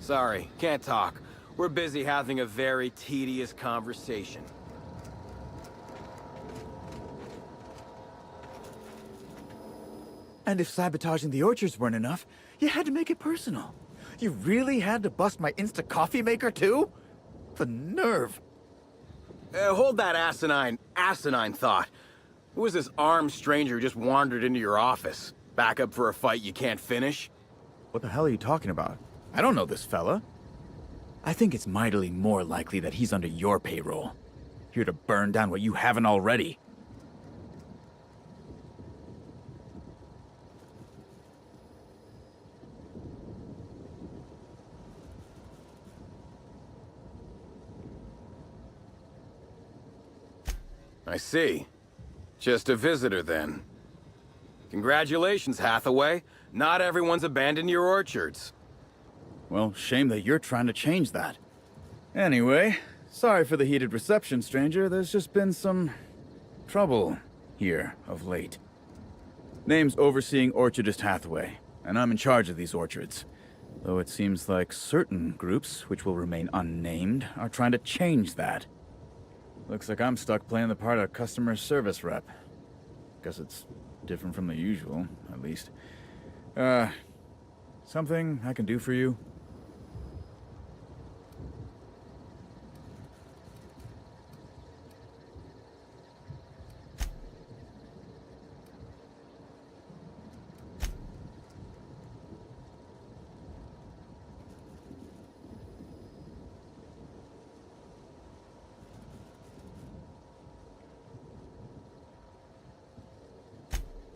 Sorry, can't talk. We're busy having a very tedious conversation. And if sabotaging the orchards weren't enough, you had to make it personal. You really had to bust my Insta coffee maker too? The nerve. Hold that asinine thought. Who was this armed stranger who just wandered into your office? Back up for a fight you can't finish? What the hell are you talking about? I don't know this fella. I think it's mightily more likely that he's under your payroll. Here to burn down what you haven't already. I see. Just a visitor, then. Congratulations, Hathaway. Not everyone's abandoned your orchards. Well, shame that you're trying to change that. Anyway, sorry for the heated reception, stranger. There's just been some trouble here of late. Name's Overseeing Orchardist Hathaway, and I'm in charge of these orchards. Though it seems like certain groups, which will remain unnamed, are trying to change that. Looks like I'm stuck playing the part of customer service rep. Guess it's different from the usual, at least. Something I can do for you?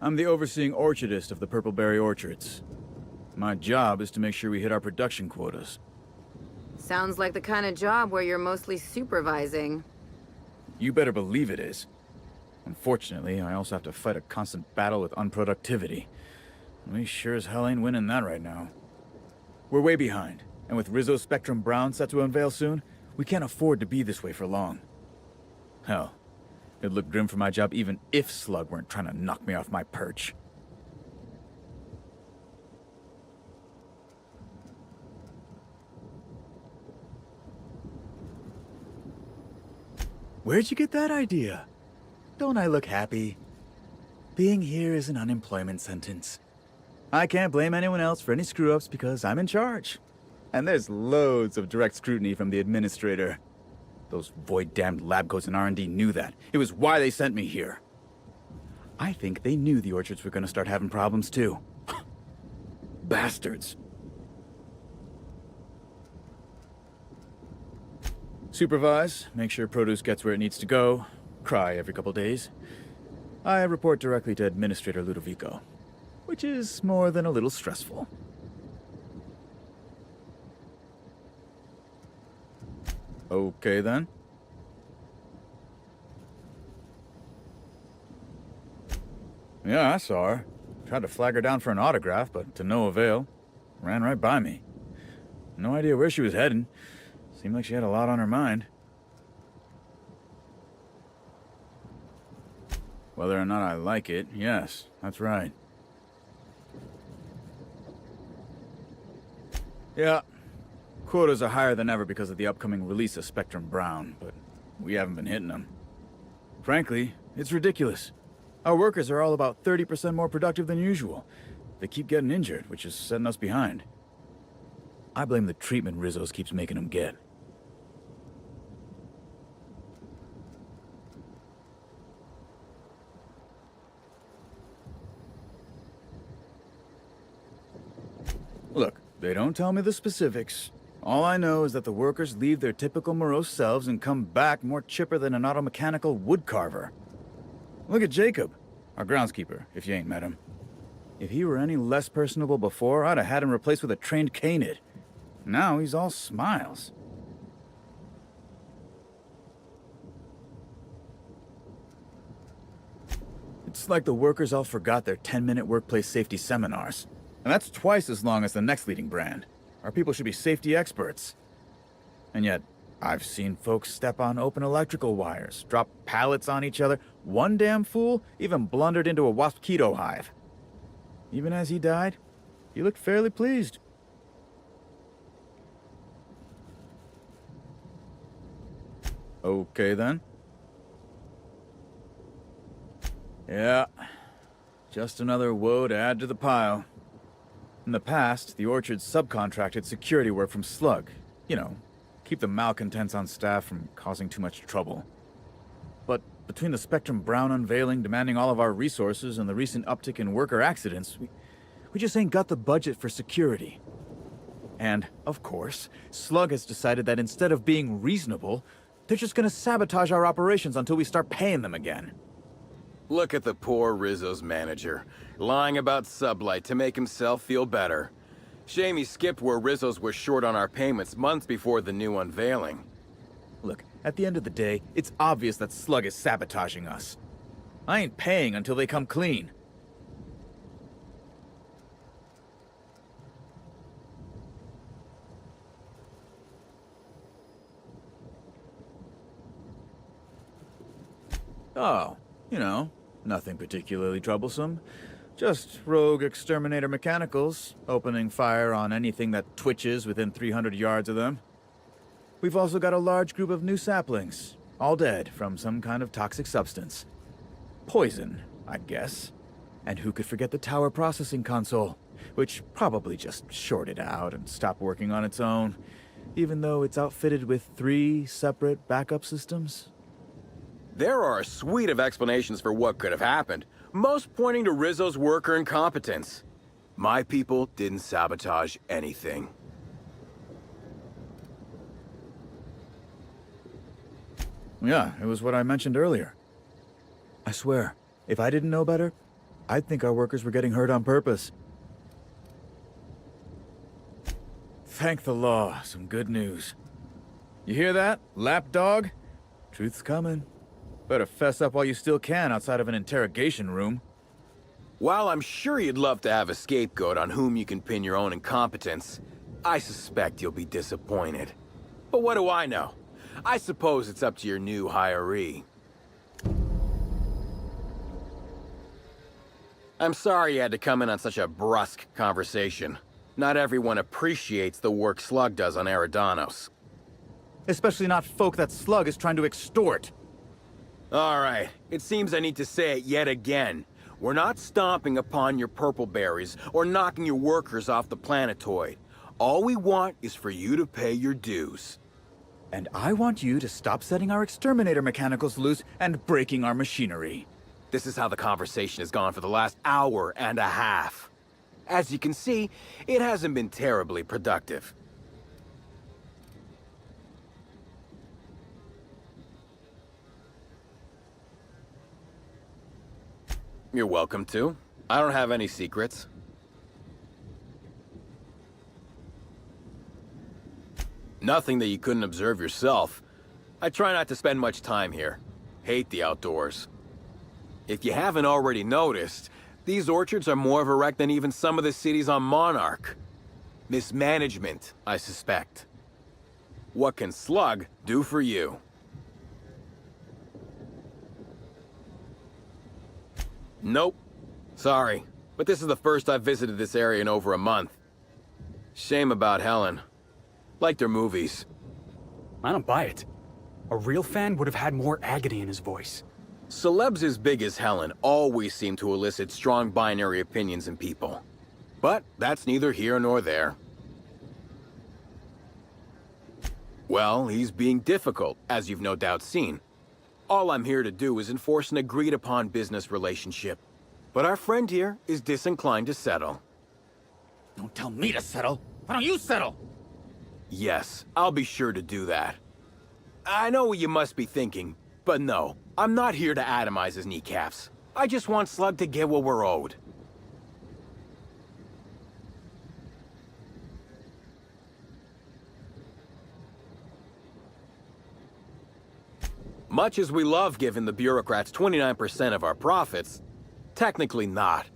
I'm the overseeing orchardist of the Purpleberry Orchards. My job is to make sure we hit our production quotas. Sounds like the kind of job where you're mostly supervising. You better believe it is. Unfortunately, I also have to fight a constant battle with unproductivity. We sure as hell ain't winning that right now. We're way behind, and with Rizzo's Spectrum Brown set to unveil soon, we can't afford to be this way for long. Hell, it'd look grim for my job even if Slug weren't trying to knock me off my perch. Where'd you get that idea? Don't I look happy? Being here is an unemployment sentence. I can't blame anyone else for any screw-ups because I'm in charge. And there's loads of direct scrutiny from the administrator. Those void-damned lab coats in R&D knew that. It was why they sent me here. I think they knew the orchards were gonna start having problems too. Bastards. Supervise, make sure produce gets where it needs to go, cry every couple days. I report directly to Administrator Ludovico, which is more than a little stressful. Okay then. Yeah, I saw her. Tried to flag her down for an autograph, but to no avail. Ran right by me. No idea where she was heading. Seemed like she had a lot on her mind. Whether or not I like it, yes, that's right. Yeah, quotas are higher than ever because of the upcoming release of Spectrum Brown, but we haven't been hitting them. Frankly, it's ridiculous. Our workers are all about 30% more productive than usual. They keep getting injured, which is setting us behind. I blame the treatment Rizzo's keeps making them get. Look, they don't tell me the specifics. All I know is that the workers leave their typical morose selves and come back more chipper than an automechanical woodcarver. Look at Jacob, our groundskeeper, if you ain't met him. If he were any less personable before, I'd have had him replaced with a trained canid. Now he's all smiles. It's like the workers all forgot their 10-minute workplace safety seminars. And that's twice as long as the next leading brand. Our people should be safety experts. And yet, I've seen folks step on open electrical wires, drop pallets on each other. One damn fool even blundered into a mosquito hive. Even as he died, he looked fairly pleased. Okay then. Yeah, just another woe to add to the pile. In the past, the Orchard subcontracted security work from Slug. You know, keep the malcontents on staff from causing too much trouble. But between the Spectrum Brown unveiling demanding all of our resources and the recent uptick in worker accidents, we just ain't got the budget for security. And, of course, Slug has decided that instead of being reasonable, they're just gonna sabotage our operations until we start paying them again. Look at the poor Rizzo's manager, lying about Sublight to make himself feel better. Shame he skipped where Rizzo's was short on our payments months before the new unveiling. Look, at the end of the day, it's obvious that Slug is sabotaging us. I ain't paying until they come clean. Oh, you know, nothing particularly troublesome. Just rogue exterminator mechanicals, opening fire on anything that twitches within 300 yards of them. We've also got a large group of new saplings, all dead from some kind of toxic substance. Poison, I'd guess. And who could forget the tower processing console, which probably just shorted out and stopped working on its own, even though it's outfitted with 3 separate backup systems? There are a suite of explanations for what could have happened, most pointing to Rizzo's worker incompetence. My people didn't sabotage anything. Yeah, it was what I mentioned earlier. I swear, if I didn't know better, I'd think our workers were getting hurt on purpose. Thank the law, some good news. You hear that, lapdog? Truth's coming. Better fess up while you still can outside of an interrogation room. While I'm sure you'd love to have a scapegoat on whom you can pin your own incompetence, I suspect you'll be disappointed. But what do I know? I suppose it's up to your new hiree. I'm sorry you had to come in on such a brusque conversation. Not everyone appreciates the work Slug does on Eridanos. Especially not folk that Slug is trying to extort. All right, it seems I need to say it yet again. We're not stomping upon your purple berries or knocking your workers off the planetoid. All we want is for you to pay your dues. And I want you to stop setting our exterminator mechanicals loose and breaking our machinery. This is how the conversation has gone for the last hour and a half. As you can see, it hasn't been terribly productive. You're welcome to. I don't have any secrets. Nothing that you couldn't observe yourself. I try not to spend much time here. Hate the outdoors. If you haven't already noticed, these orchards are more of a wreck than even some of the cities on Monarch. Mismanagement, I suspect. What can Slug do for you? Nope. Sorry, but this is the first I've visited this area in over a month. Shame about Helen. Liked her movies. I don't buy it. A real fan would have had more agony in his voice. Celebs as big as Helen always seem to elicit strong binary opinions in people. But that's neither here nor there. Well, he's being difficult, as you've no doubt seen. All I'm here to do is enforce an agreed-upon business relationship. But our friend here is disinclined to settle. Don't tell me to settle. Why don't you settle? Yes, I'll be sure to do that. I know what you must be thinking, but no, I'm not here to atomize his kneecaps. I just want Slug to get what we're owed. Much as we love giving the bureaucrats 29% of our profits, technically not.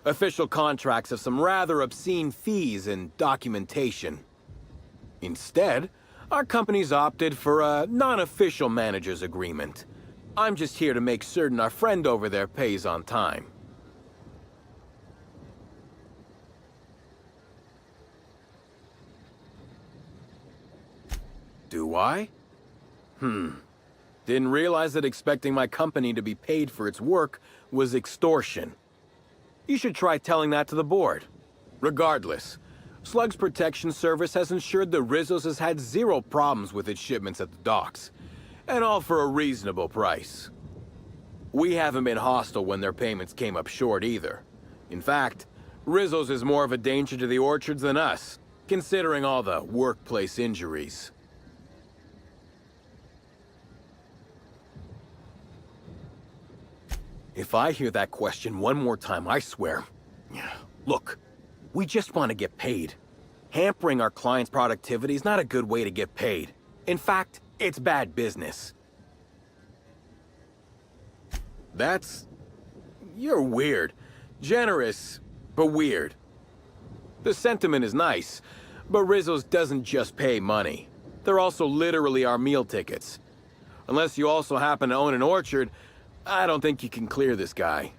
Official contracts have some rather obscene fees and documentation. Instead, our company's opted for a non-official manager's agreement. I'm just here to make certain our friend over there pays on time. Do I? Didn't realize that expecting my company to be paid for its work was extortion. You should try telling that to the board. Regardless, Slug's Protection Service has ensured the Rizzo's has had zero problems with its shipments at the docks. And all for a reasonable price. We haven't been hostile when their payments came up short either. In fact, Rizzo's is more of a danger to the orchards than us, considering all the workplace injuries. If I hear that question one more time, I swear. Look, we just want to get paid. Hampering our clients' productivity is not a good way to get paid. In fact, it's bad business. You're weird. Generous, but weird. The sentiment is nice, but Rizzo's doesn't just pay money. They're also literally our meal tickets. Unless you also happen to own an orchard, I don't think you can clear this guy.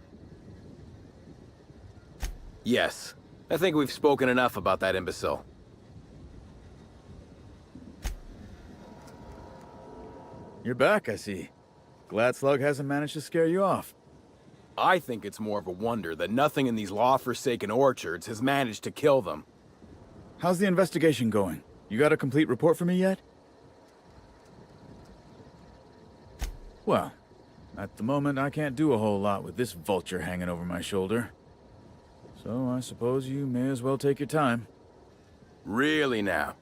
Yes, I think we've spoken enough about that imbecile. You're back, I see. Glad Slug hasn't managed to scare you off. I think it's more of a wonder that nothing in these law-forsaken orchards has managed to kill them. How's the investigation going? You got a complete report for me yet? Well, at the moment I can't do a whole lot with this vulture hanging over my shoulder. So I suppose you may as well take your time. Really now?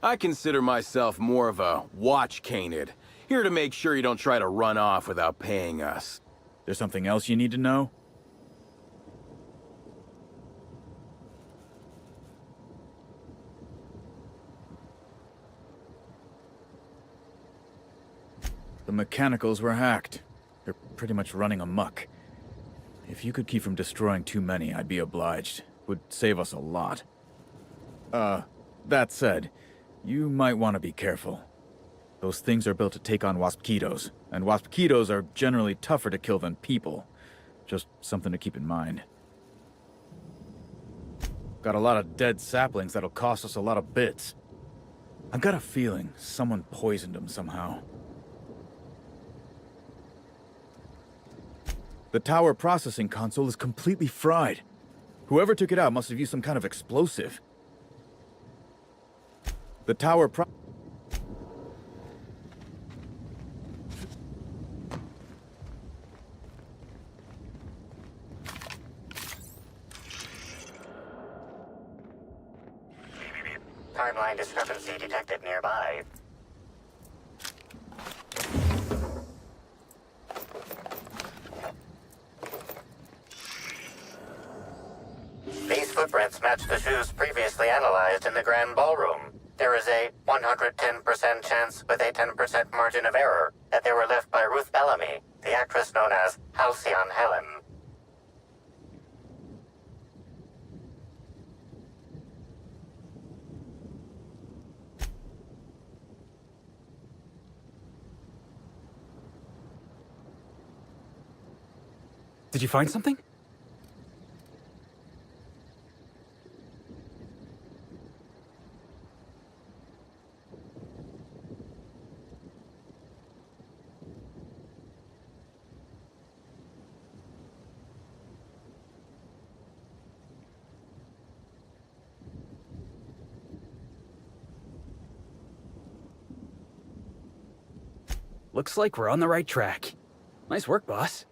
I consider myself more of a watch canid, here to make sure you don't try to run off without paying us. There's something else you need to know? The mechanicals were hacked. They're pretty much running amok. If you could keep from destroying too many, I'd be obliged. Would save us a lot. That said, you might want to be careful. Those things are built to take on waspkitos, and waspkitos are generally tougher to kill than people. Just something to keep in mind. Got a lot of dead saplings that'll cost us a lot of bits. I've got a feeling someone poisoned them somehow. The tower processing console is completely fried. Whoever took it out must have used some kind of explosive. The tower Timeline discrepancy detected nearby. These footprints match the shoes previously analyzed in the Grand Ballroom. There is a 110% chance with a 10% margin of error that they were left by Ruth Bellamy, the actress known as Halcyon Helen. Did you find something? Looks like we're on the right track. Nice work, boss.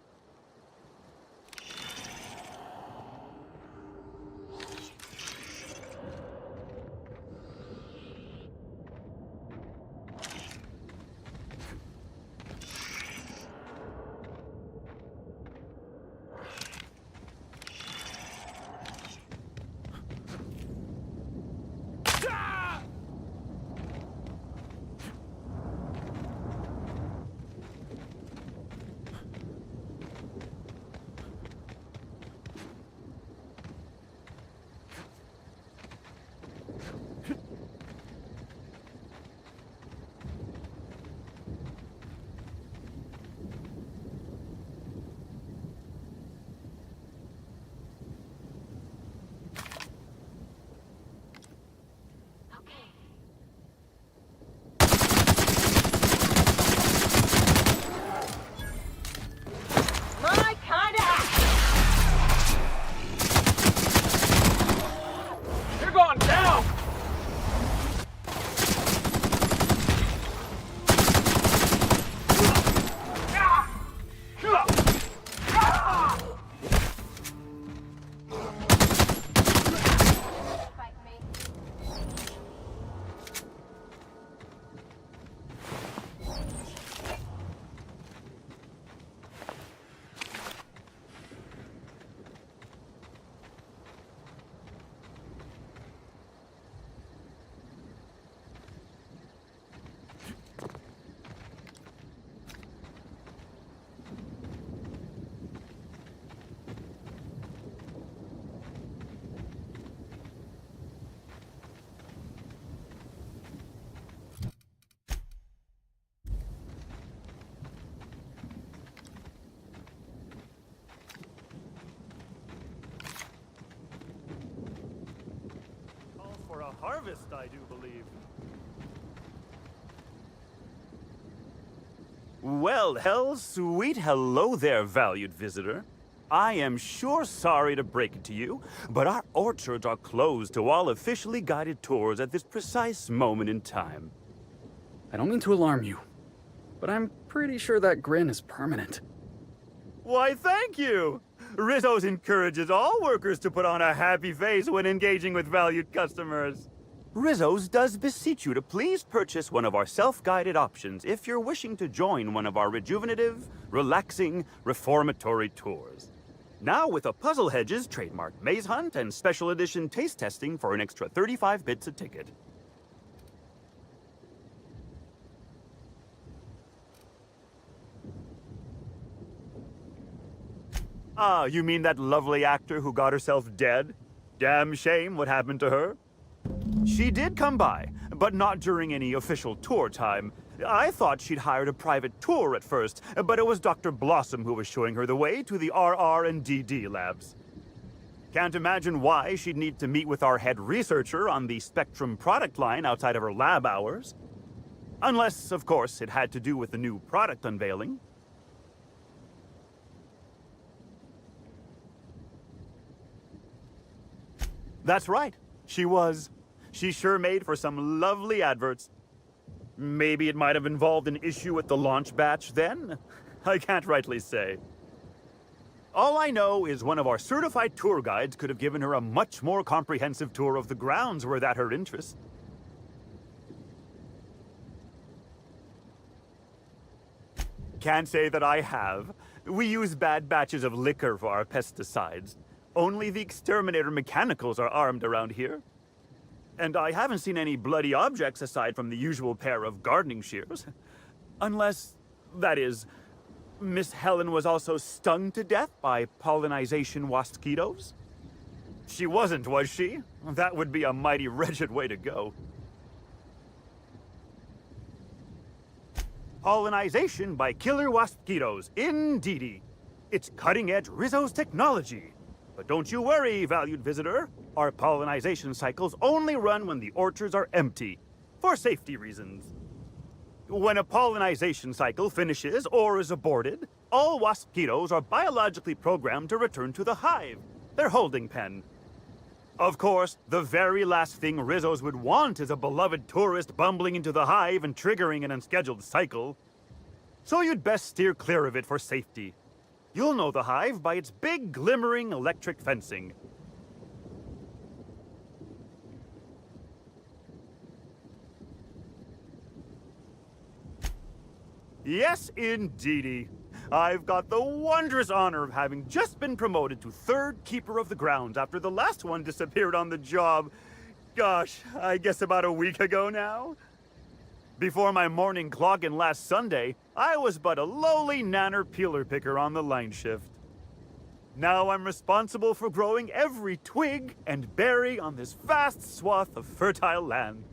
a harvest, I do believe. Well, sweet hello there, valued visitor. I am sure sorry to break it to you, but our orchards are closed to all officially guided tours at this precise moment in time. I don't mean to alarm you, but I'm pretty sure that grin is permanent. Why, thank you! Rizzo's encourages all workers to put on a happy face when engaging with valued customers. Rizzo's does beseech you to please purchase one of our self-guided options if you're wishing to join one of our rejuvenative, relaxing, reformatory tours. Now with a Puzzle Hedges trademark maze hunt and special edition taste testing for an extra 35 bits a ticket. Ah, you mean that lovely actor who got herself dead? Damn shame what happened to her. She did come by, but not during any official tour time. I thought she'd hired a private tour at first, but it was Dr. Blossom who was showing her the way to the RR and DD labs. Can't imagine why she'd need to meet with our head researcher on the Spectrum product line outside of her lab hours. Unless, of course, it had to do with the new product unveiling. That's right. She was. She sure made for some lovely adverts. Maybe it might have involved an issue with the launch batch then? I can't rightly say. All I know is one of our certified tour guides could have given her a much more comprehensive tour of the grounds were that her interest. Can't say that I have. We use bad batches of liquor for our pesticides. Only the exterminator mechanicals are armed around here. And I haven't seen any bloody objects aside from the usual pair of gardening shears. Unless, that is, Miss Helen was also stung to death by pollinization mosquitoes? She wasn't, was she? That would be a mighty wretched way to go. Pollinization by killer mosquitoes, indeedy. It's cutting-edge Rizzo's technology. But don't you worry, valued visitor. Our pollinization cycles only run when the orchards are empty, for safety reasons. When a pollinization cycle finishes or is aborted, all mosquitoes are biologically programmed to return to the hive, their holding pen. Of course, the very last thing Rizzo's would want is a beloved tourist bumbling into the hive and triggering an unscheduled cycle. So you'd best steer clear of it for safety. You'll know the hive by its big, glimmering electric fencing. Yes, indeedy. I've got the wondrous honor of having just been promoted to third keeper of the grounds after the last one disappeared on the job. Gosh, I guess about a week ago now. Before my morning clock-in last Sunday, I was but a lowly nanner peeler picker on the line shift. Now I'm responsible for growing every twig and berry on this vast swath of fertile land.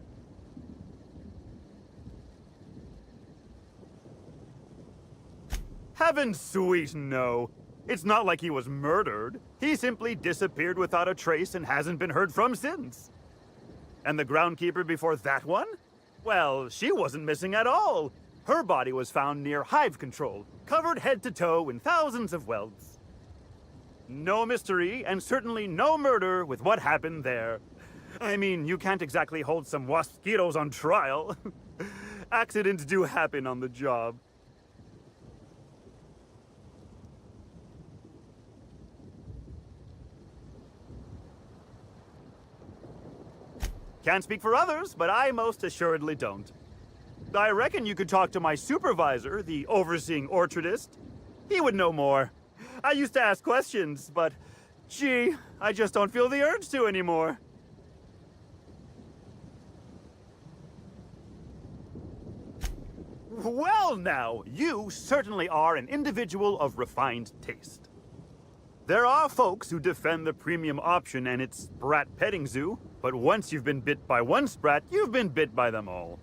Heaven sweet, no. It's not like he was murdered. He simply disappeared without a trace and hasn't been heard from since. And the groundkeeper before that one? Well, she wasn't missing at all. Her body was found near hive control, covered head to toe in thousands of welts. No mystery, and certainly no murder with what happened there. I mean, you can't exactly hold some mosquitoes on trial. Accidents do happen on the job. Can't speak for others, but I most assuredly don't. I reckon you could talk to my supervisor, the overseeing orchardist. He would know more. I used to ask questions, but gee, I just don't feel the urge to anymore. Well now, you certainly are an individual of refined taste. There are folks who defend the premium option and its sprat petting zoo, but once you've been bit by one sprat, you've been bit by them all.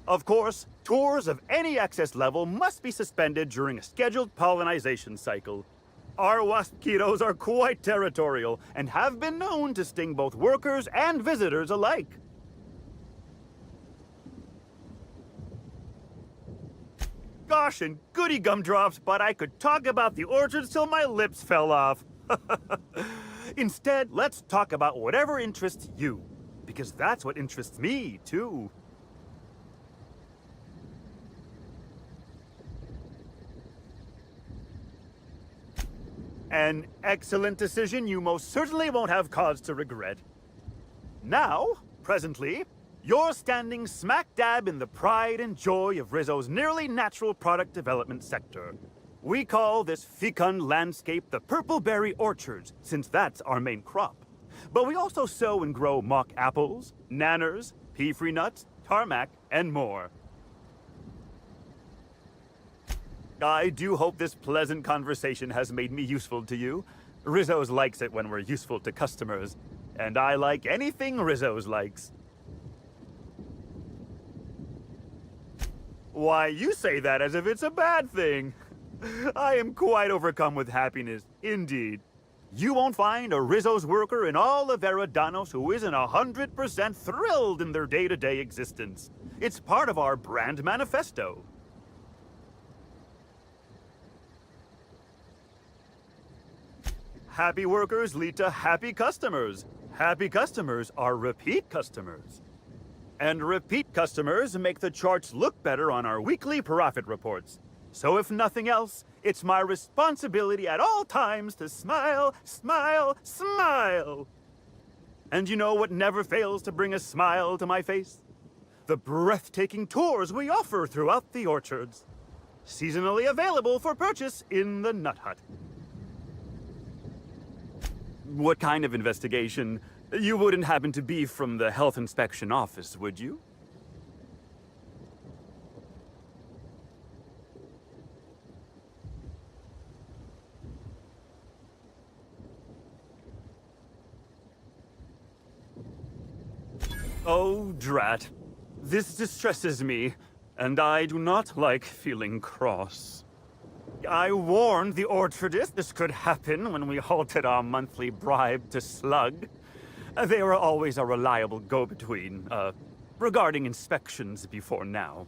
Of course, tours of any excess level must be suspended during a scheduled pollinization cycle. Our wasp-ketos are quite territorial and have been known to sting both workers and visitors alike. Gosh and goody gumdrops, but I could talk about the orchards till my lips fell off. Instead, let's talk about whatever interests you, because that's what interests me, too. An excellent decision you most certainly won't have cause to regret. Now, presently, you're standing smack dab in the pride and joy of Rizzo's nearly natural product development sector. We call this fecund landscape the Purple Berry Orchards, since that's our main crop. But we also sow and grow mock apples, nanners, pea-free nuts, tarmac, and more. I do hope this pleasant conversation has made me useful to you. Rizzo's likes it when we're useful to customers, and I like anything Rizzo's likes. Why, you say that as if it's a bad thing. I am quite overcome with happiness, indeed. You won't find a Rizzo's worker in all of Eridanos who isn't 100% thrilled in their day-to-day existence. It's part of our brand manifesto. Happy workers lead to happy customers. Happy customers are repeat customers. And repeat customers make the charts look better on our weekly profit reports. So if nothing else, it's my responsibility at all times to smile, smile, smile. And you know what never fails to bring a smile to my face? The breathtaking tours we offer throughout the orchards. Seasonally available for purchase in the Nut Hut. What kind of investigation? You wouldn't happen to be from the Health Inspection Office, would you? Oh, drat. This distresses me, and I do not like feeling cross. I warned the orchardist this could happen when we halted our monthly bribe to Slug. They were always a reliable go-between, regarding inspections before now.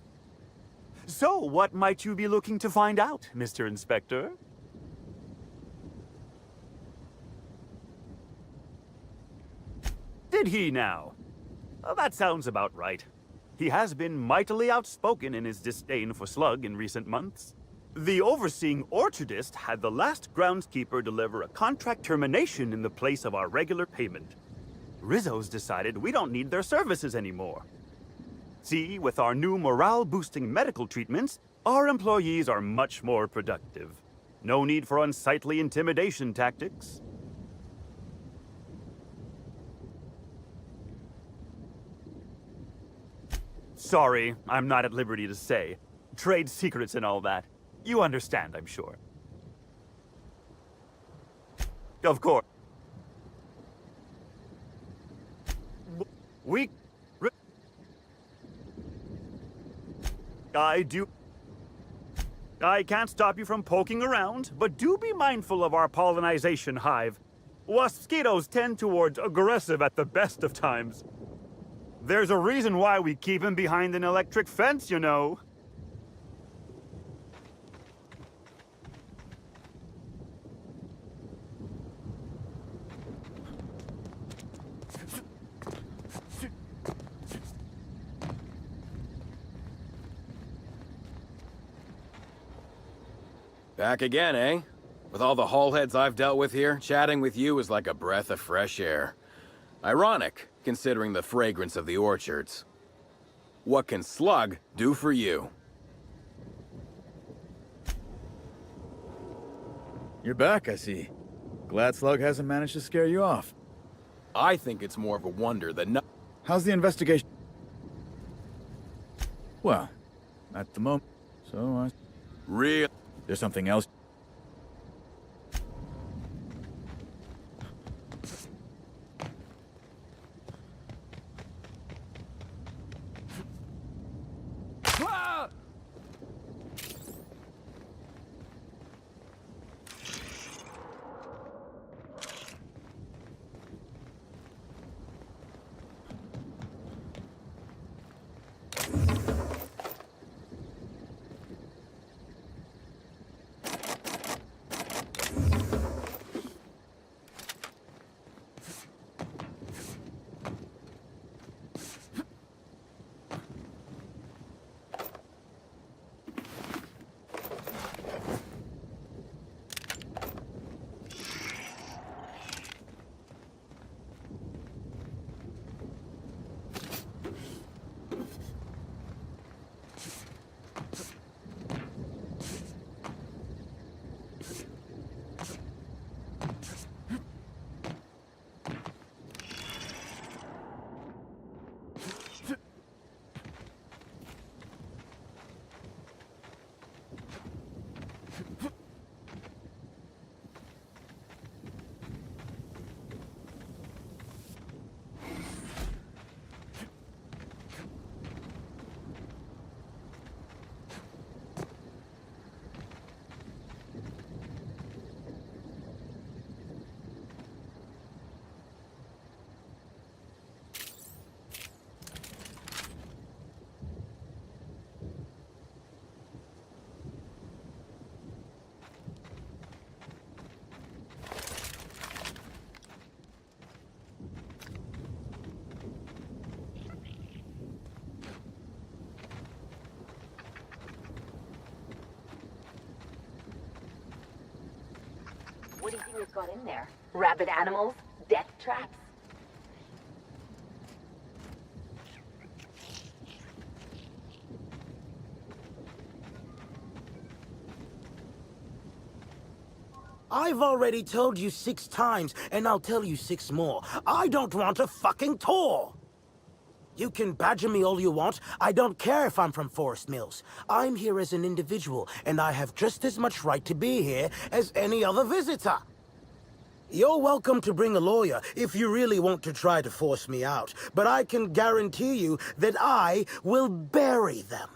So, what might you be looking to find out, Mr. Inspector? Did he now? That sounds about right. He has been mightily outspoken in his disdain for Slug in recent months. The overseeing orchardist had the last groundskeeper deliver a contract termination in the place of our regular payment. Rizzo's decided we don't need their services anymore. See, with our new morale-boosting medical treatments, our employees are much more productive. No need for unsightly intimidation tactics. Sorry, I'm not at liberty to say. Trade secrets and all that. You understand, I'm sure. Of course. I can't stop you from poking around, but do be mindful of our pollinization hive. Wasps tend towards aggressive at the best of times. There's a reason why we keep him behind an electric fence, you know. Back again, eh? With all the haulheads I've dealt with here, chatting with you is like a breath of fresh air. Ironic, considering the fragrance of the orchards. What can Slug do for you? You're back, I see. Glad Slug hasn't managed to scare you off. I think it's more of a wonder that no— How's the investigation? Well, at the moment, so Real— there's something else. we've got in there? Rabid animals? Death traps? I've already told you 6 times, and I'll tell you 6 more. I don't want a fucking tour! You can badger me all you want. I don't care if I'm from Forest Mills. I'm here as an individual, and I have just as much right to be here as any other visitor. You're welcome to bring a lawyer if you really want to try to force me out, but I can guarantee you that I will bury them.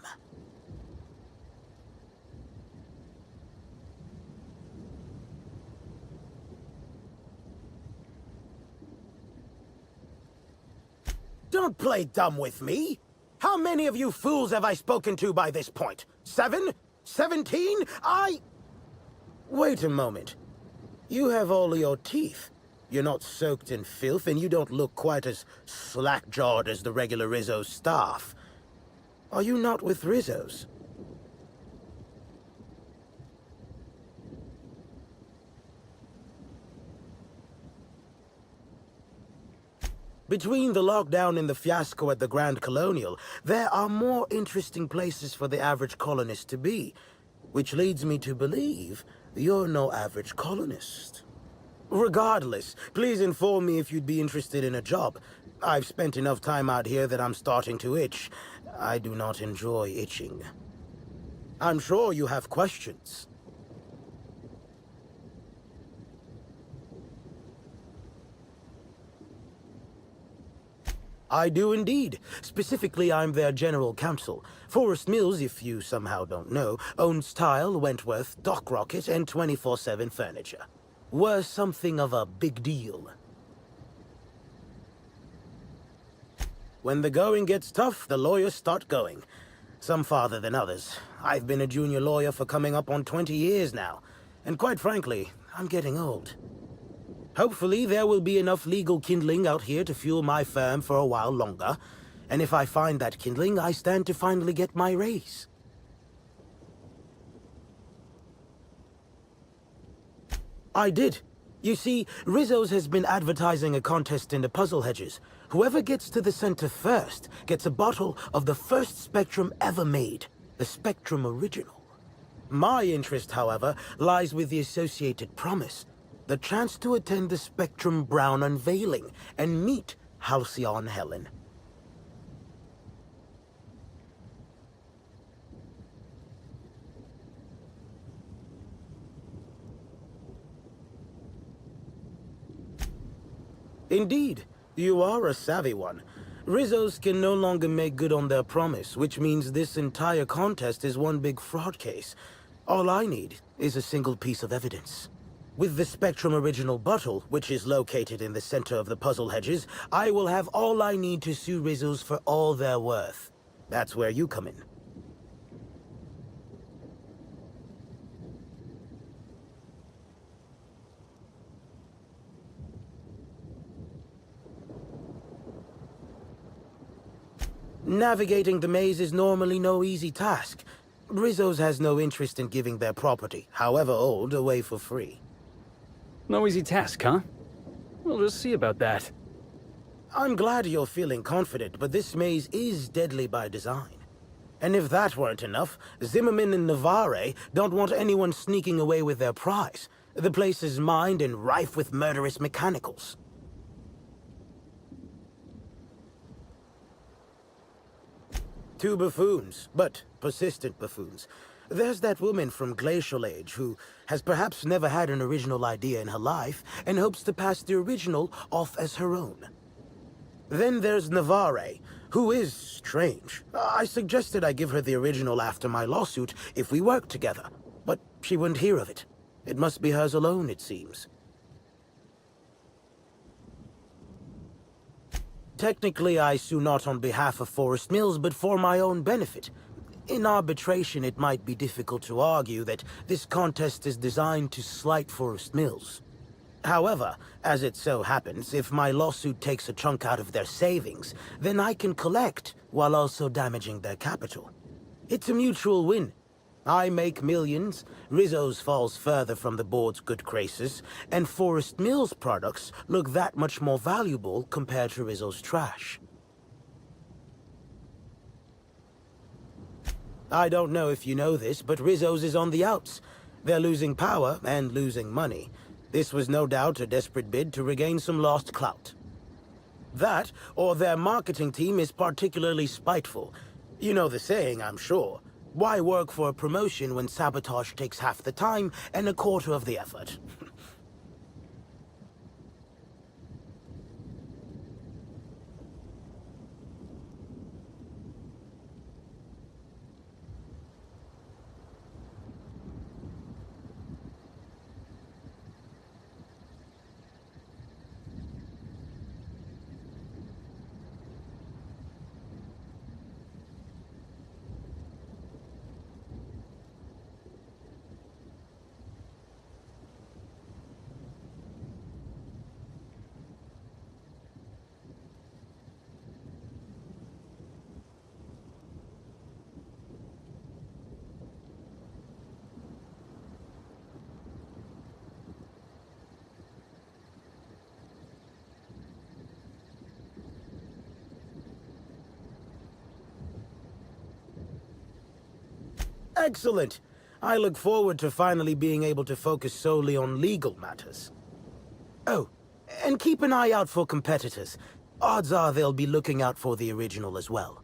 Don't play dumb with me. How many of you fools have I spoken to by this point? 7? 17? Wait a moment. You have all your teeth. You're not soaked in filth, and you don't look quite as slack-jawed as the regular Rizzo staff. Are you not with Rizzo's? Between the lockdown and the fiasco at the Grand Colonial, there are more interesting places for the average colonist to be, which leads me to believe you're no average colonist. Regardless, please inform me if you'd be interested in a job. I've spent enough time out here that I'm starting to itch. I do not enjoy itching. I'm sure you have questions. I do indeed. Specifically, I'm their general counsel. Forest Mills, if you somehow don't know, owns Tile, Wentworth, Dock Rocket, and 24/7 Furniture. We're something of a big deal. When the going gets tough, the lawyers start going. Some farther than others. I've been a junior lawyer for coming up on 20 years now. And quite frankly, I'm getting old. Hopefully, there will be enough legal kindling out here to fuel my firm for a while longer. And if I find that kindling, I stand to finally get my raise. I did. You see, Rizzo's has been advertising a contest in the puzzle hedges. Whoever gets to the center first gets a bottle of the first Spectrum ever made, the Spectrum Original. My interest, however, lies with the associated promise. The chance to attend the Spectrum Brown unveiling and meet Halcyon Helen. Indeed, you are a savvy one. Rizzo's can no longer make good on their promise, which means this entire contest is one big fraud case. All I need is a single piece of evidence. With the Spectrum Original bottle, which is located in the center of the puzzle hedges, I will have all I need to sue Rizzo's for all they're worth. That's where you come in. Navigating the maze is normally no easy task. Rizzo's has no interest in giving their property, however old, away for free. No easy task, huh? We'll just see about that. I'm glad you're feeling confident, but this maze is deadly by design. And if that weren't enough, Zimmerman and Navarre don't want anyone sneaking away with their prize. The place is mined and rife with murderous mechanicals. Two buffoons, but persistent buffoons. There's that woman from Glacial Age who has perhaps never had an original idea in her life and hopes to pass the original off as her own. Then there's Navarre, who is strange. I suggested I give her the original after my lawsuit if we worked together, but she wouldn't hear of it. It must be hers alone, it seems. Technically, I sue not on behalf of Forest Mills, but for my own benefit. In arbitration, it might be difficult to argue that this contest is designed to slight Forest Mills. However, as it so happens, if my lawsuit takes a chunk out of their savings, then I can collect while also damaging their capital. It's a mutual win. I make millions, Rizzo's falls further from the board's good graces, and Forest Mills products look that much more valuable compared to Rizzo's trash. I don't know if you know this, but Rizzo's is on the outs. They're losing power and losing money. This was no doubt a desperate bid to regain some lost clout. That, or their marketing team is particularly spiteful. You know the saying, I'm sure. Why work for a promotion when sabotage takes half the time and a quarter of the effort? Excellent. I look forward to finally being able to focus solely on legal matters. Oh, and keep an eye out for competitors. Odds are they'll be looking out for the original as well.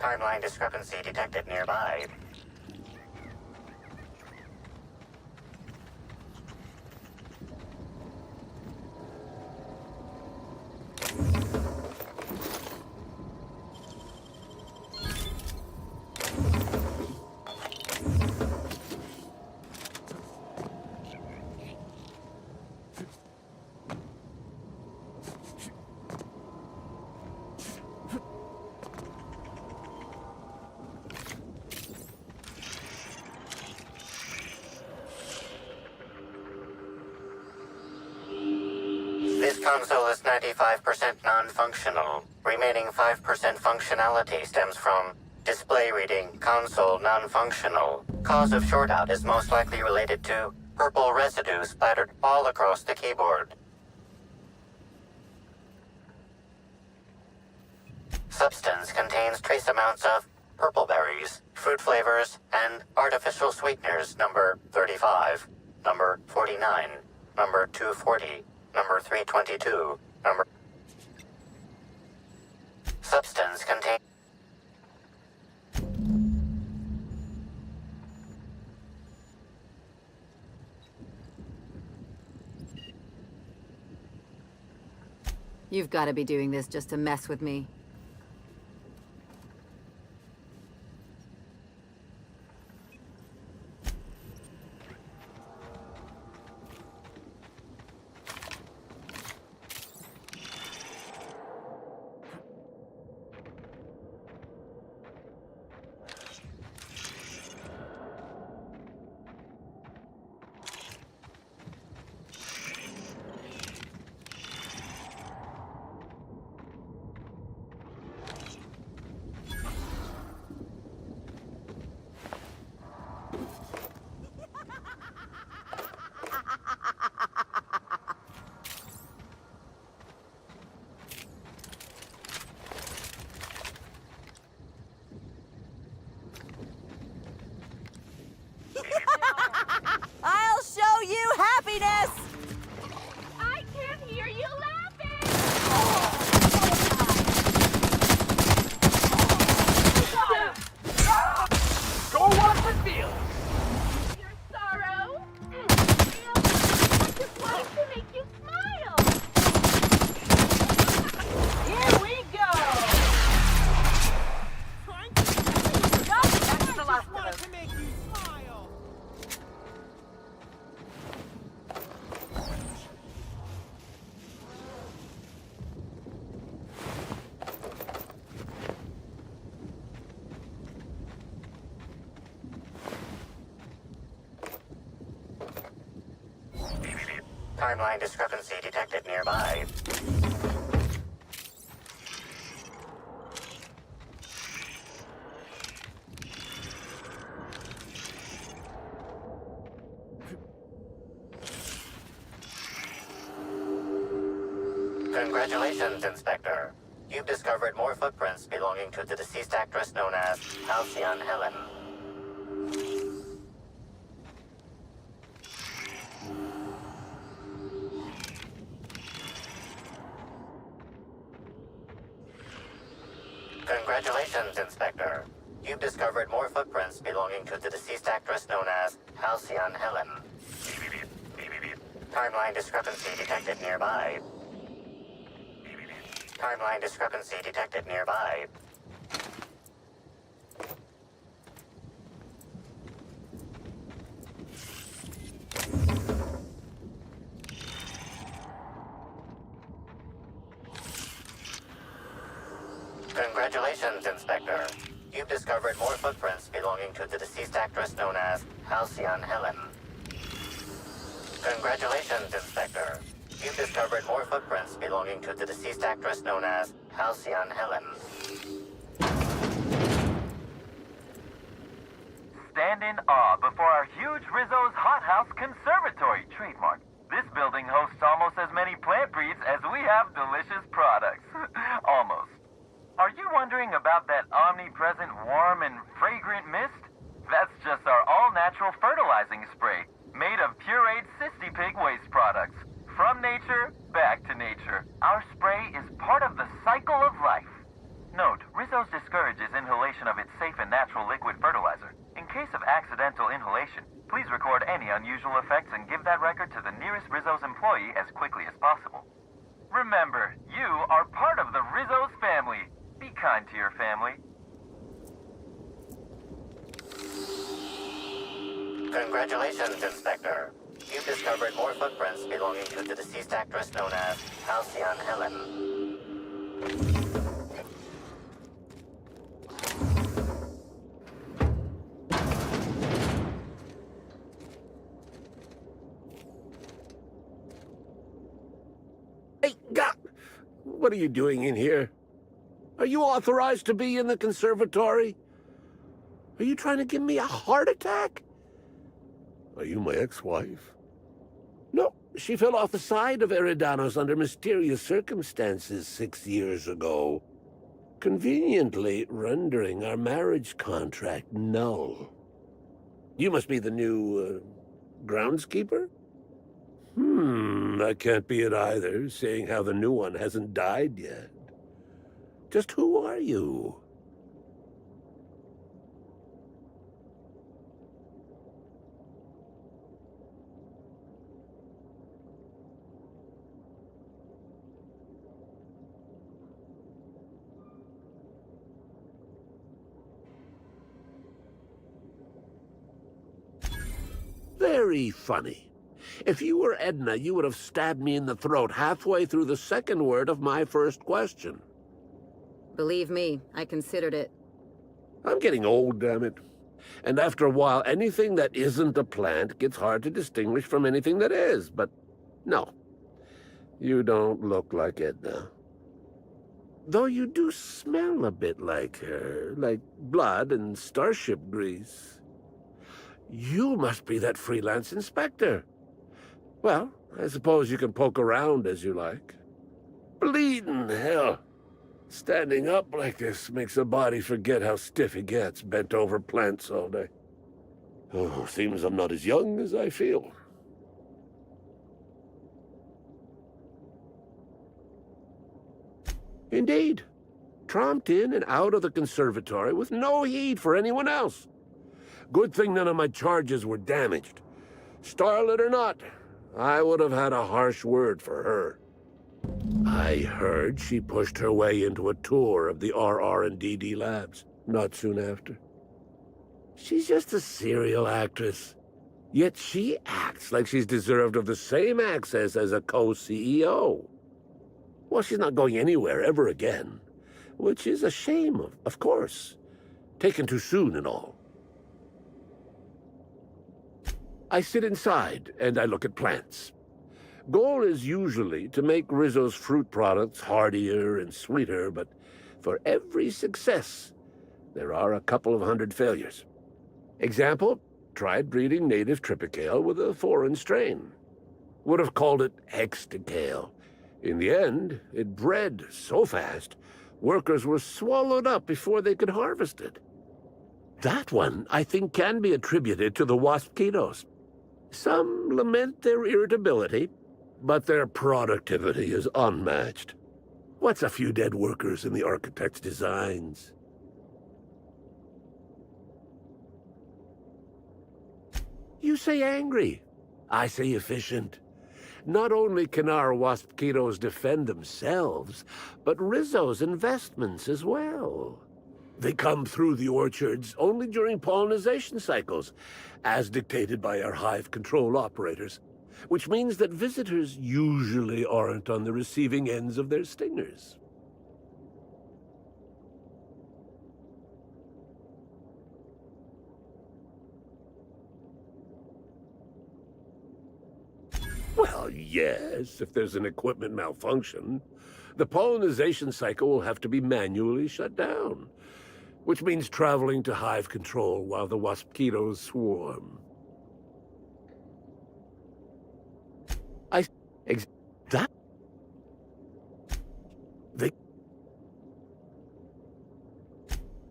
Timeline discrepancy detected nearby. This console is 95% non-functional. Remaining 5% functionality stems from display reading console non-functional. Cause of shortout is most likely related to purple residue splattered all across the keyboard. Substance contains trace amounts of purple berries, fruit flavors, and artificial sweeteners number 35, number 49, number 240, number 322, number... Substance contain... You've got to be doing this just to mess with me. Timeline discrepancy detected nearby. Congratulations, Inspector. You've discovered more footprints belonging to the deceased actress known as Halcyon Helen. Congratulations, Inspector. You've discovered more footprints belonging to the deceased actress known as Halcyon Helen. Timeline discrepancy detected nearby. Timeline discrepancy detected nearby. Congratulations, Inspector. You've discovered more footprints belonging to the deceased actress known as Halcyon Helen. Congratulations, Inspector. You've discovered more footprints belonging to the deceased actress known as Halcyon Helen. Stand in awe before our huge Rizzo's Hothouse Conservatory trademark. This building hosts almost as many plant breeds as we have delicious products. Almost. Are you wondering about that omnipresent warm and fragrant mist? That's just our all-natural fertilizing spray, made of pureed cysty pig waste products. From nature, back to nature. Our spray is part of the cycle of life. Note, Rizzo's discourages inhalation of its safe and natural liquid fertilizer. In case of accidental inhalation, please record any unusual effects and give that record to the nearest Rizzo's employee as quickly as possible. Remember, you are part of the Rizzo's family. Be kind to your family. Congratulations, Inspector. You've discovered more footprints belonging to the deceased actress known as Halcyon Helen. Hey, what are you doing in here? Are you authorized to be in the conservatory? Are you trying to give me a heart attack? Are you my ex-wife? No, she fell off the side of Eridanos under mysterious circumstances 6 years ago, conveniently rendering our marriage contract null. You must be the new, groundskeeper? That can't be it either, seeing how the new one hasn't died yet. Just who are you? Very funny. If you were Edna, you would have stabbed me in the throat halfway through the second word of my first question. Believe me, I considered it. I'm getting old, damn it. And after a while, anything that isn't a plant gets hard to distinguish from anything that is. But no, you don't look like Edna. Though you do smell a bit like her, like blood and starship grease. You must be that freelance inspector. Well, I suppose you can poke around as you like. Bleeding hell. Standing up like this makes a body forget how stiff it gets bent over plants all day. Oh, seems I'm not as young as I feel. Indeed. Tromped in and out of the conservatory with no heed for anyone else. Good thing none of my charges were damaged. Starlet or not, I would have had a harsh word for her. I heard she pushed her way into a tour of the RR&DD labs not soon after. She's just a serial actress. Yet she acts like she's deserved of the same access as a co-CEO. Well, she's not going anywhere ever again, which is a shame, of course. Taken too soon and all. I sit inside and I look at plants. Goal is usually to make Rizzo's fruit products hardier and sweeter, but for every success, there are a couple of hundred failures. Example, tried breeding native Tripicale with a foreign strain. Would have called it Hexticale. In the end, it bred so fast, workers were swallowed up before they could harvest it. That one, I think, can be attributed to the waspitos. Some lament their irritability, but their productivity is unmatched. What's a few dead workers in the architect's designs? You say angry. I say efficient. Not only can our waspitos defend themselves, but Rizzo's investments as well. They come through the orchards only during pollination cycles, as dictated by our hive control operators, which means that visitors usually aren't on the receiving ends of their stingers. Well, yes, if there's an equipment malfunction, the pollination cycle will have to be manually shut down, which means traveling to hive control while the waspitos swarm.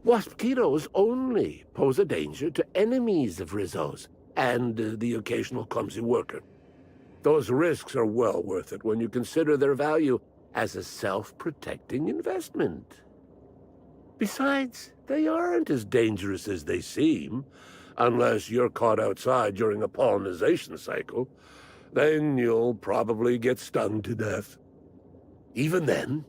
Waspitos only pose a danger to enemies of Rizzo's and the occasional clumsy worker. Those risks are well worth it when you consider their value as a self-protecting investment. Besides, they aren't as dangerous as they seem, unless you're caught outside during a pollination cycle. Then you'll probably get stung to death. Even then,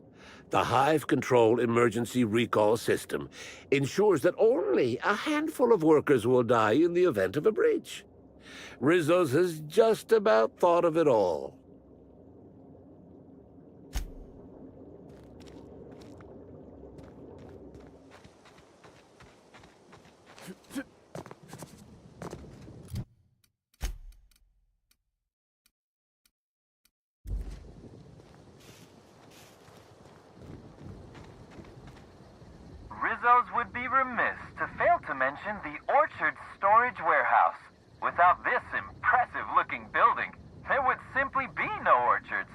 the Hive Control Emergency Recall System ensures that only a handful of workers will die in the event of a breach. Rizzo's has just about thought of it all. Rizzo's would be remiss to fail to mention the Orchard Storage Warehouse. Without this impressive-looking building, there would simply be no orchards.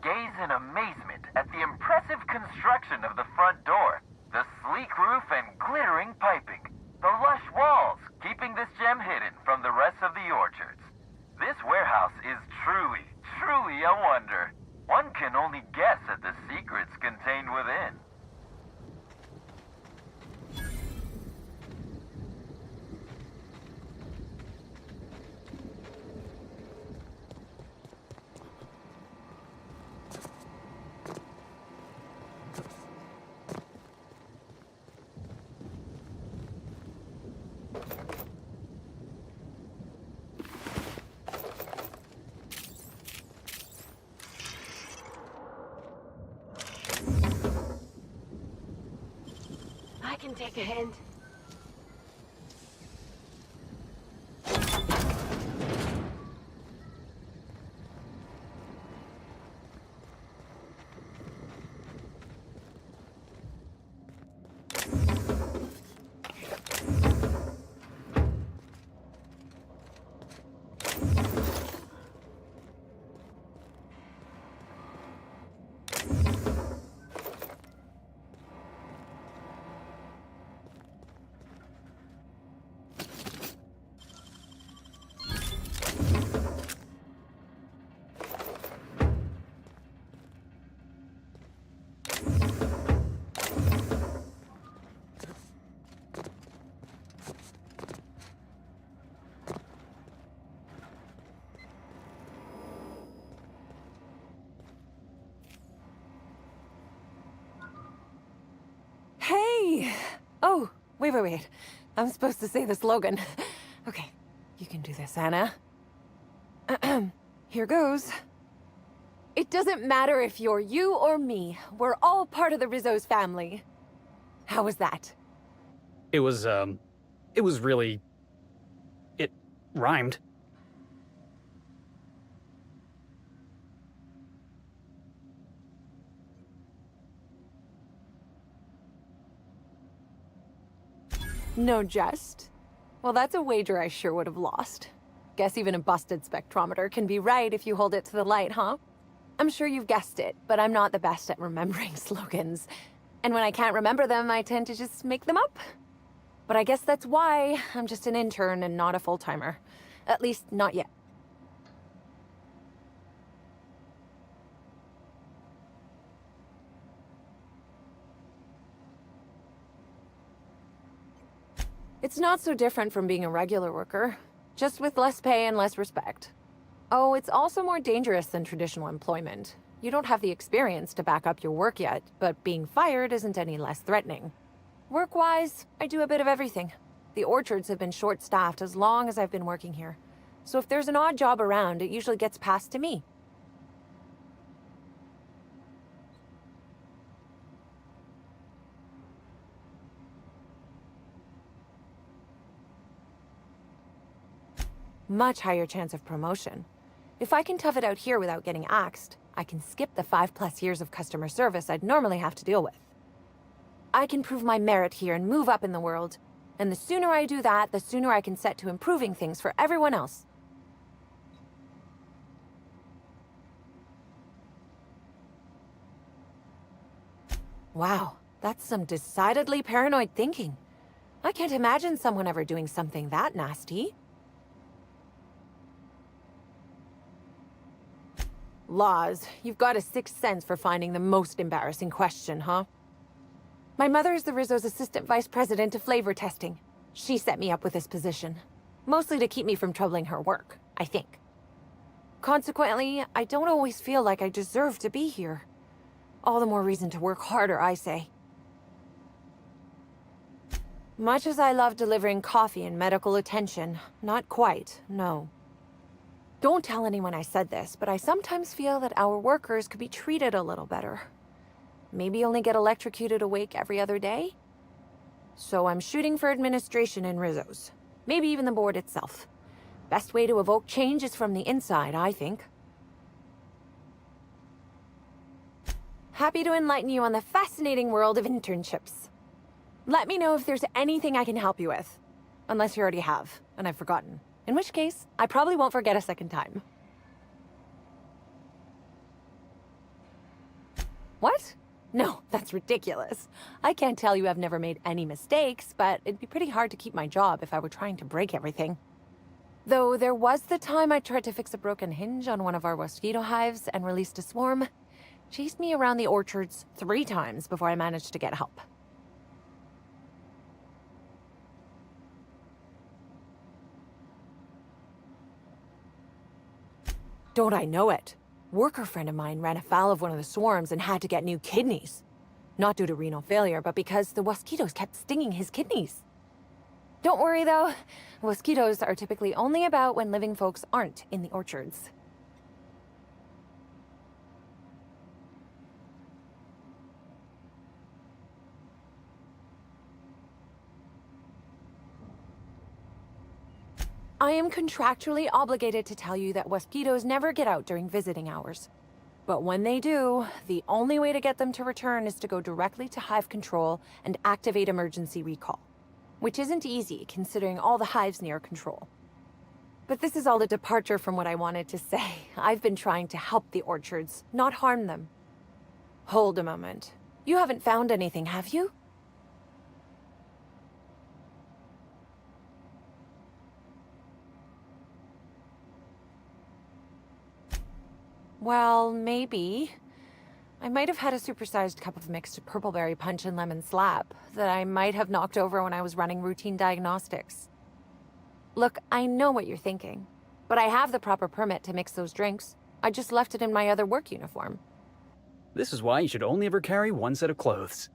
Gaze in amazement at the impressive construction of the front door, the sleek roof and glittering piping, the lush walls keeping this gem hidden from the rest of the orchards. This warehouse is truly, truly a wonder. One can only guess at the secrets contained within. I can take a hint. Hey! Oh, wait. I'm supposed to say the slogan. Okay, you can do this, Anna. Here goes. It doesn't matter if you're you or me. We're all part of the Rizzo's family. How was that? It was really... It rhymed. No jest? Well, that's a wager I sure would have lost. Guess even a busted spectrometer can be right if you hold it to the light, huh? I'm sure you've guessed it, but I'm not the best at remembering slogans. And when I can't remember them, I tend to just make them up. But I guess that's why I'm just an intern and not a full-timer. At least, not yet. It's not so different from being a regular worker, just with less pay and less respect. Oh, it's also more dangerous than traditional employment. You don't have the experience to back up your work yet, but being fired isn't any less threatening. Work-wise, I do a bit of everything. The orchards have been short-staffed as long as I've been working here. So if there's an odd job around, it usually gets passed to me. Much higher chance of promotion. If I can tough it out here without getting axed, I can skip the 5+ years of customer service I'd normally have to deal with. I can prove my merit here and move up in the world. And the sooner I do that, the sooner I can set to improving things for everyone else. Wow, that's some decidedly paranoid thinking. I can't imagine someone ever doing something that nasty. Laws, you've got a sixth sense for finding the most embarrassing question, huh? My mother is the Rizzo's assistant vice president of flavor testing. She set me up with this position. Mostly to keep me from troubling her work, I think. Consequently, I don't always feel like I deserve to be here. All the more reason to work harder, I say. Much as I love delivering coffee and medical attention, not quite, no. Don't tell anyone I said this, but I sometimes feel that our workers could be treated a little better. Maybe only get electrocuted awake every other day? So I'm shooting for administration in Rizzo's. Maybe even the board itself. Best way to evoke change is from the inside, I think. Happy to enlighten you on the fascinating world of internships. Let me know if there's anything I can help you with. Unless you already have, and I've forgotten. In which case, I probably won't forget a second time. What? No, that's ridiculous. I can't tell you I've never made any mistakes, but it'd be pretty hard to keep my job if I were trying to break everything. Though there was the time I tried to fix a broken hinge on one of our mosquito hives and released a swarm. Chased me around the orchards 3 times before I managed to get help. Don't I know it? Worker friend of mine ran afoul of one of the swarms and had to get new kidneys. Not due to renal failure, but because the mosquitoes kept stinging his kidneys. Don't worry though, mosquitoes are typically only about when living folks aren't in the orchards. I am contractually obligated to tell you that mosquitoes never get out during visiting hours. But when they do, the only way to get them to return is to go directly to hive control and activate emergency recall. Which isn't easy, considering all the hives near control. But this is all a departure from what I wanted to say. I've been trying to help the orchards, not harm them. Hold a moment. You haven't found anything, have you? Well, maybe. I might have had a supersized cup of mixed purpleberry punch and lemon slap that I might have knocked over when I was running routine diagnostics. Look, I know what you're thinking, but I have the proper permit to mix those drinks. I just left it in my other work uniform. This is why you should only ever carry one set of clothes.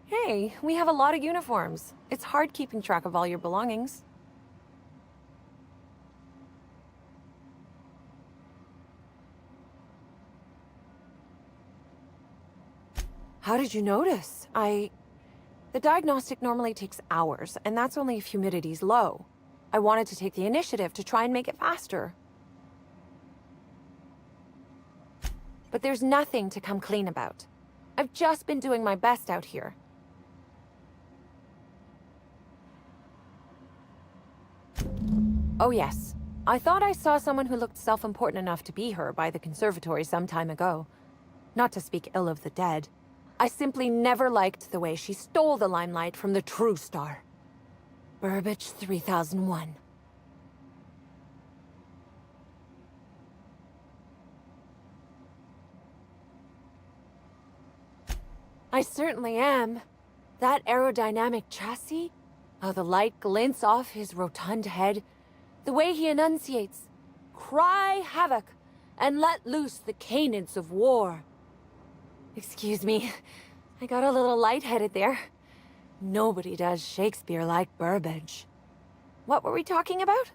Hey, we have a lot of uniforms. It's hard keeping track of all your belongings. How did you notice? The diagnostic normally takes hours, and that's only if humidity's low. I wanted to take the initiative to try and make it faster. But there's nothing to come clean about. I've just been doing my best out here. Oh yes. I thought I saw someone who looked self-important enough to be her by the conservatory some time ago. Not to speak ill of the dead. I simply never liked the way she stole the limelight from the true star. Burbage 3001. I certainly am. That aerodynamic chassis, how the light glints off his rotund head, the way he enunciates, "Cry havoc, and let loose the canids of war." Excuse me, I got a little lightheaded there. Nobody does Shakespeare like Burbage. What were we talking about?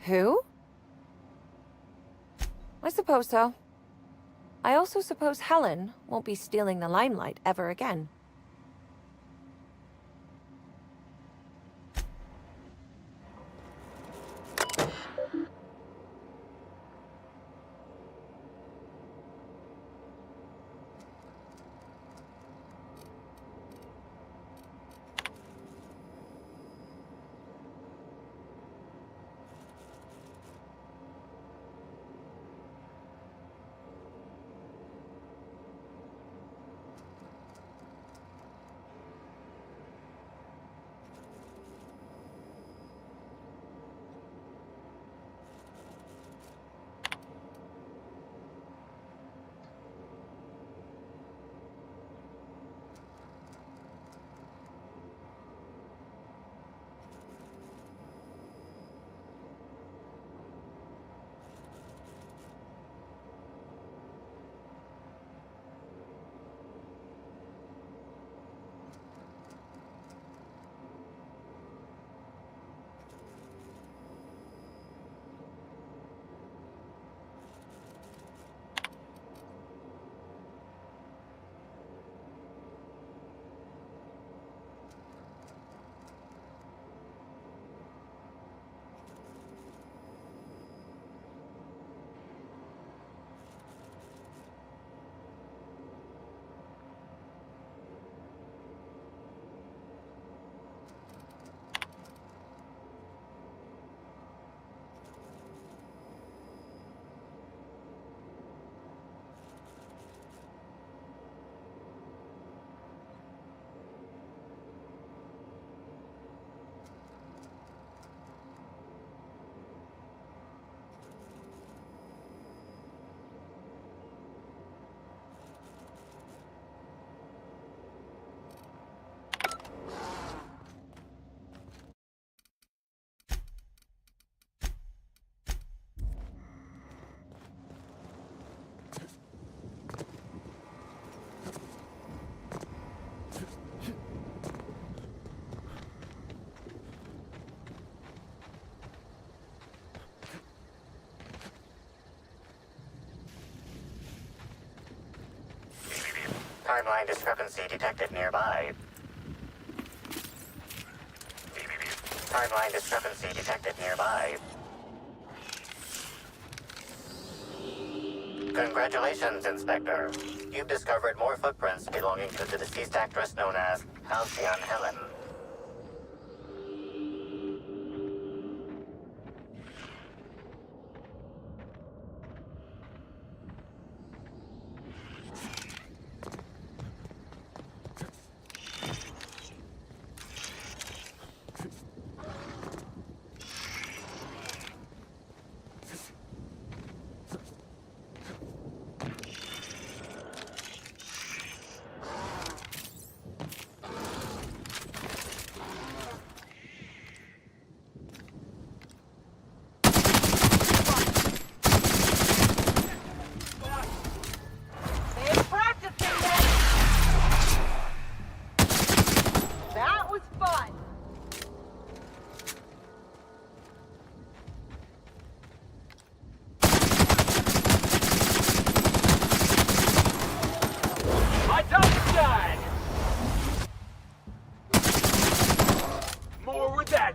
Who? I suppose so. I also suppose Helen won't be stealing the limelight ever again. Timeline discrepancy detected nearby. Timeline discrepancy detected nearby. Congratulations, Inspector. You've discovered more footprints belonging to the deceased actress known as Halcyon Helen.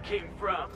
Came from.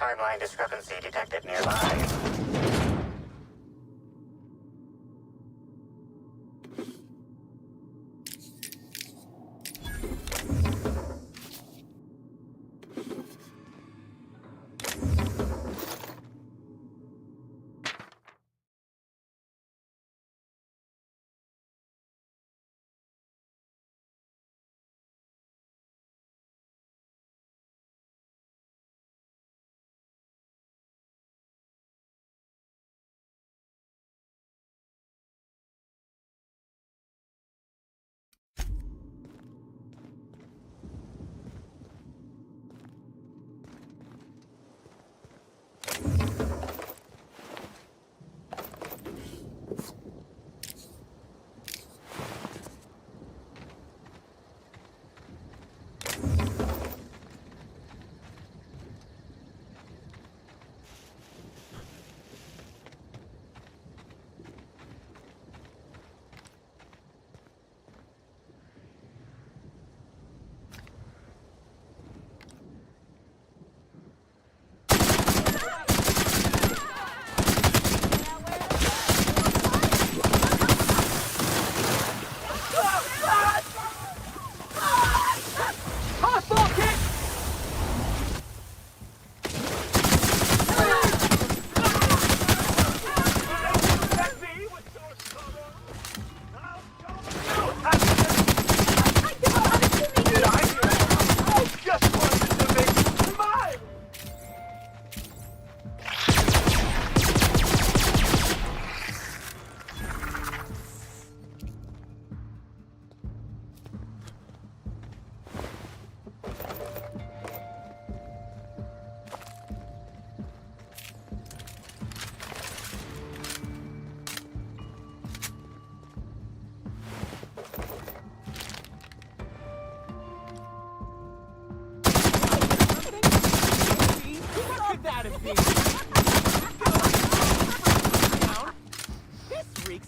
Timeline discrepancy detected nearby.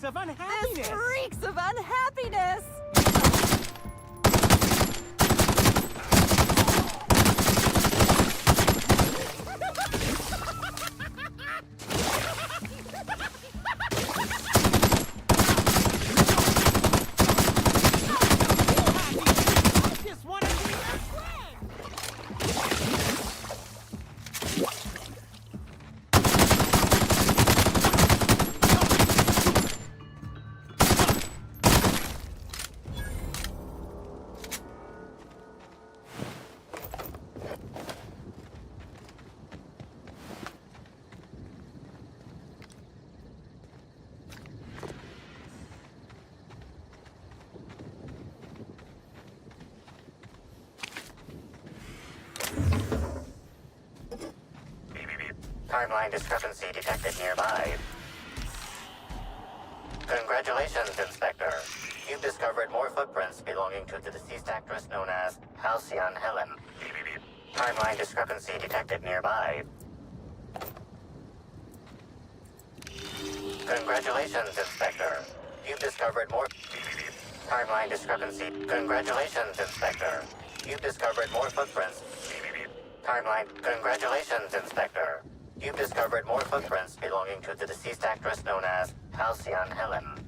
freaks of unhappiness! This reeks of unhappiness! Timeline discrepancy detected nearby. Congratulations, Inspector. You've discovered more footprints belonging to the deceased actress known as Halcyon Helen. Timeline discrepancy detected nearby. Congratulations, Inspector. You've discovered more... Timeline discrepancy. Congratulations, Inspector. You've discovered more footprints. Timeline. Congratulations, Inspector. You've discovered more footprints belonging to the deceased actress known as Halcyon Helen.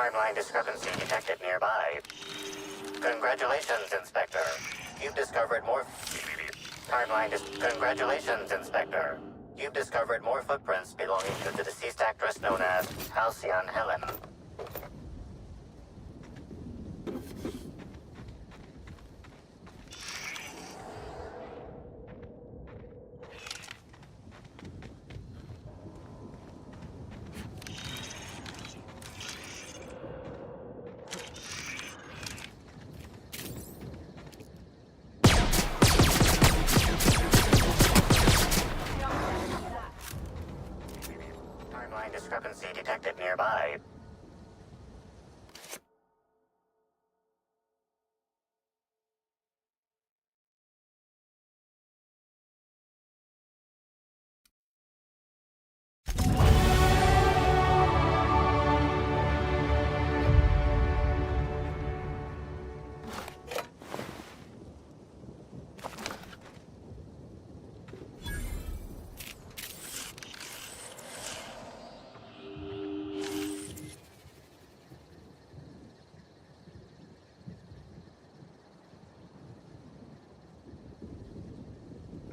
Timeline discrepancy detected nearby. Congratulations, Inspector. You've discovered more... Congratulations, Inspector. You've discovered more footprints belonging to the deceased actress known as Halcyon Helen. Timeline discrepancy detected nearby.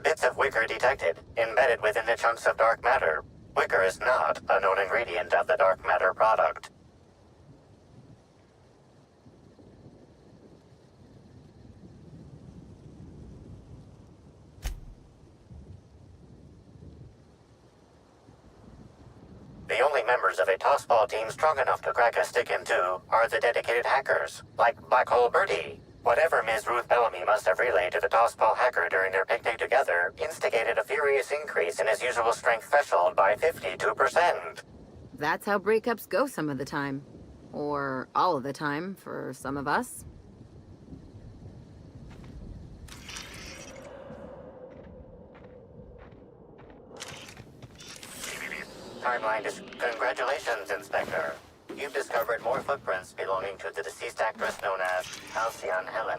Bits of wicker detected, embedded within the chunks of dark matter. Wicker is not a known ingredient of the dark matter product. The only members of a tossball team strong enough to crack a stick in two are the dedicated hackers, like Black Hole Birdie. Whatever Ms. Ruth Bellamy must have relayed to the tossball hacker during their picnic together instigated a furious increase in his usual strength threshold by 52%. That's how breakups go some of the time. Or all of the time, for some of us. Congratulations, Inspector. You've discovered more footprints belonging to the deceased actress known as Halcyon Helen.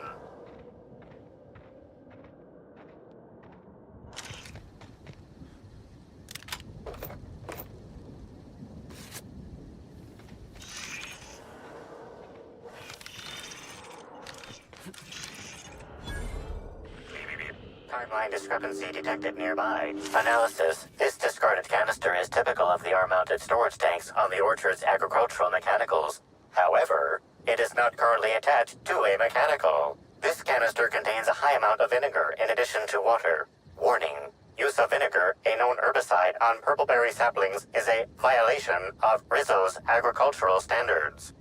Timeline discrepancy detected nearby. Analysis. This discarded canister is typical of the R-mounted storage tanks on the Orchard's agricultural mechanicals. However, it is not currently attached to a mechanical. This canister contains a high amount of vinegar in addition to water. Warning. Use of vinegar, a known herbicide on purpleberry saplings, is a violation of Rizzo's agricultural standards.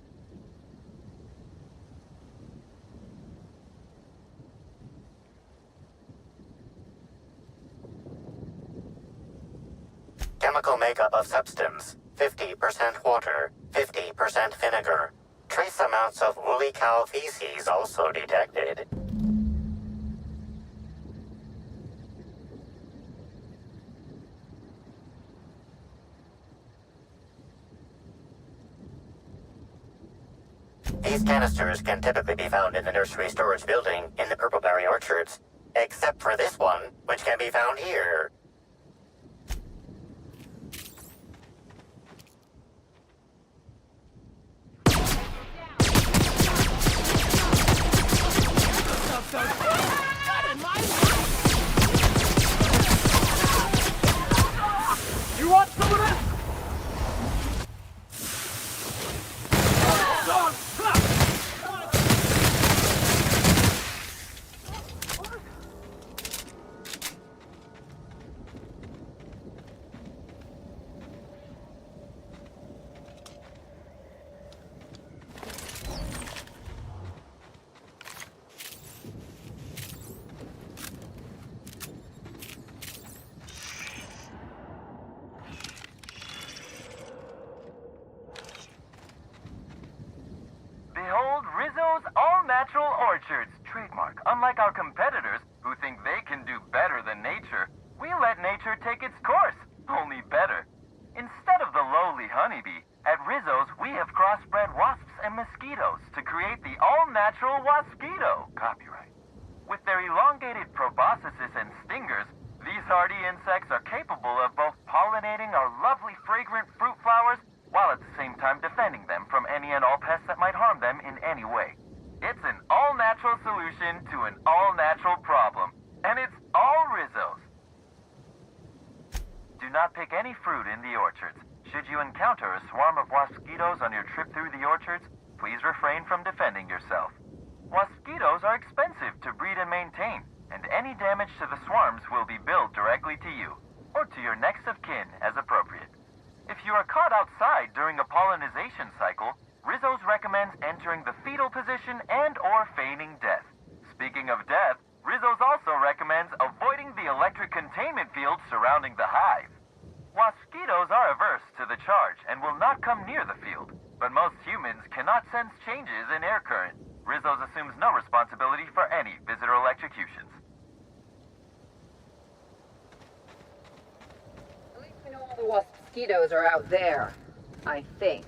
Chemical makeup of substance, 50% water, 50% vinegar. Trace amounts of woolly cow feces also detected. These canisters can typically be found in the nursery storage building in the purpleberry orchards, except for this one, which can be found here. You want some of this? Behold Rizzo's all-natural orchards, trademark. Unlike our competitors, who think they can do better than nature, we let nature take its course, only better. Instead of the lowly honeybee, at Rizzo's we have crossbred wasps and mosquitoes to create the all-natural waspito, copyright. With their elongated proboscises and stingers, these hardy insects are capable of both pollinating our lovely fragrant fruit flowers, while at the same time defending them from any and all solution to an all-natural problem, and it's all Rizzo's. Do not pick any fruit in the orchards. Should you encounter a swarm of wasquitos on your trip through the orchards, please refrain from defending yourself. Wasquitos are expensive to breed and maintain, and any damage to the swarms will be billed directly to you, or to your next of kin as appropriate. If you are caught outside during a pollinization cycle, Rizzo's recommends entering the fetal position and/or feigning death. Speaking of death, Rizzo's also recommends avoiding the electric containment field surrounding the hive. Wasquitos are averse to the charge and will not come near the field, but most humans cannot sense changes in air current. Rizzo's assumes no responsibility for any visitor electrocutions. At least we know all the wasquitos are out there. I think.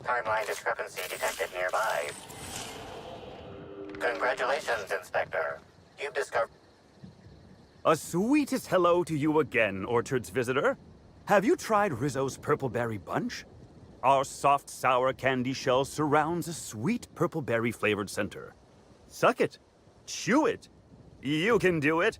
timeline discrepancy detected nearby. Congratulations, Inspector. You've discovered... A sweetest hello to you again, Orchard's visitor. Have you tried Rizzo's Purple Berry Bunch? Our soft, sour candy shell surrounds a sweet purple berry flavored center. Suck it. Chew it. You can do it.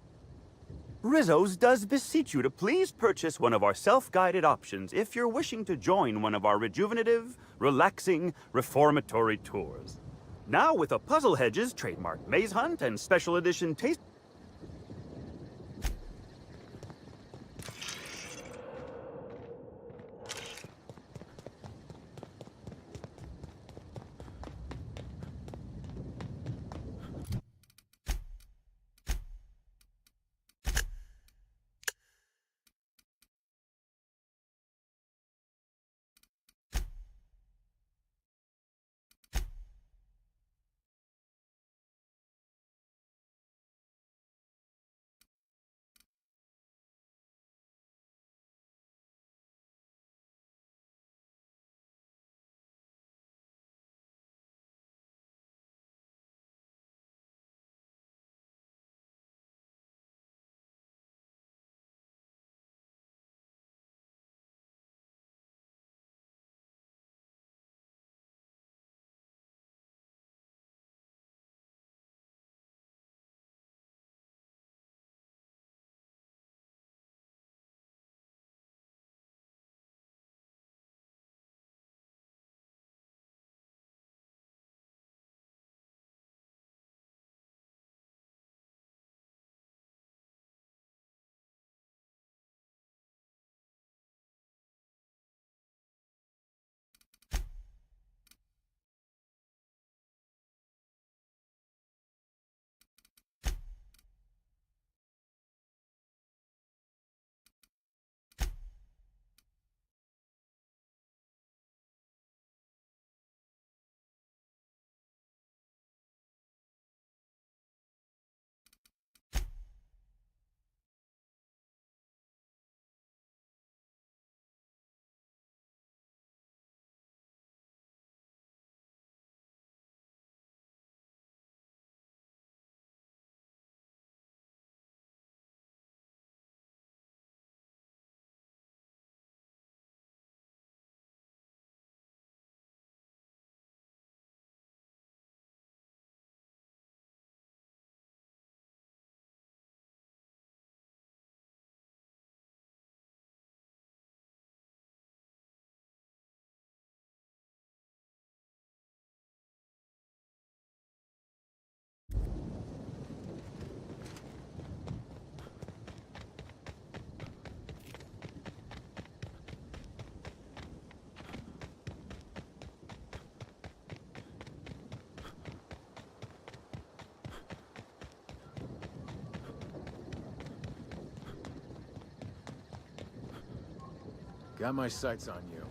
Rizzo's does beseech you to please purchase one of our self-guided options if you're wishing to join one of our rejuvenative, relaxing, reformatory tours. Now with a Puzzle Hedges trademark maze hunt and special edition taste... Got my sights on you.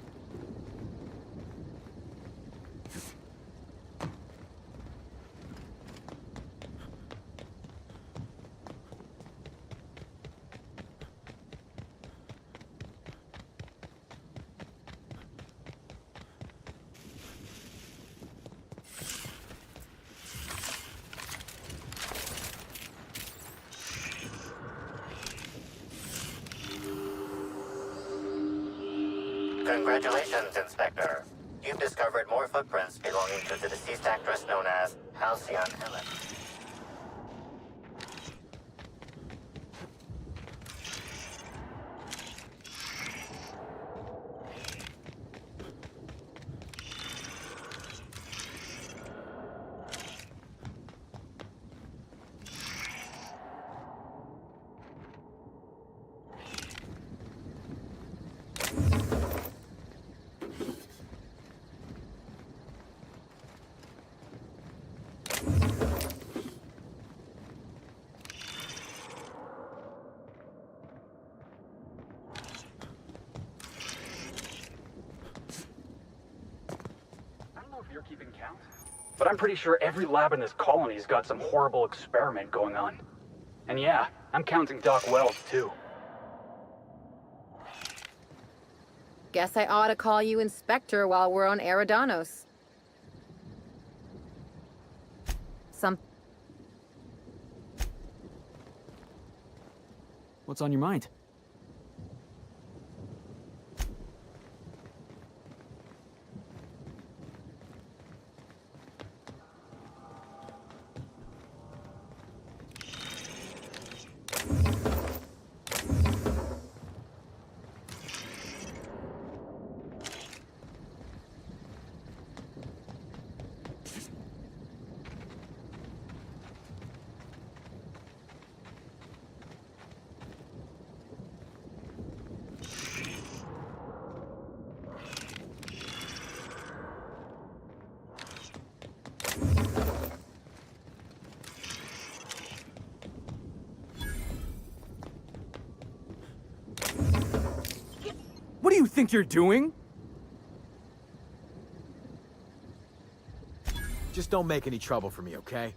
Congratulations, Inspector. You've discovered more footprints belonging to the deceased actress known as Halcyon Helen. You're keeping count? But I'm pretty sure every lab in this colony's got some horrible experiment going on. And yeah, I'm counting Doc Wells, too. Guess I ought to call you Inspector while we're on Eridanos. What's on your mind? What do you think you're doing? Just don't make any trouble for me, okay?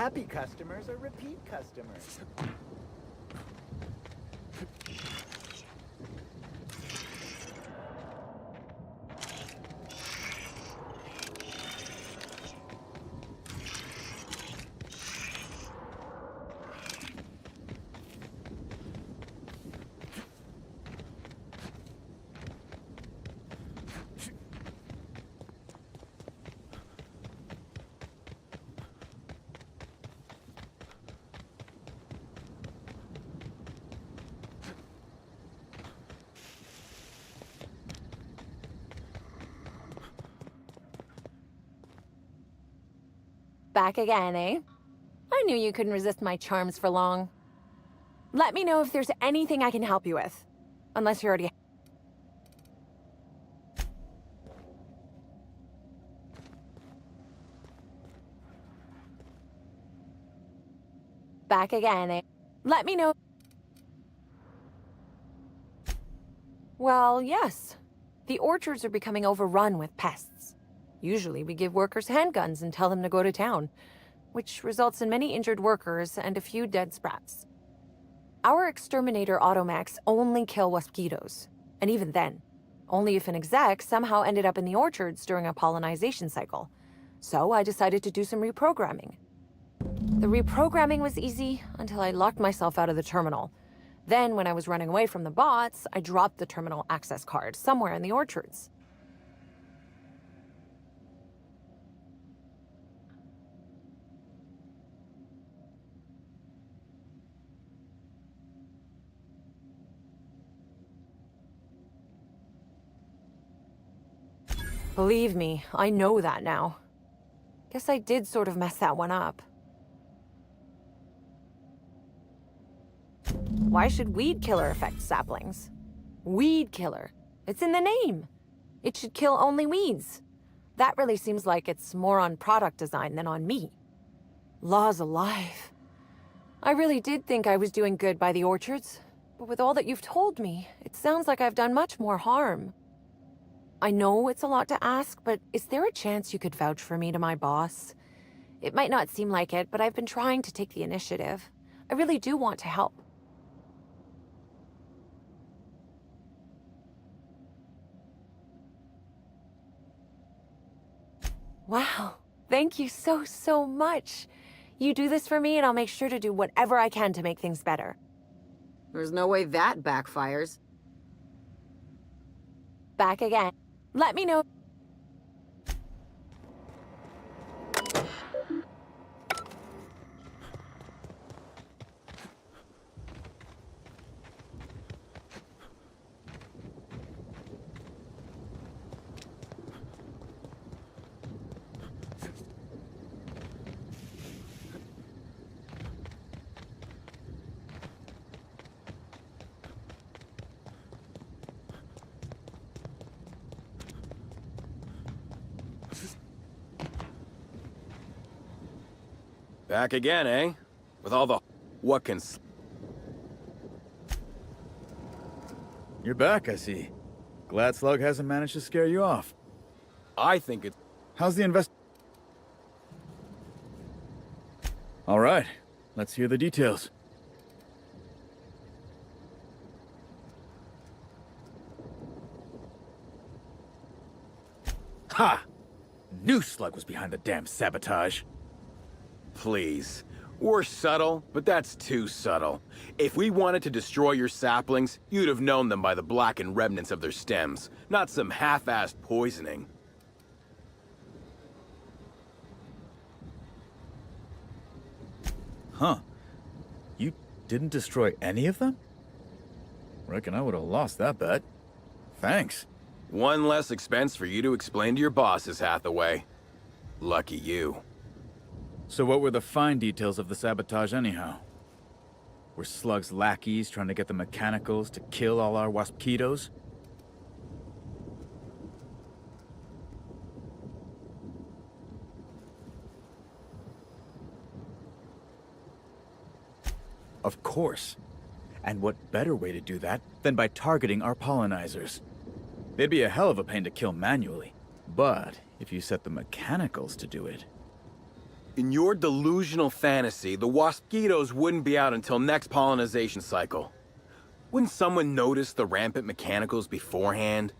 Happy customers are repeat customers. Back again, eh? I knew you couldn't resist my charms for long. Let me know if there's anything I can help you with. Unless you're already... Back again, eh? Let me know... Well, yes. The orchards are becoming overrun with pests. Usually we give workers handguns and tell them to go to town, which results in many injured workers and a few dead sprats. Our exterminator automax only kill mosquitoes, and even then, only if an exec somehow ended up in the orchards during a pollinization cycle. So I decided to do some reprogramming. The reprogramming was easy until I locked myself out of the terminal. Then, when I was running away from the bots, I dropped the terminal access card somewhere in the orchards. Believe me, I know that now. Guess I did sort of mess that one up. Why should weed killer affect saplings? Weed killer. It's in the name. It should kill only weeds. That really seems like it's more on product design than on me. Laws alive. I really did think I was doing good by the orchards, But with all that you've told me, it sounds like I've done much more harm. I know it's a lot to ask, but is there a chance you could vouch for me to my boss? It might not seem like it, but I've been trying to take the initiative. I really do want to help. Wow, thank you so, so much. You do this for me and I'll make sure to do whatever I can to make things better. There's no way that backfires. Back again. Let me know. Back again, eh? With all the... What can... You're back, I see. Glad Slug hasn't managed to scare you off. I think it's... How's the invest... All right, let's hear the details. Ha! Knew Slug was behind the damn sabotage. Please. We're subtle, but that's too subtle. If we wanted to destroy your saplings, you'd have known them by the blackened remnants of their stems, not some half-assed poisoning. Huh. You didn't destroy any of them? Reckon I would have lost that bet. Thanks. One less expense for you to explain to your bosses, Hathaway. Lucky you. So what were the fine details of the sabotage anyhow? Were Slug's lackeys trying to get the mechanicals to kill all our waspitos? Of course. And what better way to do that than by targeting our pollinizers? They'd be a hell of a pain to kill manually. But if you set the mechanicals to do it... In your delusional fantasy, the waspitos wouldn't be out until next pollinization cycle. Wouldn't someone notice the rampant mechanicals beforehand?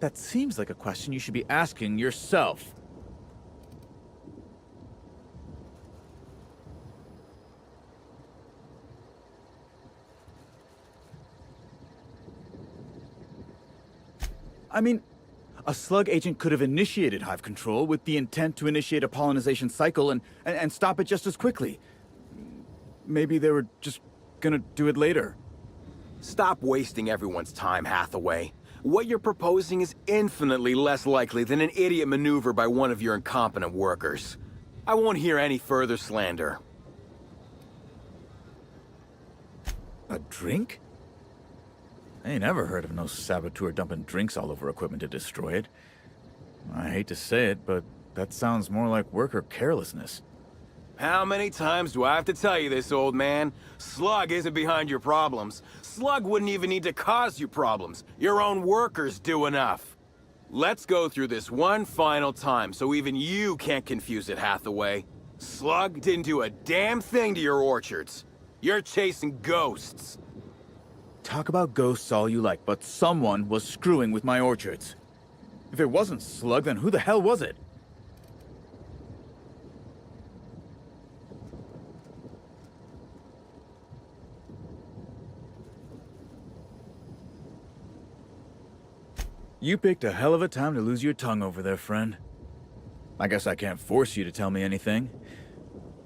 That seems like a question you should be asking yourself. I mean, a Slug agent could have initiated hive control with the intent to initiate a pollinization cycle and stop it just as quickly. Maybe they were just gonna do it later. Stop wasting everyone's time, Hathaway. What you're proposing is infinitely less likely than an idiot maneuver by one of your incompetent workers. I won't hear any further slander. A drink? I ain't ever heard of no saboteur dumping drinks all over equipment to destroy it. I hate to say it, but that sounds more like worker carelessness. How many times do I have to tell you this, old man? Slug isn't behind your problems. Slug wouldn't even need to cause you problems. Your own workers do enough. Let's go through this one final time so even you can't confuse it, Hathaway. Slug didn't do a damn thing to your orchards. You're chasing ghosts. Talk about ghosts all you like, but someone was screwing with my orchards. If it wasn't Slug, then who the hell was it? You picked a hell of a time to lose your tongue over there, friend. I guess I can't force you to tell me anything,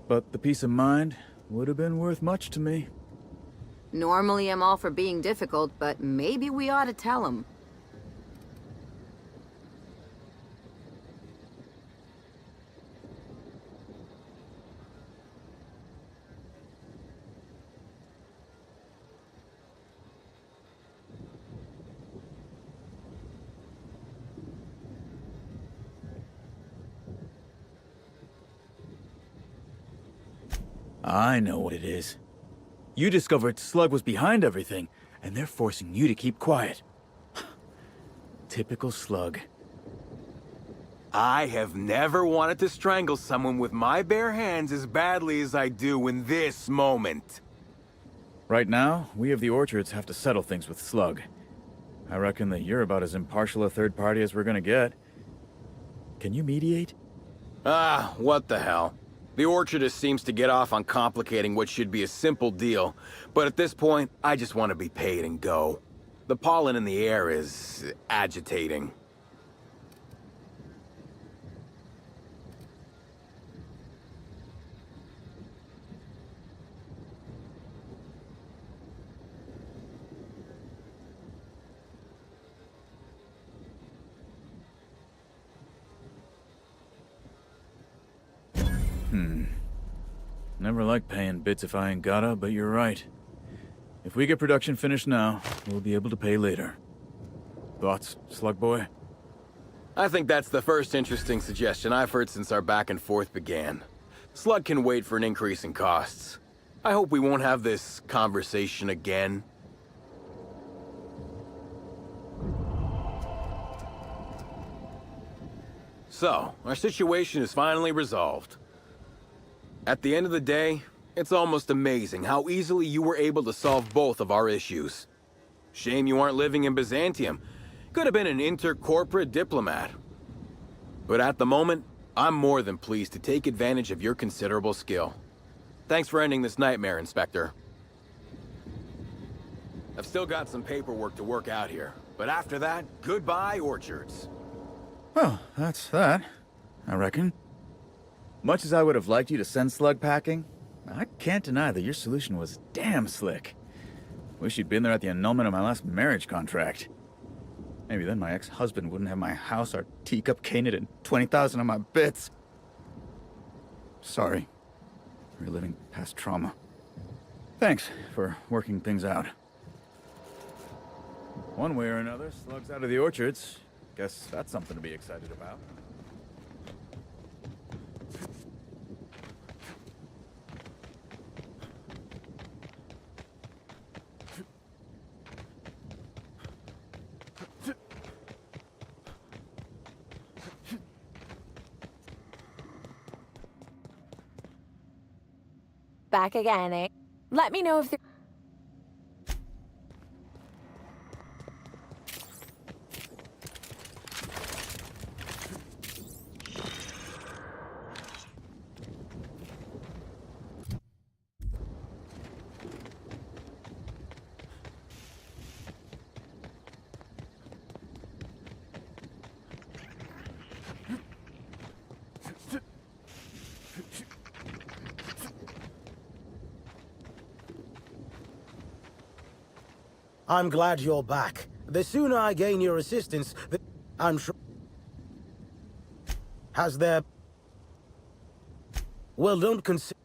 but the peace of mind would have been worth much to me. Normally I'm all for being difficult, but maybe we ought to tell him. I know what it is. You discovered Slug was behind everything, and they're forcing you to keep quiet. Typical Slug. I have never wanted to strangle someone with my bare hands as badly as I do in this moment. Right now, we of the Orchards have to settle things with Slug. I reckon that you're about as impartial a third party as we're gonna get. Can you mediate? Ah, what the hell. The Orchardist seems to get off on complicating what should be a simple deal, but at this point, I just want to be paid and go. The pollen in the air is agitating. Never like paying bits if I ain't gotta, but you're right. If we get production finished now, we'll be able to pay later. Thoughts, Slug Boy? I think that's the first interesting suggestion I've heard since our back and forth began. Slug can wait for an increase in costs. I hope we won't have this conversation again. So, our situation is finally resolved. At the end of the day, it's almost amazing how easily you were able to solve both of our issues. Shame you aren't living in Byzantium. Could have been an intercorporate diplomat. But at the moment, I'm more than pleased to take advantage of your considerable skill. Thanks for ending this nightmare, Inspector. I've still got some paperwork to work out here, but after that, goodbye, Orchards. Well, that's that, I reckon. Much as I would have liked you to send Slug packing, I can't deny that your solution was damn slick. Wish you'd been there at the annulment of my last marriage contract. Maybe then my ex-husband wouldn't have my house, our teacup canet, and 20,000 of my bits. Sorry. Reliving past trauma. Thanks for working things out. One way or another, Slug's out of the Orchards. Guess that's something to be excited about. Back again, eh? Let me know if there... I'm glad you're back. The sooner I gain your assistance, I'm sure... Has there... Well, don't consider...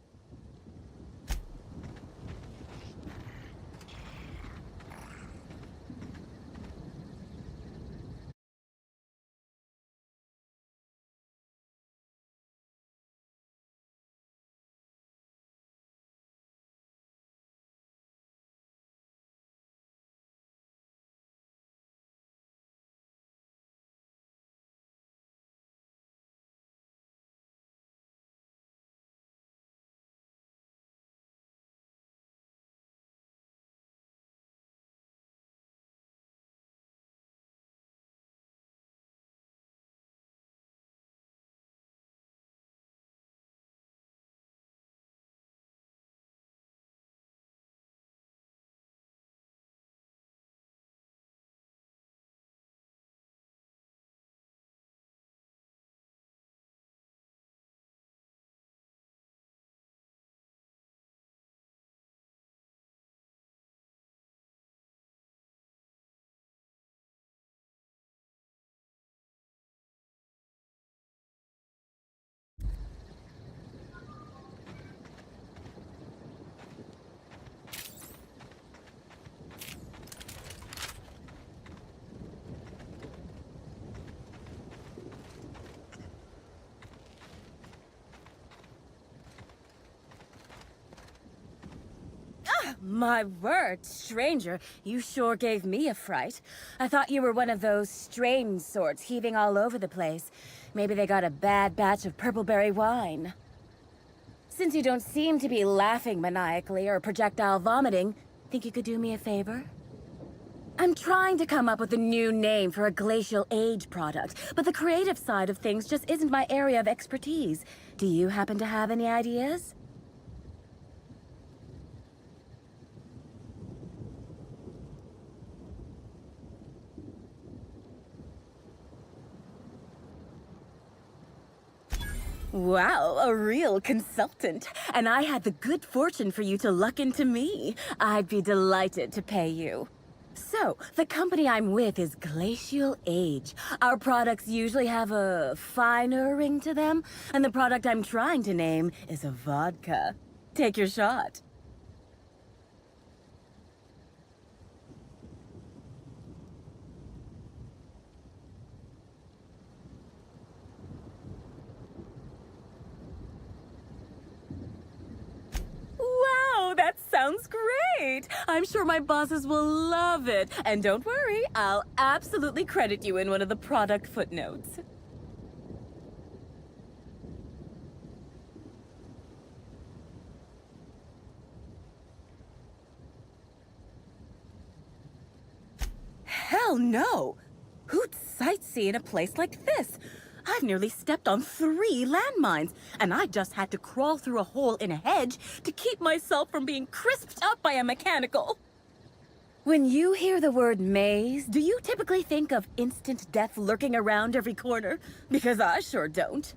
My word, stranger, you sure gave me a fright. I thought you were one of those strange sorts heaving all over the place. Maybe they got a bad batch of purpleberry wine. Since you don't seem to be laughing maniacally or projectile vomiting, think you could do me a favor? I'm trying to come up with a new name for a glacial age product, but the creative side of things just isn't my area of expertise. Do you happen to have any ideas? Wow, a real consultant. And I had the good fortune for you to luck into me. I'd be delighted to pay you. So, the company I'm with is Glacial Age. Our products usually have a finer ring to them, and the product I'm trying to name is a vodka. Take your shot. Wow, that sounds great! I'm sure my bosses will love it. And don't worry, I'll absolutely credit you in one of the product footnotes. Hell no! Who'd sightsee in a place like this? I've nearly stepped on 3 landmines, and I just had to crawl through a hole in a hedge to keep myself from being crisped up by a mechanical. When you hear the word maze, do you typically think of instant death lurking around every corner? Because I sure don't.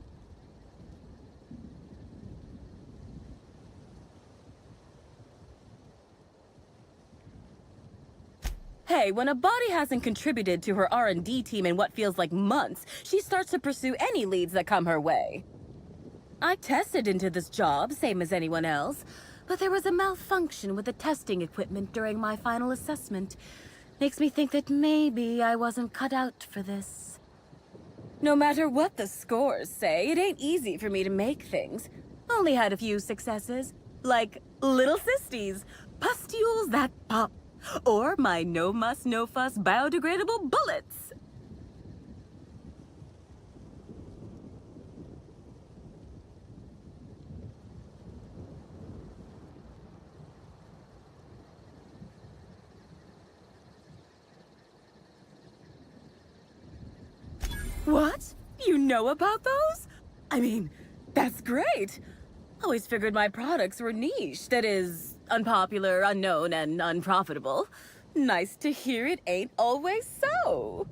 Hey, when a body hasn't contributed to her R&D team in what feels like months, she starts to pursue any leads that come her way. I tested into this job, same as anyone else, but there was a malfunction with the testing equipment during my final assessment. Makes me think that maybe I wasn't cut out for this. No matter what the scores say, it ain't easy for me to make things. Only had a few successes, like little cysties, pustules that pop. Or my no-muss, no-fuss biodegradable bullets. What? You know about those? I mean, that's great. Always figured my products were niche, that is, unpopular, unknown, and unprofitable. Nice to hear it ain't always so.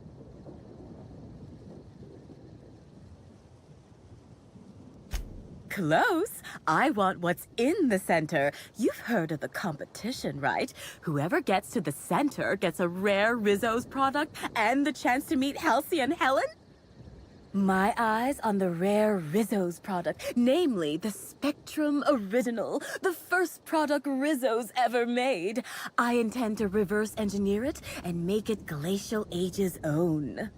Close. I want what's in the center. You've heard of the competition, right? Whoever gets to the center gets a rare Rizzo's product and the chance to meet Halsey and Helen? My eyes on the rare Rizzo's product, namely the Spectrum Original, the first product Rizzo's ever made. I intend to reverse engineer it and make it Glacial Age's own.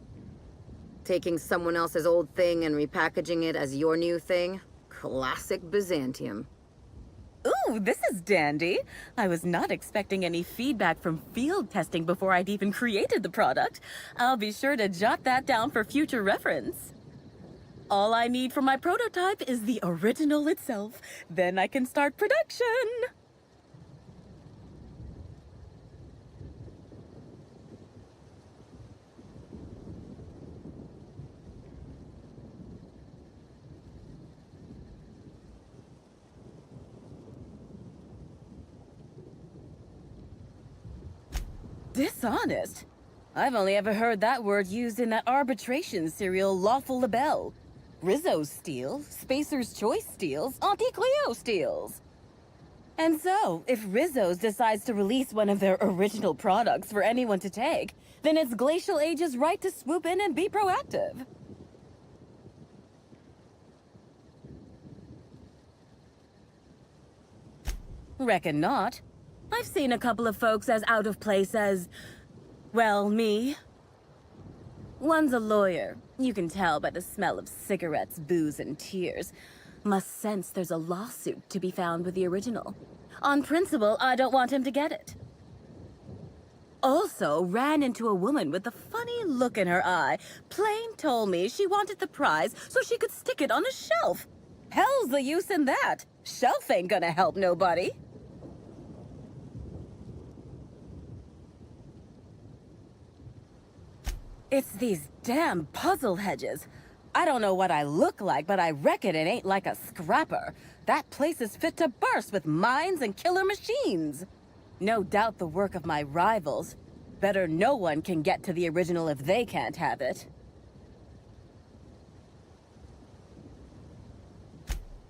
Taking someone else's old thing and repackaging it as your new thing? Classic Byzantium. Ooh, this is dandy. I was not expecting any feedback from field testing before I'd even created the product. I'll be sure to jot that down for future reference. All I need for my prototype is the original itself. Then I can start production. Dishonest? I've only ever heard that word used in that arbitration serial Lawful Labelle. Rizzo steals, Spacer's Choice steals, Auntie Cleo steals. And so, if Rizzo's decides to release one of their original products for anyone to take, then it's Glacial Age's right to swoop in and be proactive. Reckon not. I've seen a couple of folks as out of place as, well, me. One's a lawyer. You can tell by the smell of cigarettes, booze, and tears. Must sense there's a lawsuit to be found with the original. On principle, I don't want him to get it. Also, ran into a woman with a funny look in her eye. Plain told me she wanted the prize so she could stick it on a shelf. Hell's the use in that. Shelf ain't gonna help nobody. It's these damn puzzle hedges. I don't know what I look like, but I reckon it ain't like a scrapper. That place is fit to burst with mines and killer machines. No doubt the work of my rivals. Better no one can get to the original if they can't have it.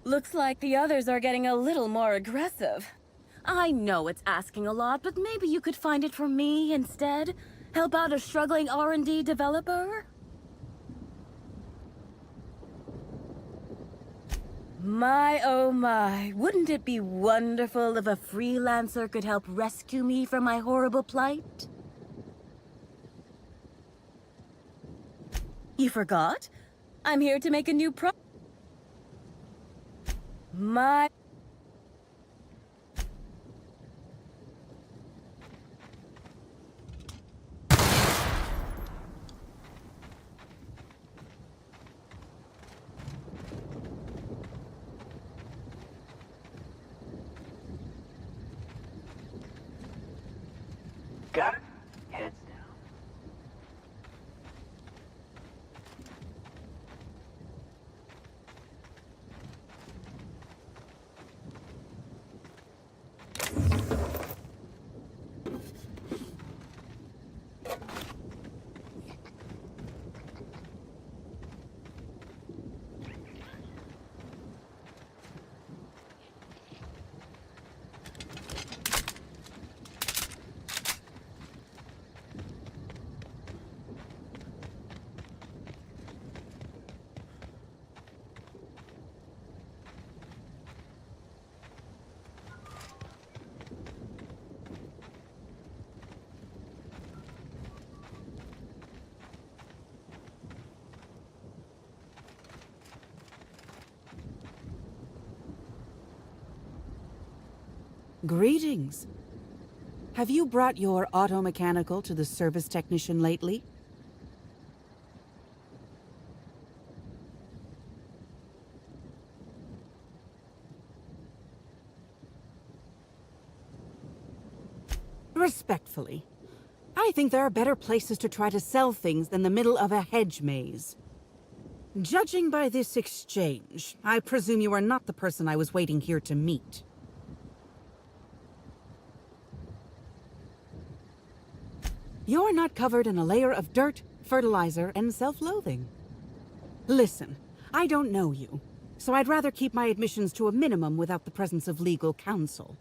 Looks like the others are getting a little more aggressive. I know it's asking a lot, but maybe you could find it for me instead? Help out a struggling R&D developer? My, oh my, wouldn't it be wonderful if a freelancer could help rescue me from my horrible plight? You forgot? I'm here to make a new My... Got it. Heads down. Greetings. Have you brought your auto-mechanical to the service technician lately? Respectfully, I think there are better places to try to sell things than the middle of a hedge maze. Judging by this exchange, I presume you are not the person I was waiting here to meet. You're not covered in a layer of dirt, fertilizer, and self-loathing. Listen, I don't know you, so I'd rather keep my admissions to a minimum without the presence of legal counsel.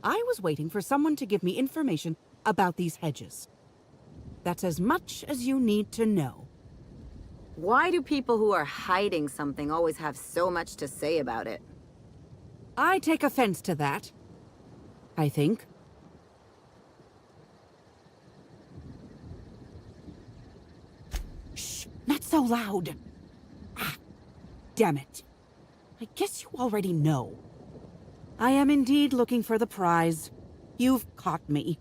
I was waiting for someone to give me information about these hedges. That's as much as you need to know. Why do people who are hiding something always have so much to say about it? I take offense to that, I think. Not so loud. Ah, damn it. I guess you already know. I am indeed looking for the prize. You've caught me.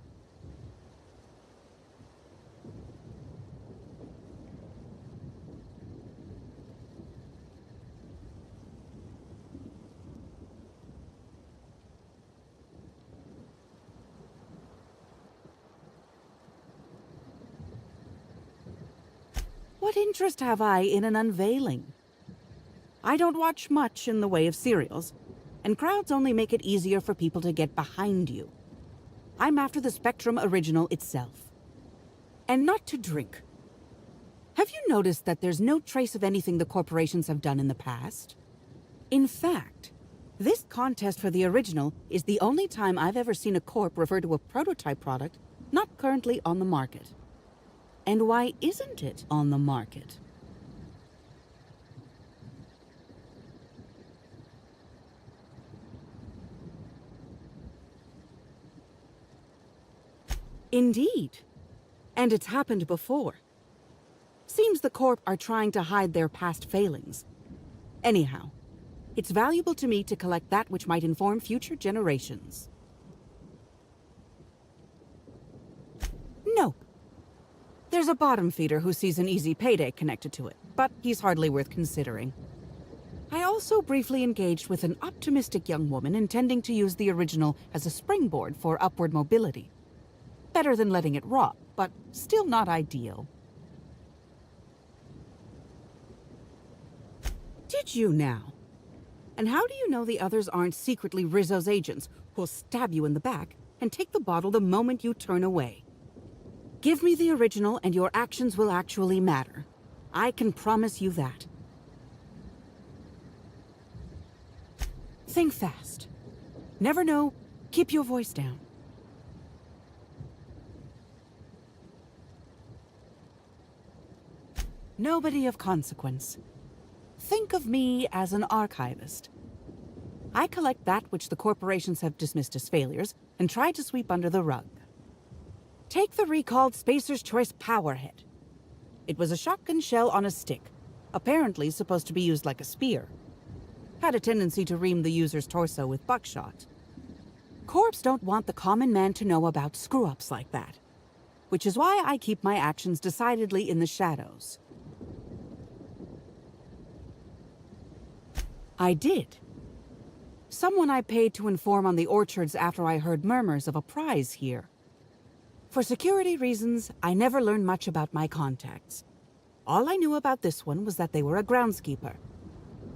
What interest have I in an unveiling? I don't watch much in the way of serials, and crowds only make it easier for people to get behind you. I'm after the Spectrum original itself. And not to drink. Have you noticed that there's no trace of anything the corporations have done in the past? In fact, this contest for the original is the only time I've ever seen a corp refer to a prototype product not currently on the market. And why isn't it on the market? Indeed. And it's happened before. Seems the Corp are trying to hide their past failings. Anyhow, It's valuable to me to collect that which might inform future generations. Nope. There's a bottom feeder who sees an easy payday connected to it, but he's hardly worth considering. I also briefly engaged with an optimistic young woman intending to use the original as a springboard for upward mobility. Better than letting it rot, but still not ideal. Did you now? And how do you know the others aren't secretly Rizzo's agents who'll stab you in the back and take the bottle the moment you turn away? Give me the original and your actions will actually matter. I can promise you that. Think fast. Never know, keep your voice down. Nobody of consequence. Think of me as an archivist. I collect that which the corporations have dismissed as failures and try to sweep under the rug. Take the recalled Spacer's Choice Powerhead. It was a shotgun shell on a stick, apparently supposed to be used like a spear. Had a tendency to ream the user's torso with buckshot. Corps don't want the common man to know about screw-ups like that, which is why I keep my actions decidedly in the shadows. I did. Someone I paid to inform on the orchards after I heard murmurs of a prize here. For security reasons, I never learned much about my contacts. All I knew about this one was that they were a groundskeeper.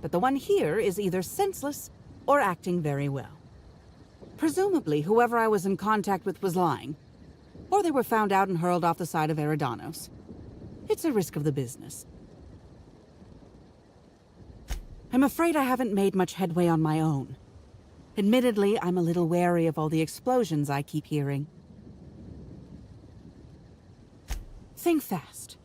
But the one here is either senseless or acting very well. Presumably, whoever I was in contact with was lying. Or they were found out and hurled off the side of Eridanos. It's a risk of the business. I'm afraid I haven't made much headway on my own. Admittedly, I'm a little wary of all the explosions I keep hearing. Think fast.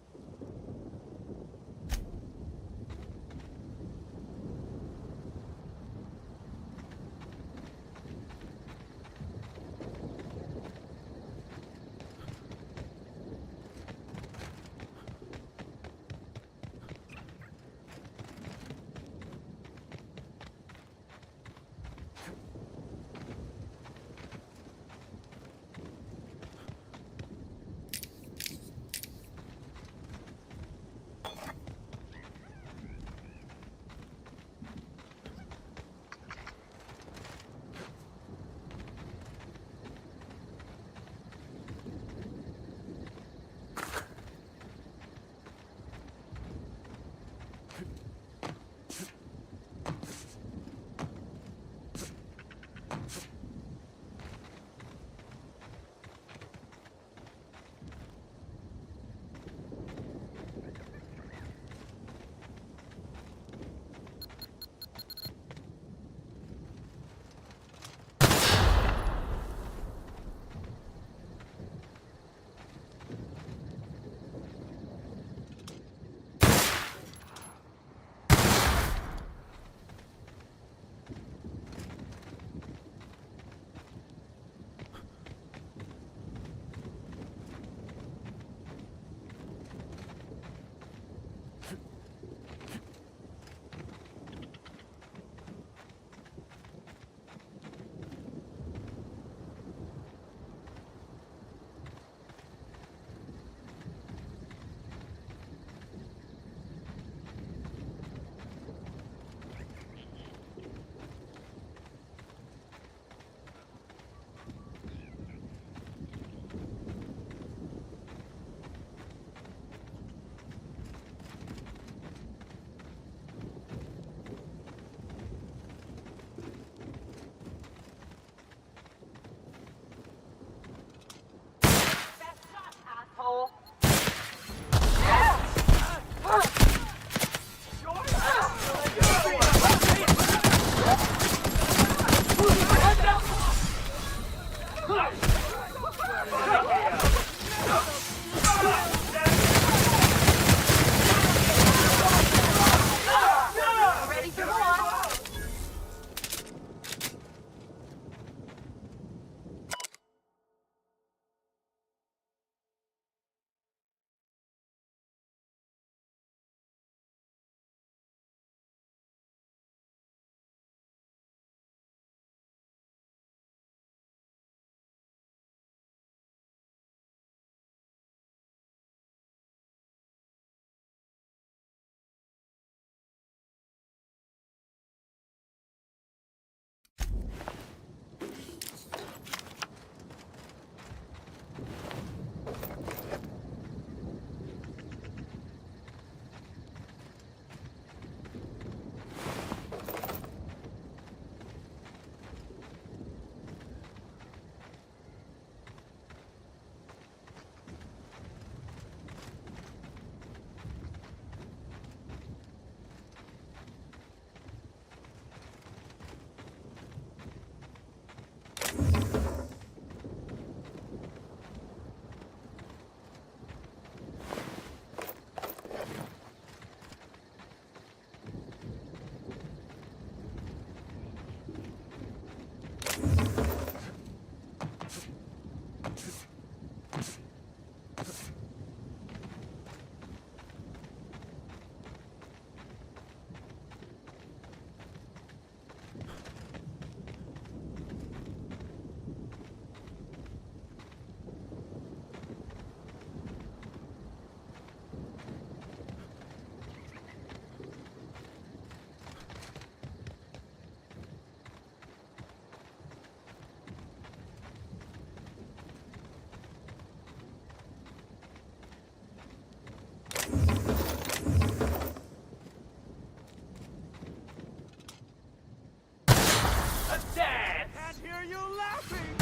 dance! I can't hear you laughing!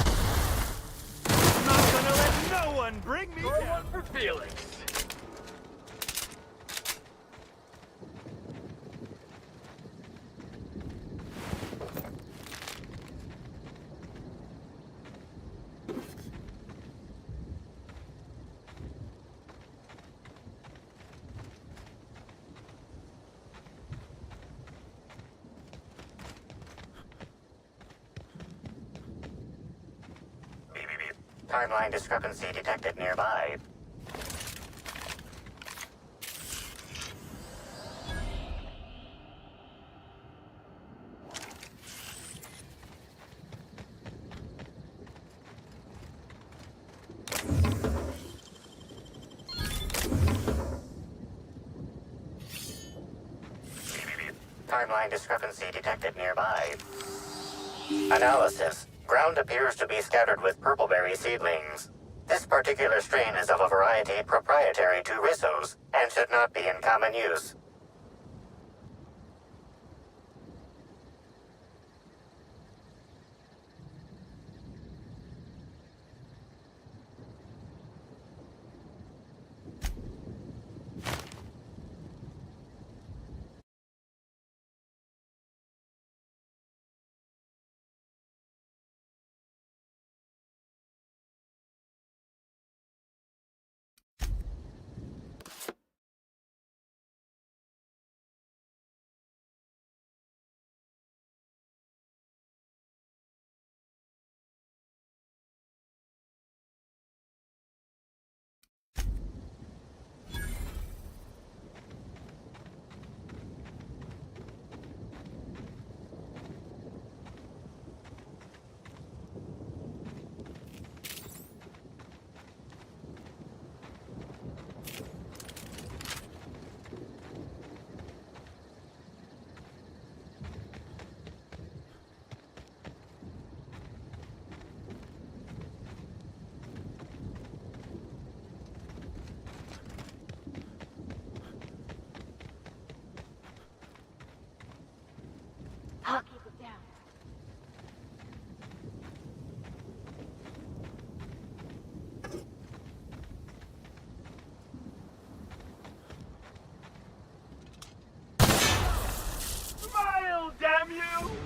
I'm not gonna let no one bring me Or down! one for Felix. Timeline discrepancy detected nearby. Timeline discrepancy detected nearby. Analysis. Ground appears to be scattered with purpleberry seedlings. This particular strain is of a variety proprietary to Rizzo's and should not be in common use. I'll keep it down. Smile, damn you!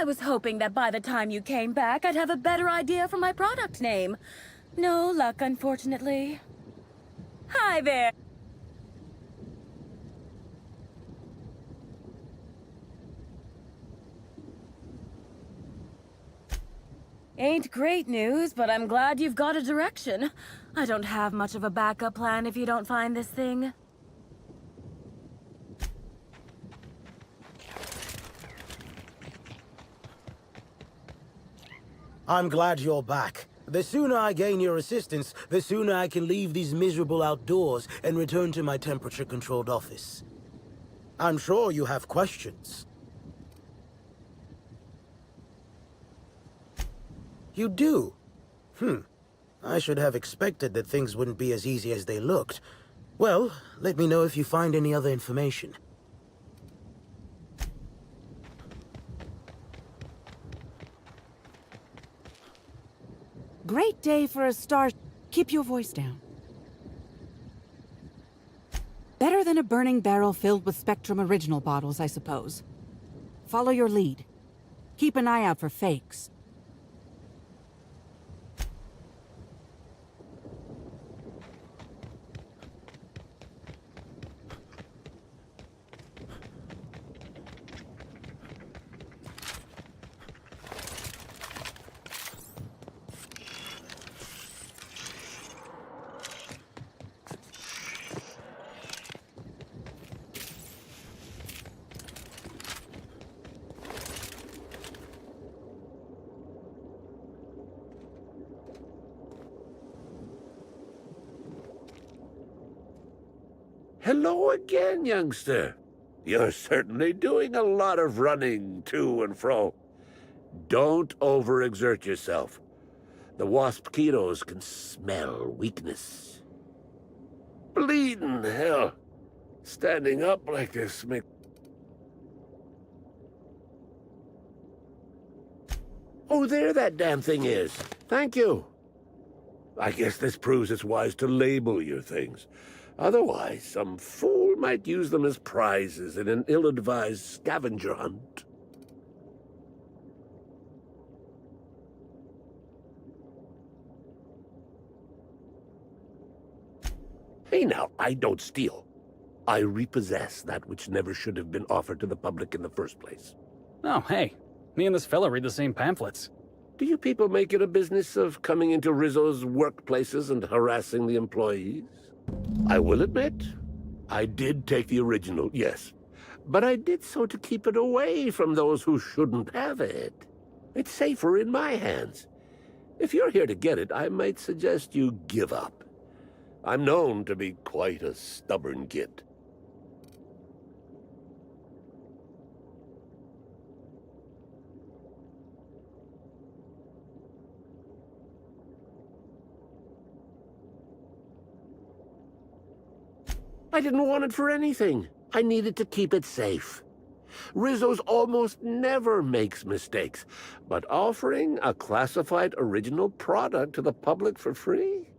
was hoping that by the time you came back, I'd have a better idea for my product name. No luck, unfortunately. Hi there. Ain't great news, but I'm glad you've got a direction. I don't have much of a backup plan if you don't find this thing. I'm glad you're back. The sooner I gain your assistance, the sooner I can leave these miserable outdoors and return to my temperature-controlled office. I'm sure you have questions. You do? I should have expected that things wouldn't be as easy as they looked. Well, let me know if you find any other information. Great day for a star. Keep your voice down. Better than a burning barrel filled with Spectrum Original bottles, I suppose. Follow your lead. Keep an eye out for fakes. Hello again, youngster. You're certainly doing a lot of running to and fro. Don't overexert yourself. The wasp-ketos can smell weakness. Bleeding hell. Standing up like this makes... Oh, there that damn thing is. Thank you. I guess this proves it's wise to label your things. Otherwise, some fool might use them as prizes in an ill-advised scavenger hunt. Hey now, I don't steal. I repossess that which never should have been offered to the public in the first place. Oh, hey. Me and this fella read the same pamphlets. Do you people make it a business of coming into Rizzo's workplaces and harassing the employees? I will admit, I did take the original, yes. But I did so to keep it away from those who shouldn't have it. It's safer in my hands. If you're here to get it, I might suggest you give up. I'm known to be quite a stubborn git. I didn't want it for anything. I needed to keep it safe. Rizzo's almost never makes mistakes, but offering a classified original product to the public for free?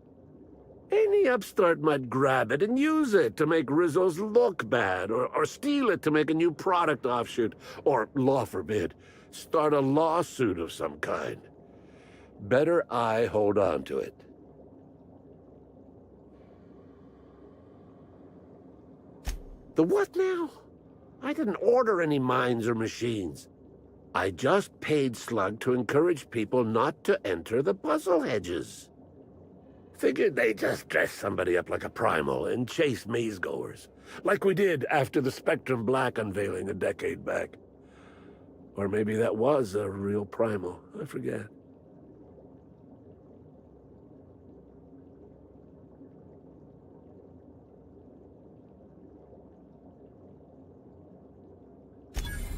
Any upstart might grab it and use it to make Rizzo's look bad, or steal it to make a new product offshoot, or, law forbid, start a lawsuit of some kind. Better I hold on to it. The what now? I didn't order any mines or machines. I just paid Slug to encourage people not to enter the puzzle hedges. Figured they'd just dress somebody up like a primal and chase maze-goers, like we did after the Spectrum Black unveiling a decade back. Or maybe that was a real primal, I forget.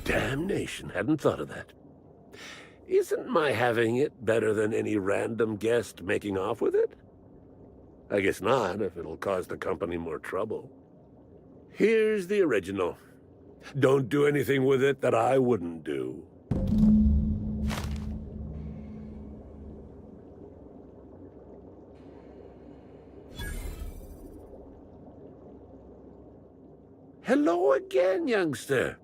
Damnation, hadn't thought of that. Isn't my having it better than any random guest making off with it? I guess not, if it'll cause the company more trouble. Here's the original. Don't do anything with it that I wouldn't do. Hello again, youngster.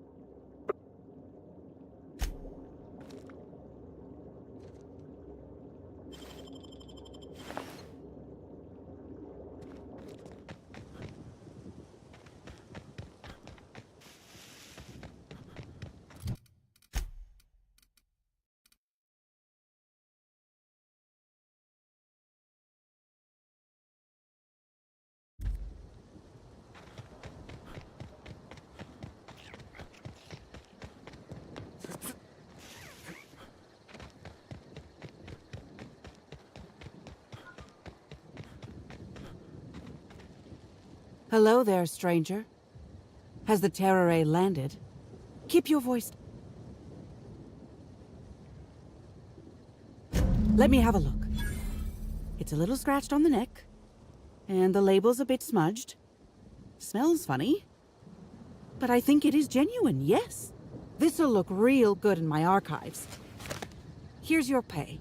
Hello there, stranger. Has the terror ray landed? Keep your voice... Let me have a look. It's a little scratched on the neck, and the label's a bit smudged. Smells funny, but I think it is genuine, yes. This'll look real good in my archives. Here's your pay.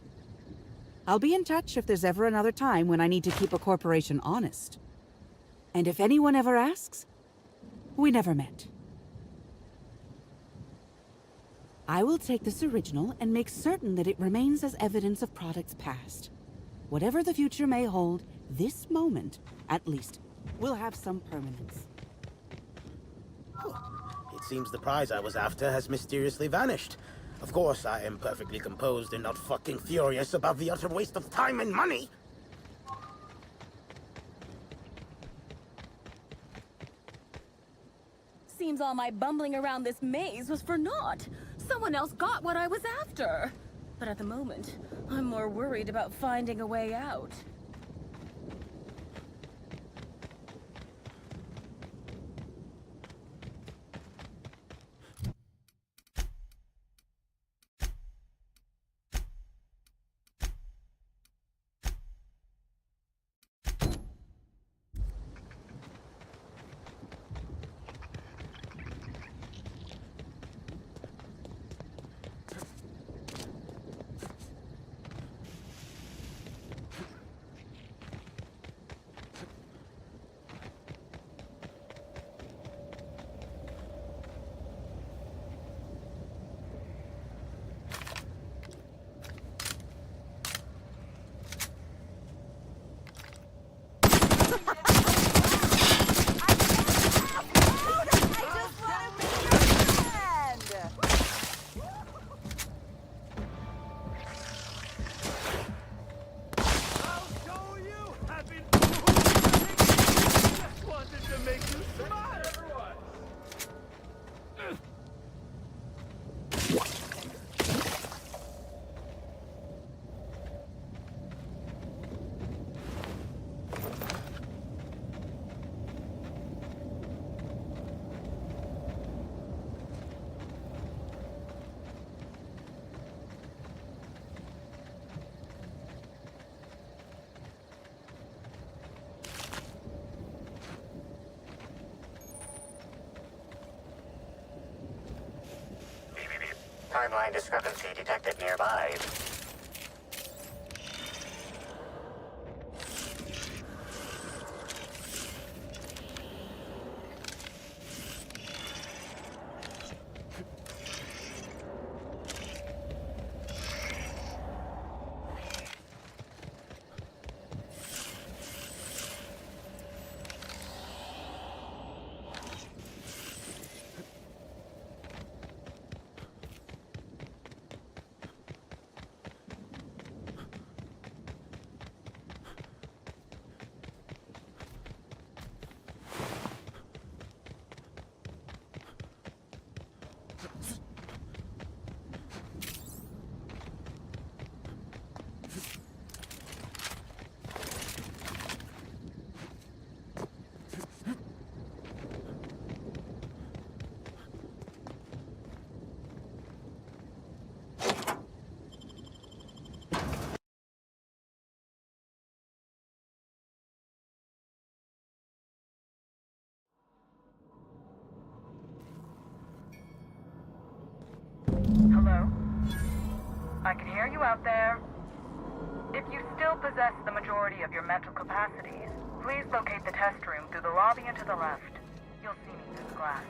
I'll be in touch if there's ever another time when I need to keep a corporation honest. And if anyone ever asks, we never met. I will take this original and make certain that it remains as evidence of products past. Whatever the future may hold, this moment, at least, will have some permanence. It seems the prize I was after has mysteriously vanished. Of course, I am perfectly composed and not fucking furious about the utter waste of time and money. Seems all my bumbling around this maze was for naught. Someone else got what I was after. But at the moment, I'm more worried about finding a way out. Timeline discrepancy detected nearby. Hello? I can hear you out there. If you still possess the majority of your mental capacities, please locate the test room through the lobby and to the left. You'll see me through the glass.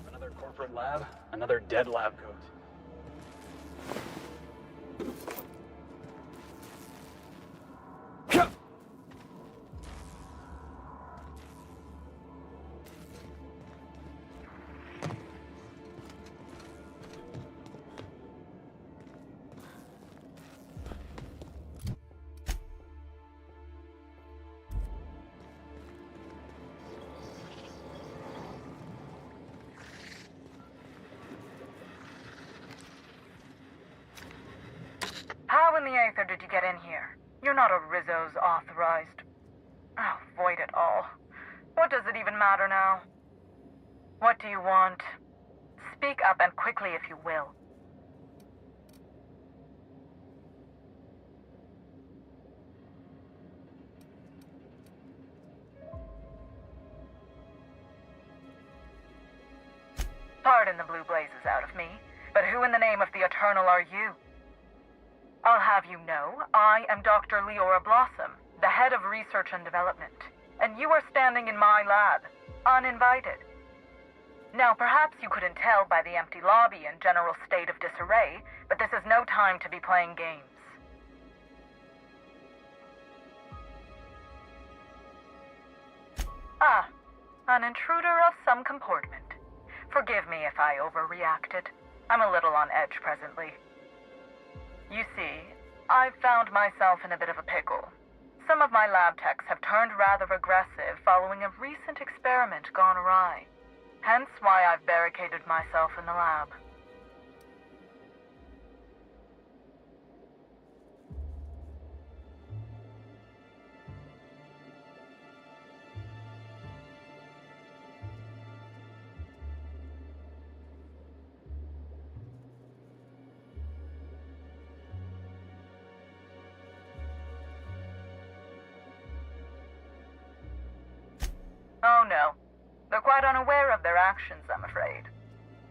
Another corporate lab, another dead lab coat. How in the Aether did you get in here? You're not a Rizzo's authorized... Oh, void it all. What does it even matter now? What do you want? Speak up and quickly if you will. Pardon the blue blazes out of me, but who in the name of the Eternal are you? I'll have you know, I am Dr. Leora Blossom, the head of research and development, and you are standing in my lab, uninvited. Now, perhaps you couldn't tell by the empty lobby and general state of disarray, but this is no time to be playing games. Ah, an intruder of some comportment. Forgive me if I overreacted. I'm a little on edge presently. You see, I've found myself in a bit of a pickle. Some of my lab techs have turned rather aggressive following a recent experiment gone awry. Hence why I've barricaded myself in the lab. Oh no. They're quite unaware of their actions, I'm afraid.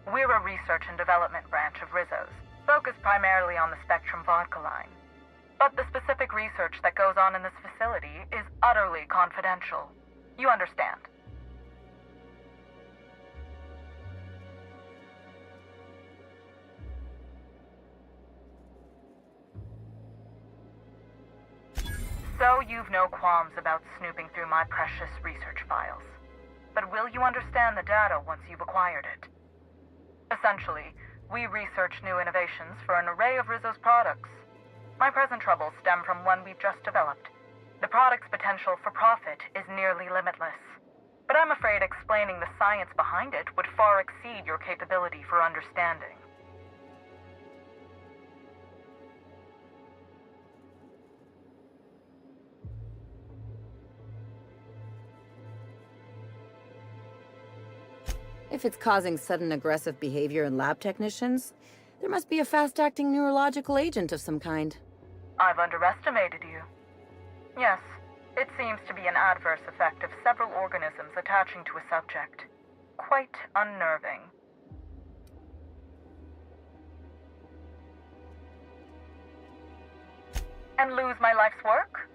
We're a research and development branch of Rizzo's, focused primarily on the Spectrum vodka line. But the specific research that goes on in this facility is utterly confidential. You understand? So you've no qualms about snooping through my precious research files. But will you understand the data once you've acquired it? Essentially, we research new innovations for an array of Rizzo's products. My present troubles stem from one we've just developed. The product's potential for profit is nearly limitless. But I'm afraid explaining the science behind it would far exceed your capability for understanding. If it's causing sudden aggressive behavior in lab technicians, there must be a fast-acting neurological agent of some kind. I've underestimated you. Yes, It seems to be an adverse effect of several organisms attaching to a subject. Quite unnerving. And lose my life's work?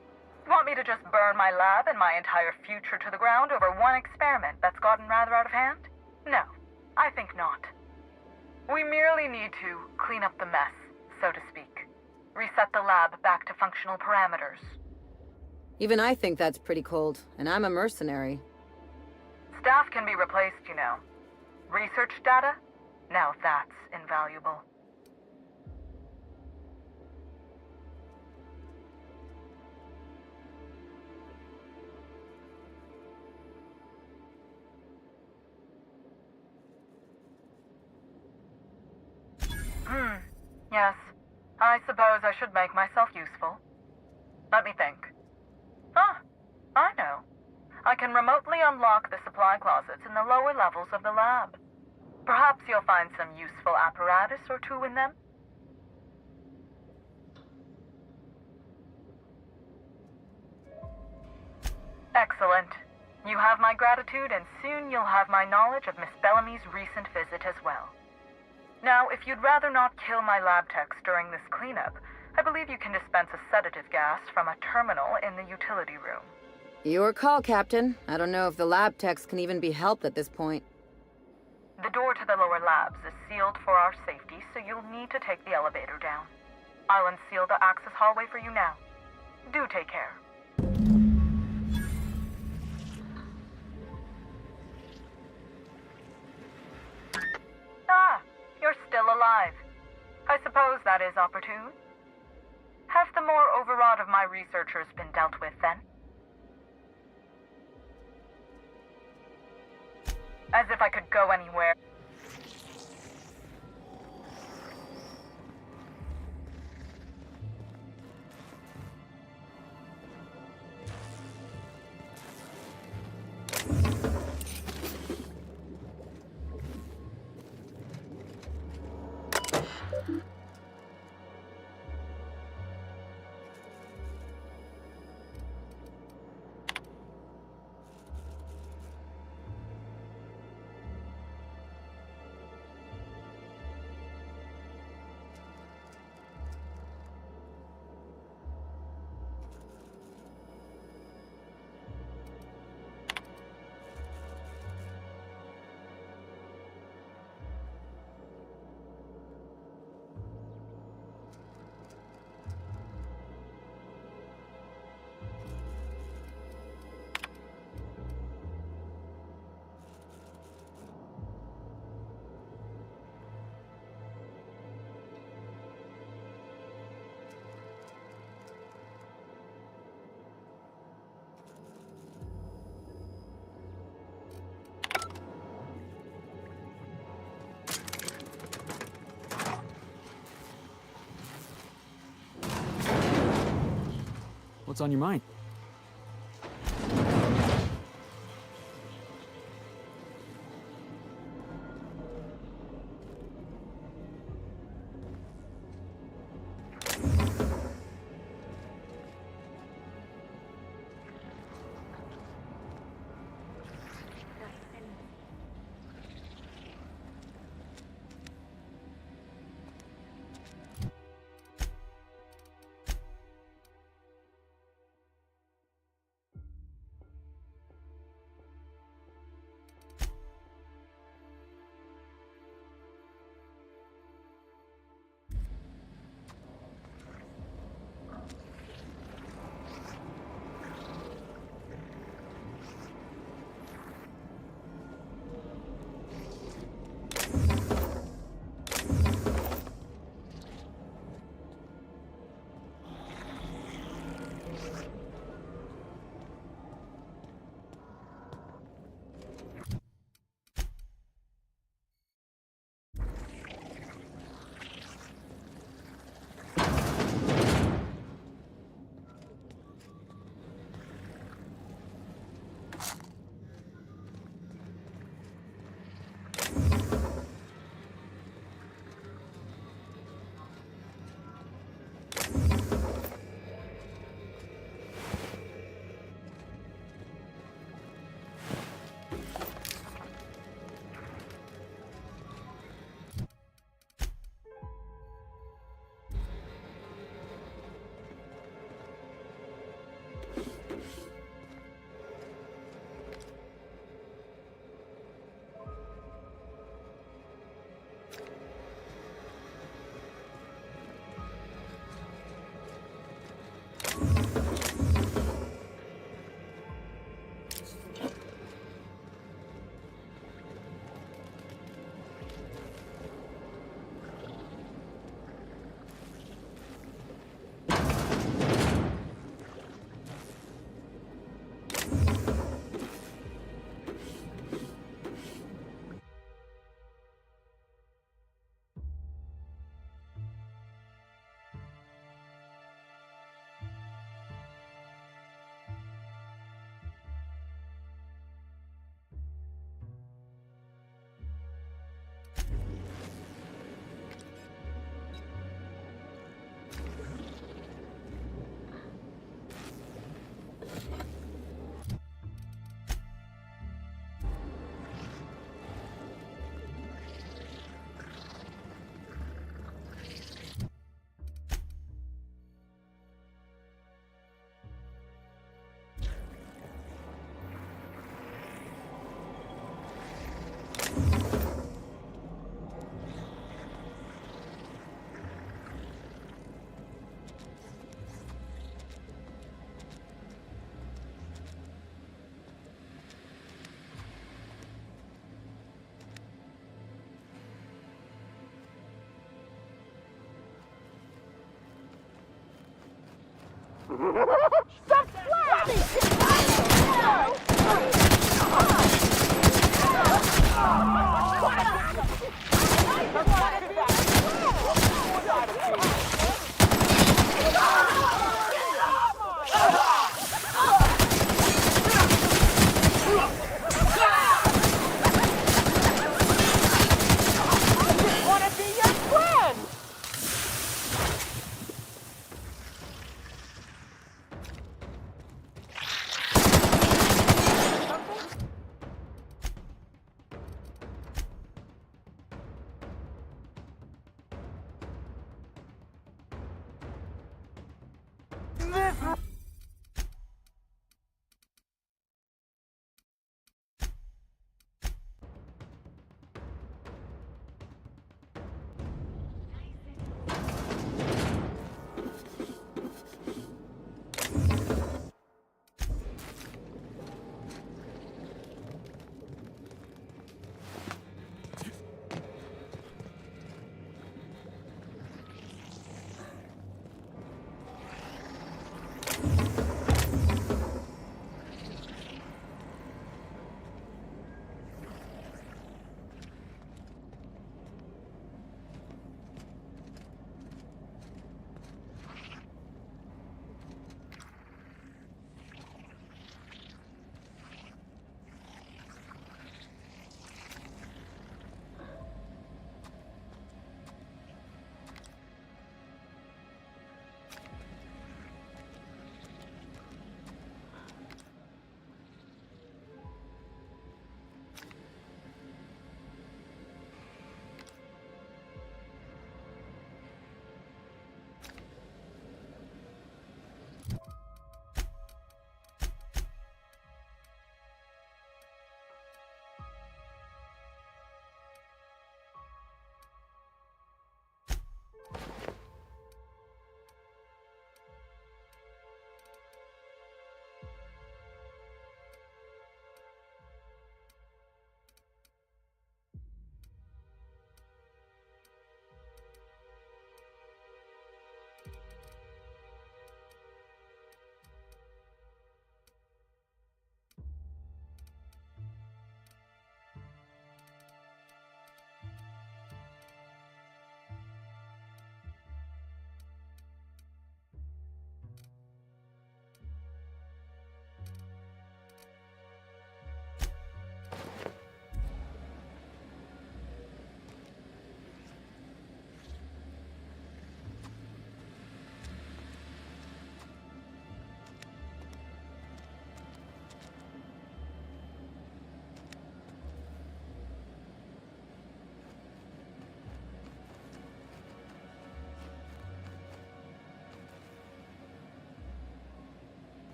Want me to just burn my lab and my entire future to the ground over one experiment that's gotten rather out of hand? No, I think not. We merely need to clean up the mess, so to speak. Reset the lab back to functional parameters. Even I think that's pretty cold, and I'm a mercenary. Staff can be replaced, you know. Research data? Now that's invaluable. Yes. I suppose I should make myself useful. Let me think. Ah, I know. I can remotely unlock the supply closets in the lower levels of the lab. Perhaps you'll find some useful apparatus or two in them. Excellent. You have my gratitude, and soon you'll have my knowledge of Miss Bellamy's recent visit as well. Now, if you'd rather not kill my lab techs during this cleanup, I believe you can dispense a sedative gas from a terminal in the utility room. Your call, Captain. I don't know if the lab techs can even be helped at this point. The door to the lower labs is sealed for our safety, so you'll need to take the elevator down. I'll unseal the access hallway for you now. Do take care. Ah, you're still alive. I suppose that is opportune. Have the more overwrought of my researchers been dealt with, then? As if I could go anywhere. What's on your mind?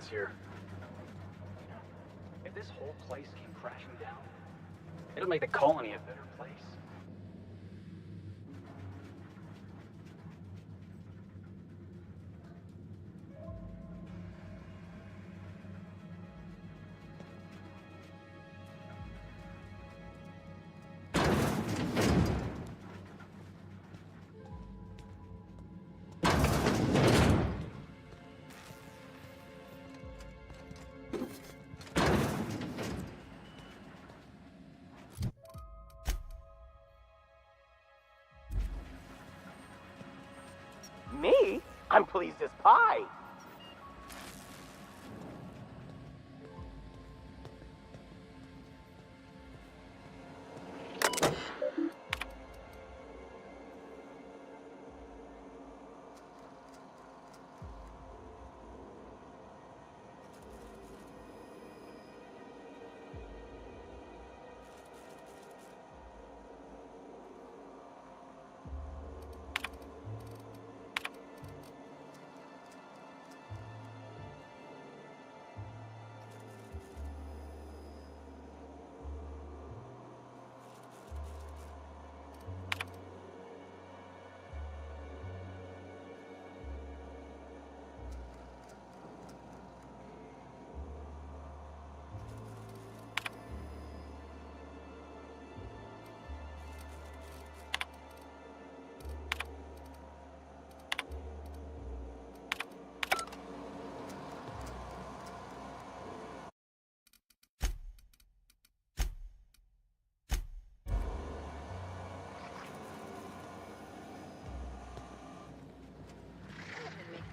happens here. If this whole place came crashing down, it'll make the colony a better place. Me? I'm pleased as pie.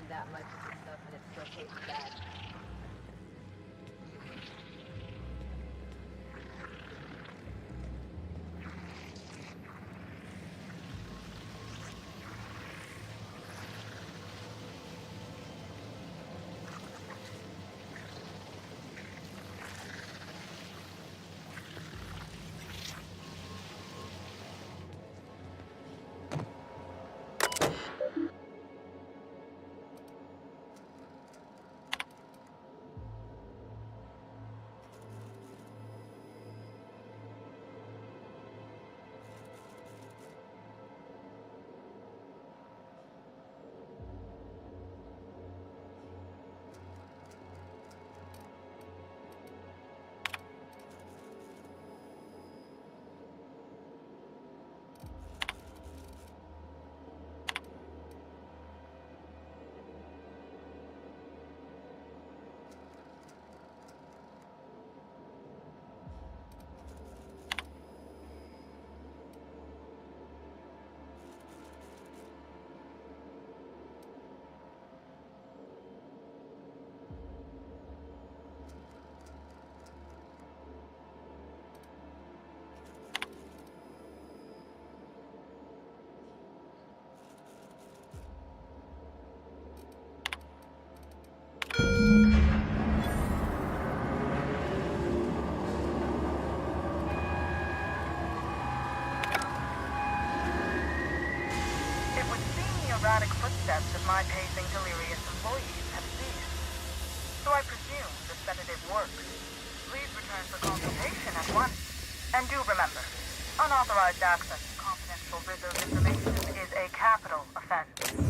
That much of this stuff and it still tastes bad. erratic footsteps of my pacing delirious employees have ceased. So I presume the sedative works. Please return for consultation at once. And do remember, unauthorized access to confidential Rizzo's information is a capital offense.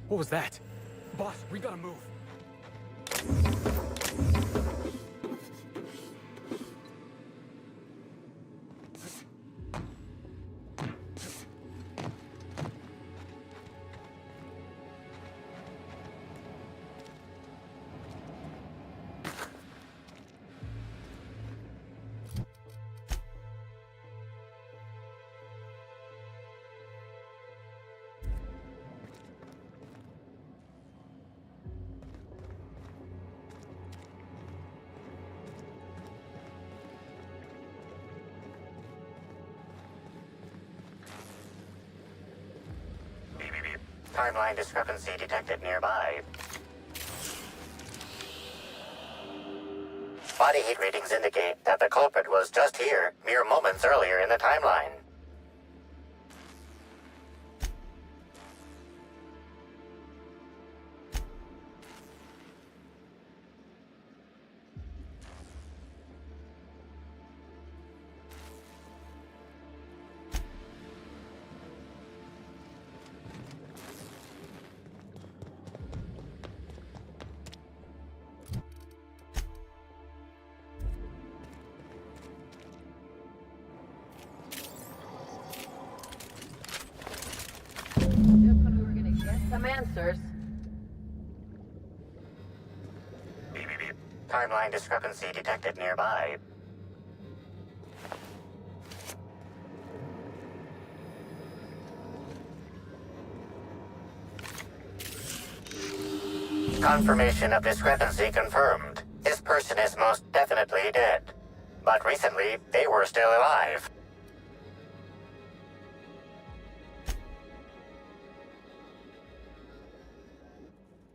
What was that? Boss, we gotta move. Timeline discrepancy detected nearby. Body heat readings indicate that the culprit was just here, mere moments earlier in the timeline. Some answers. Timeline discrepancy detected nearby. Confirmation of discrepancy confirmed. This person is most definitely dead. But recently, they were still alive.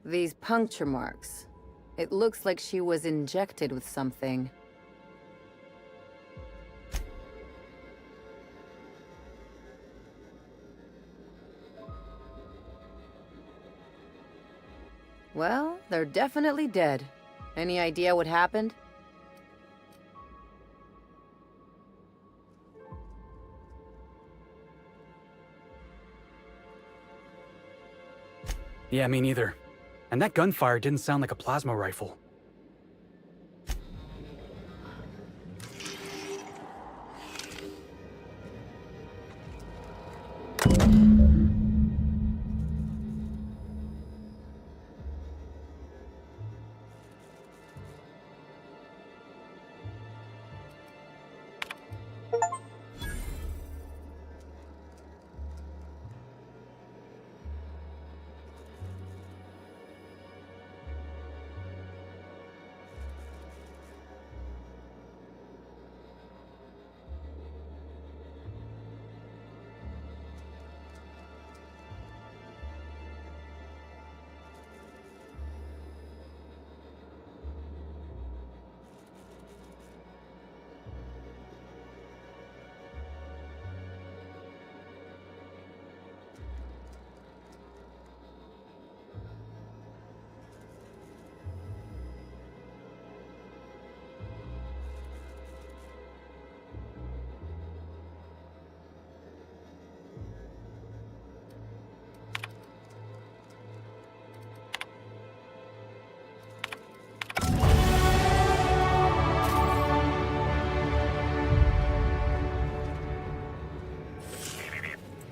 These puncture marks. It looks like she was injected with something. Well, they're definitely dead. Any idea what happened? Yeah, me neither. And that gunfire didn't sound like a plasma rifle.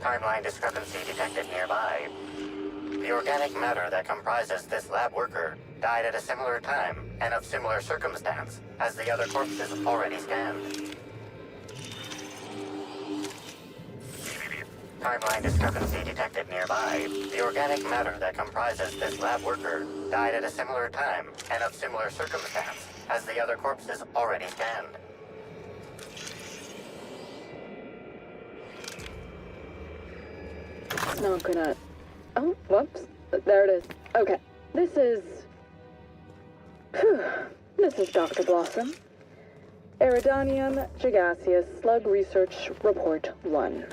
Timeline discrepancy detected nearby. The organic matter that comprises this lab worker died at a similar time and of similar circumstance as the other corpses already scanned. Timeline discrepancy detected nearby. The organic matter that comprises this lab worker died at a similar time and of similar circumstance as the other corpses already scanned. Not gonna... Oh, whoops. There it is. Okay. This is... This is Dr. Blossom. Iridanium Gigaseous Slug Research Report 1.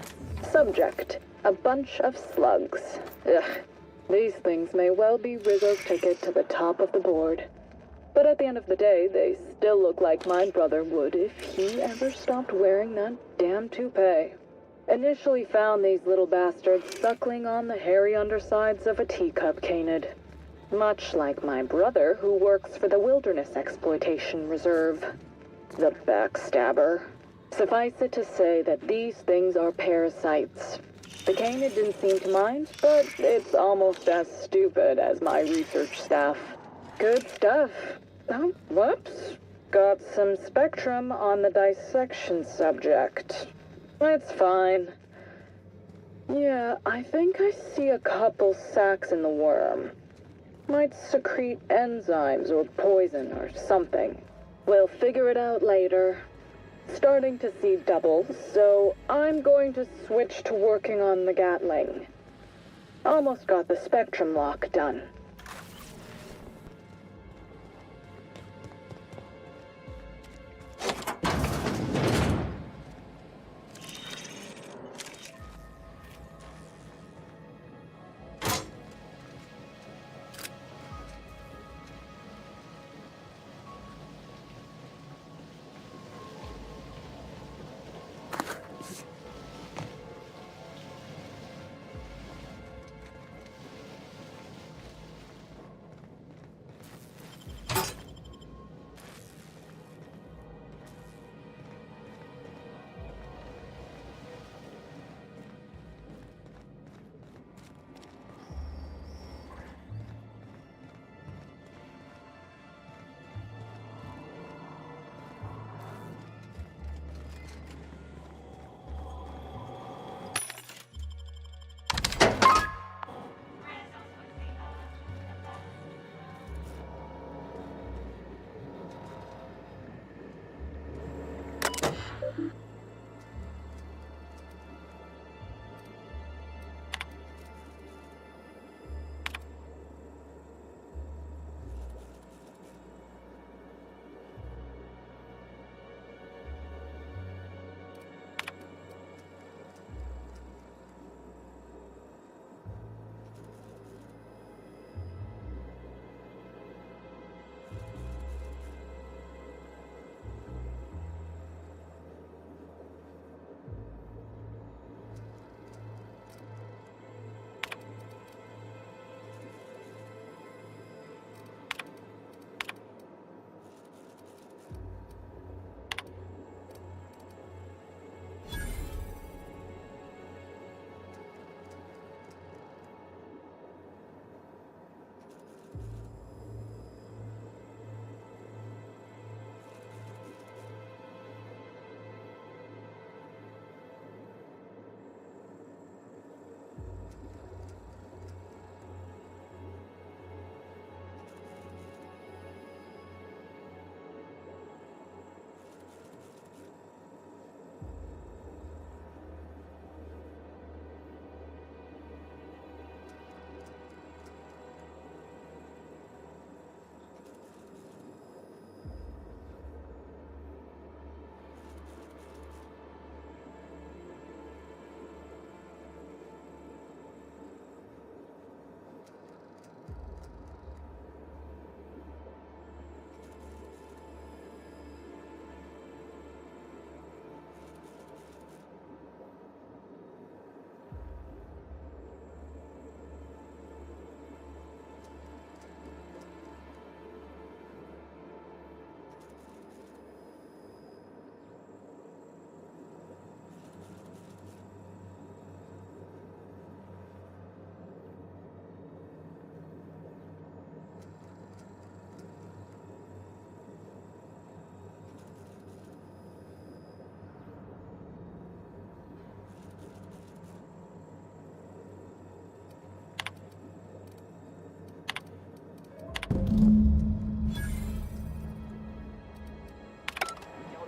Subject: a bunch of slugs. Ugh. These things may well be Rizzo's ticket to the top of the board. But at the end of the day, they still look like my brother would if he ever stopped wearing that damn toupee. Initially found these little bastards suckling on the hairy undersides of a teacup canid. Much like my brother, who works for the Wilderness Exploitation Reserve. The backstabber. Suffice it to say that these things are parasites. The canid didn't seem to mind, but it's almost as stupid as my research staff. Good stuff. Oh, whoops. Got some spectrum on the dissection subject. It's fine. Yeah, I think I see a couple sacs in the worm. Might secrete enzymes or poison or something. We'll figure it out later. Starting to see doubles, so I'm going to switch to working on the Gatling. Almost got the spectrum lock done.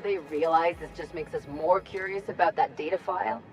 They realize this just makes us more curious about that data file?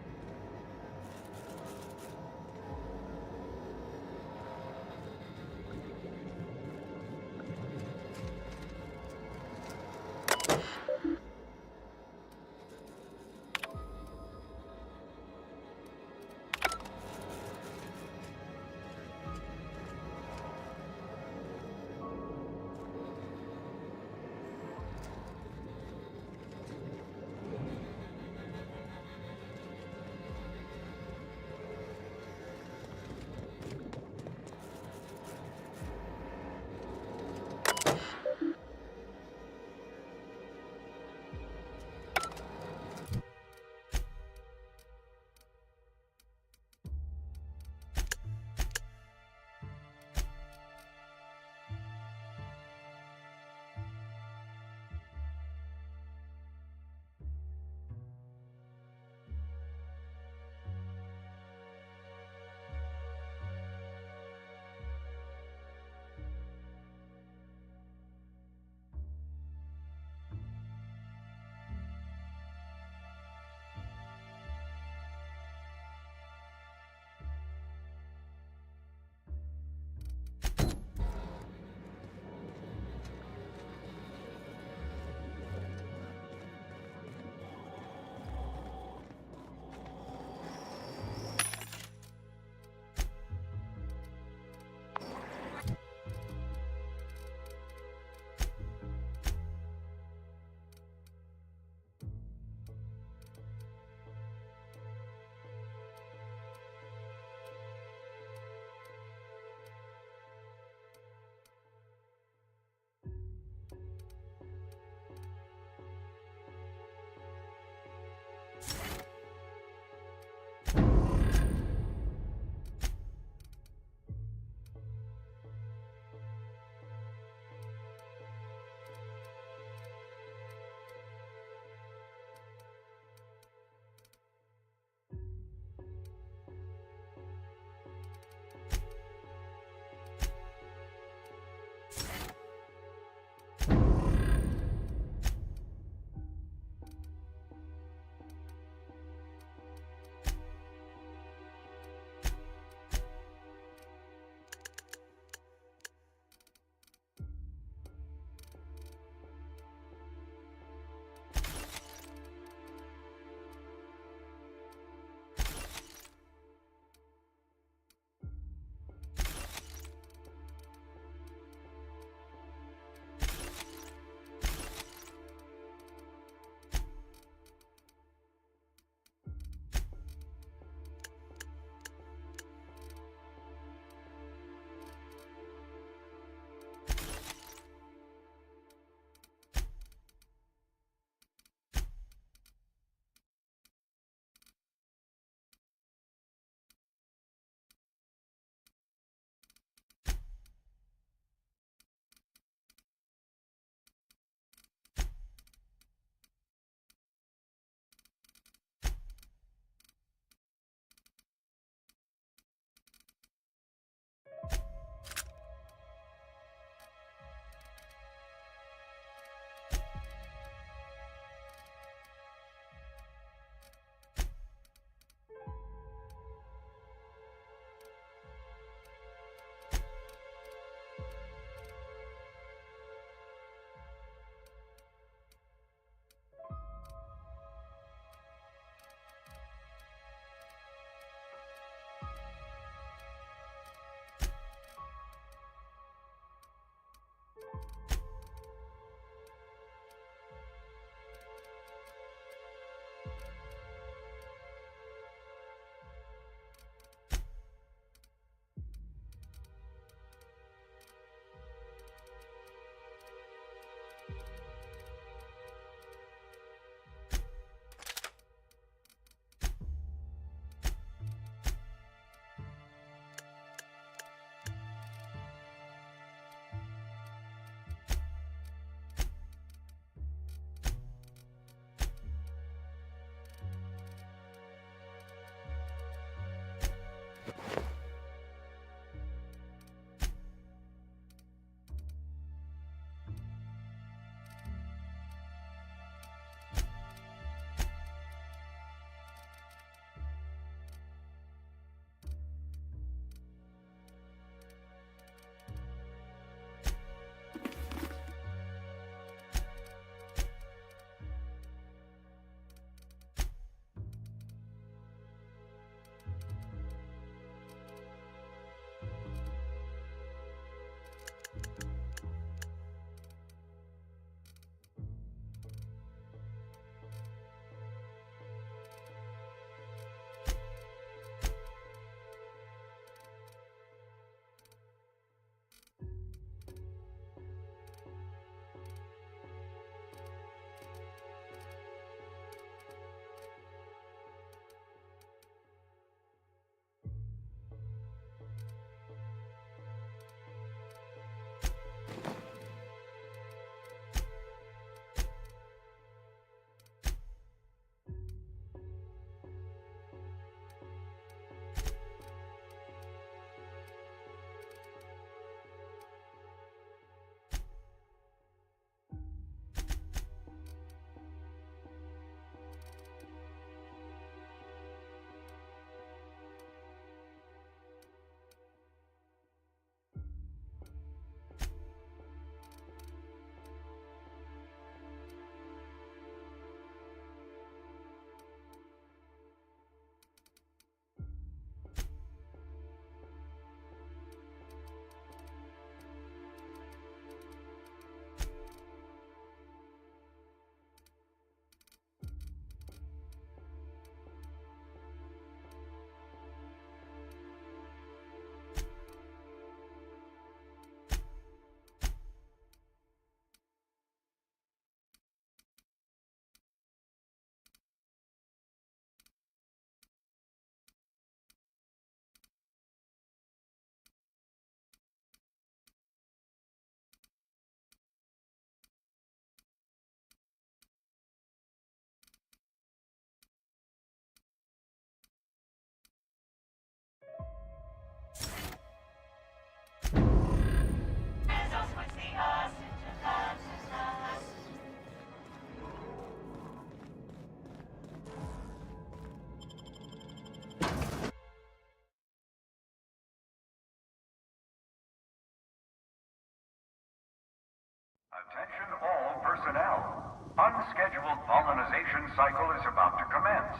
personnel. Unscheduled pollinization cycle is about to commence.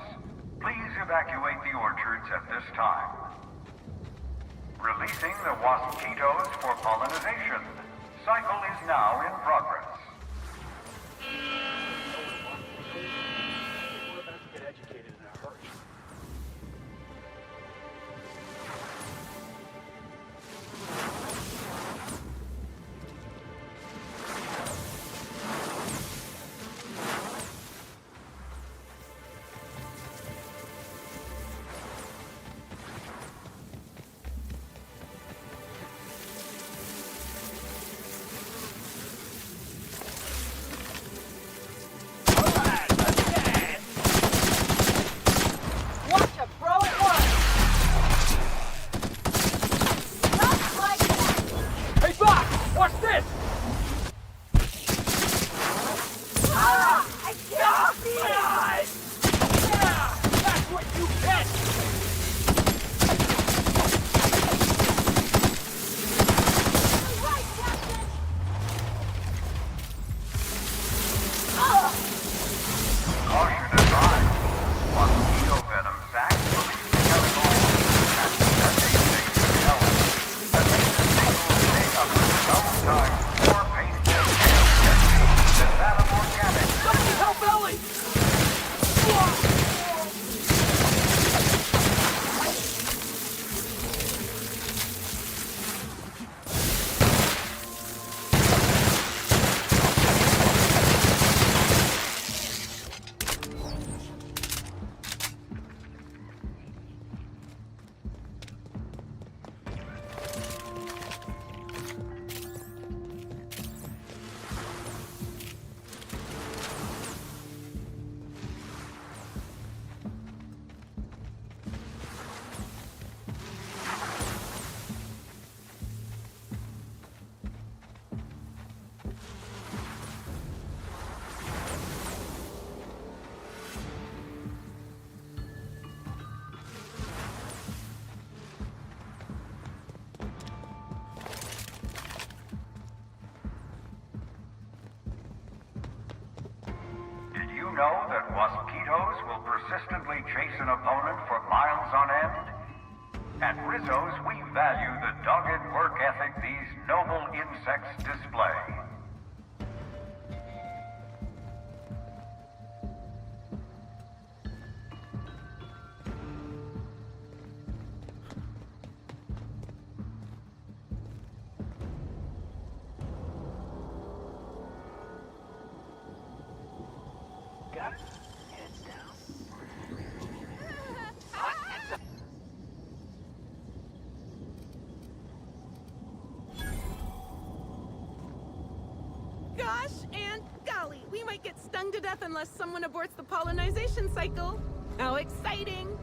Please evacuate the orchards at this time. Releasing the waspitos for pollinization. Cycle is now in progress. We're about to get educated in a hurry. You know that waspitos will persistently chase an opponent for miles on end? At Rizzo's, we value the dogged work ethic these noble insects display. Gosh and golly, we might get stung to death unless someone aborts the pollinization cycle. How exciting!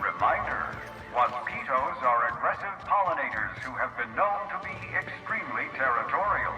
Reminder, waspitos are aggressive pollinators who have been known to be extremely territorial.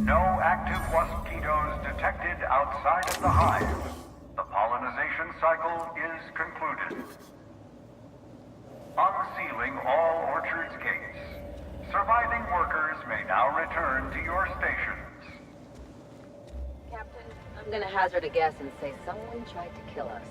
No active mosquitoes detected outside of the hive. The pollinization cycle is concluded. Unsealing all orchards gates. Surviving workers may now return to your stations. Captain, I'm gonna hazard a guess and say someone tried to kill us.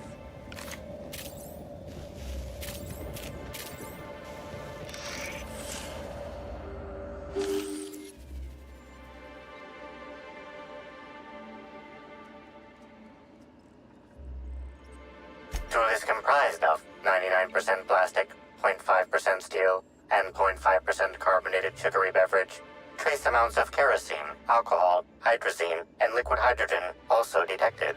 Tool is comprised of 99% plastic, 0.5% steel, and 0.5% carbonated sugary beverage. Trace amounts of kerosene, alcohol, hydrazine, and liquid hydrogen also detected.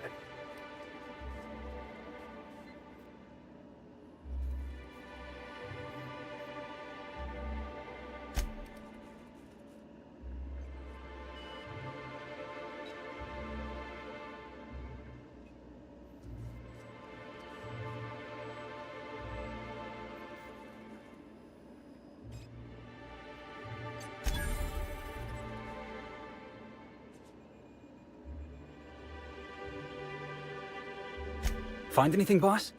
Find anything, boss?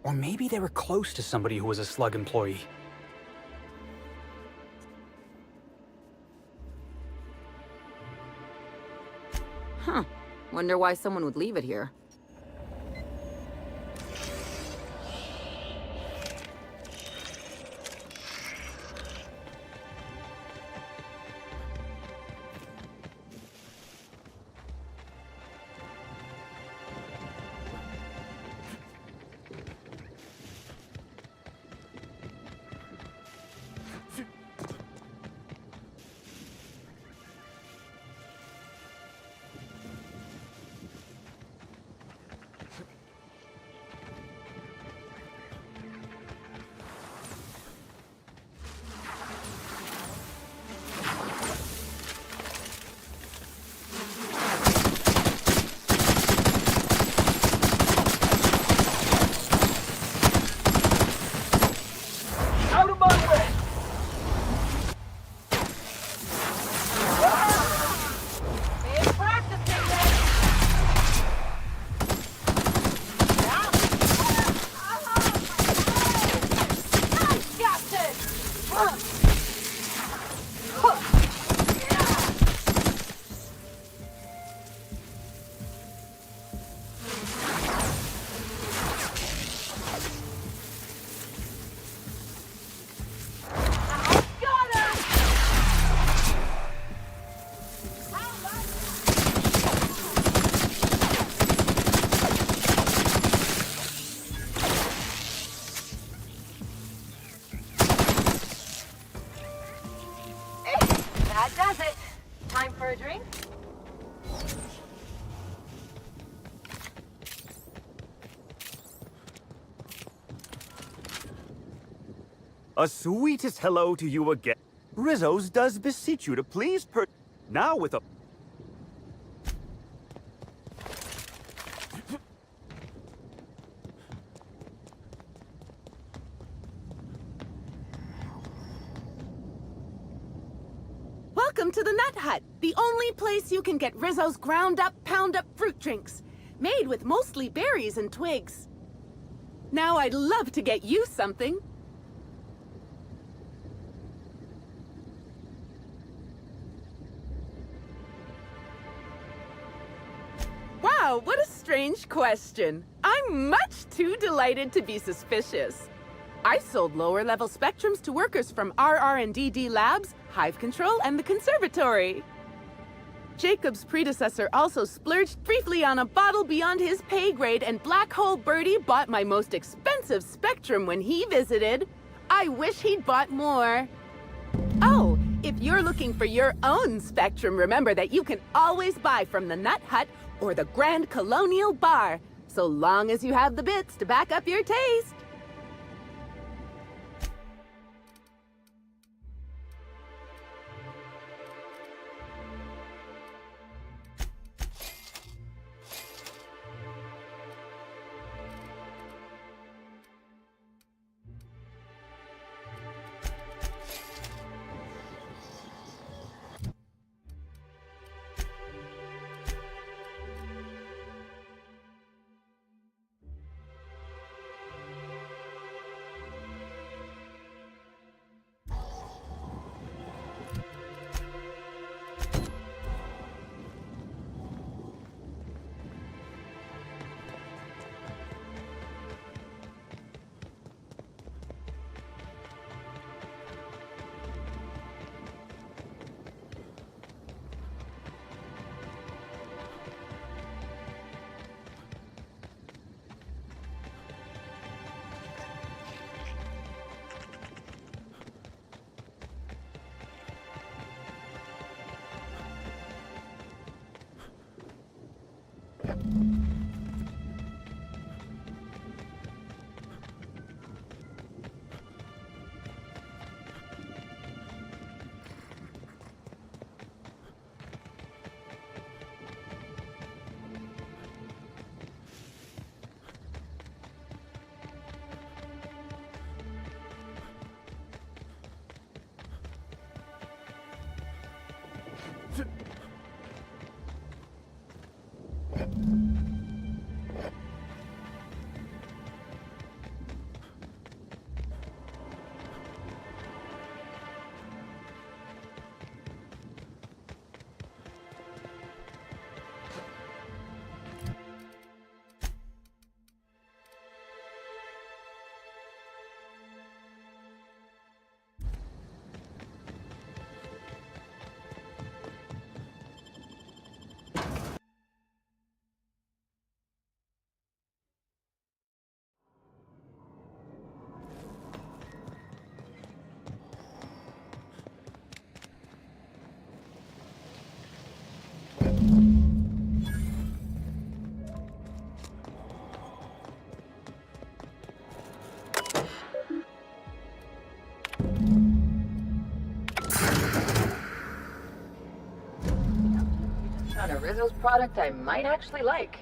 Or maybe they were close to somebody who was a Slug employee. Huh. Wonder why someone would leave it here. That does it. Time for a drink? A sweetest hello to you again. Rizzo's does beseech you to please now with a... Welcome to the Nut Hut, the only place you can get Rizzo's ground-up, pound-up fruit drinks, made with mostly berries and twigs. Now I'd love to get you something. Wow, what a strange question. I'm much too delighted to be suspicious. I sold lower-level spectrums to workers from RR&DD Labs, Hive Control, and the Conservatory. Jacob's predecessor also splurged briefly on a bottle beyond his pay grade, and Black Hole Birdie bought my most expensive spectrum when he visited. I wish he'd bought more. Oh, if you're looking for your own spectrum, remember that you can always buy from the Nut Hut or the Grand Colonial Bar, so long as you have the bits to back up your taste. On a Rizzo's product I might actually like.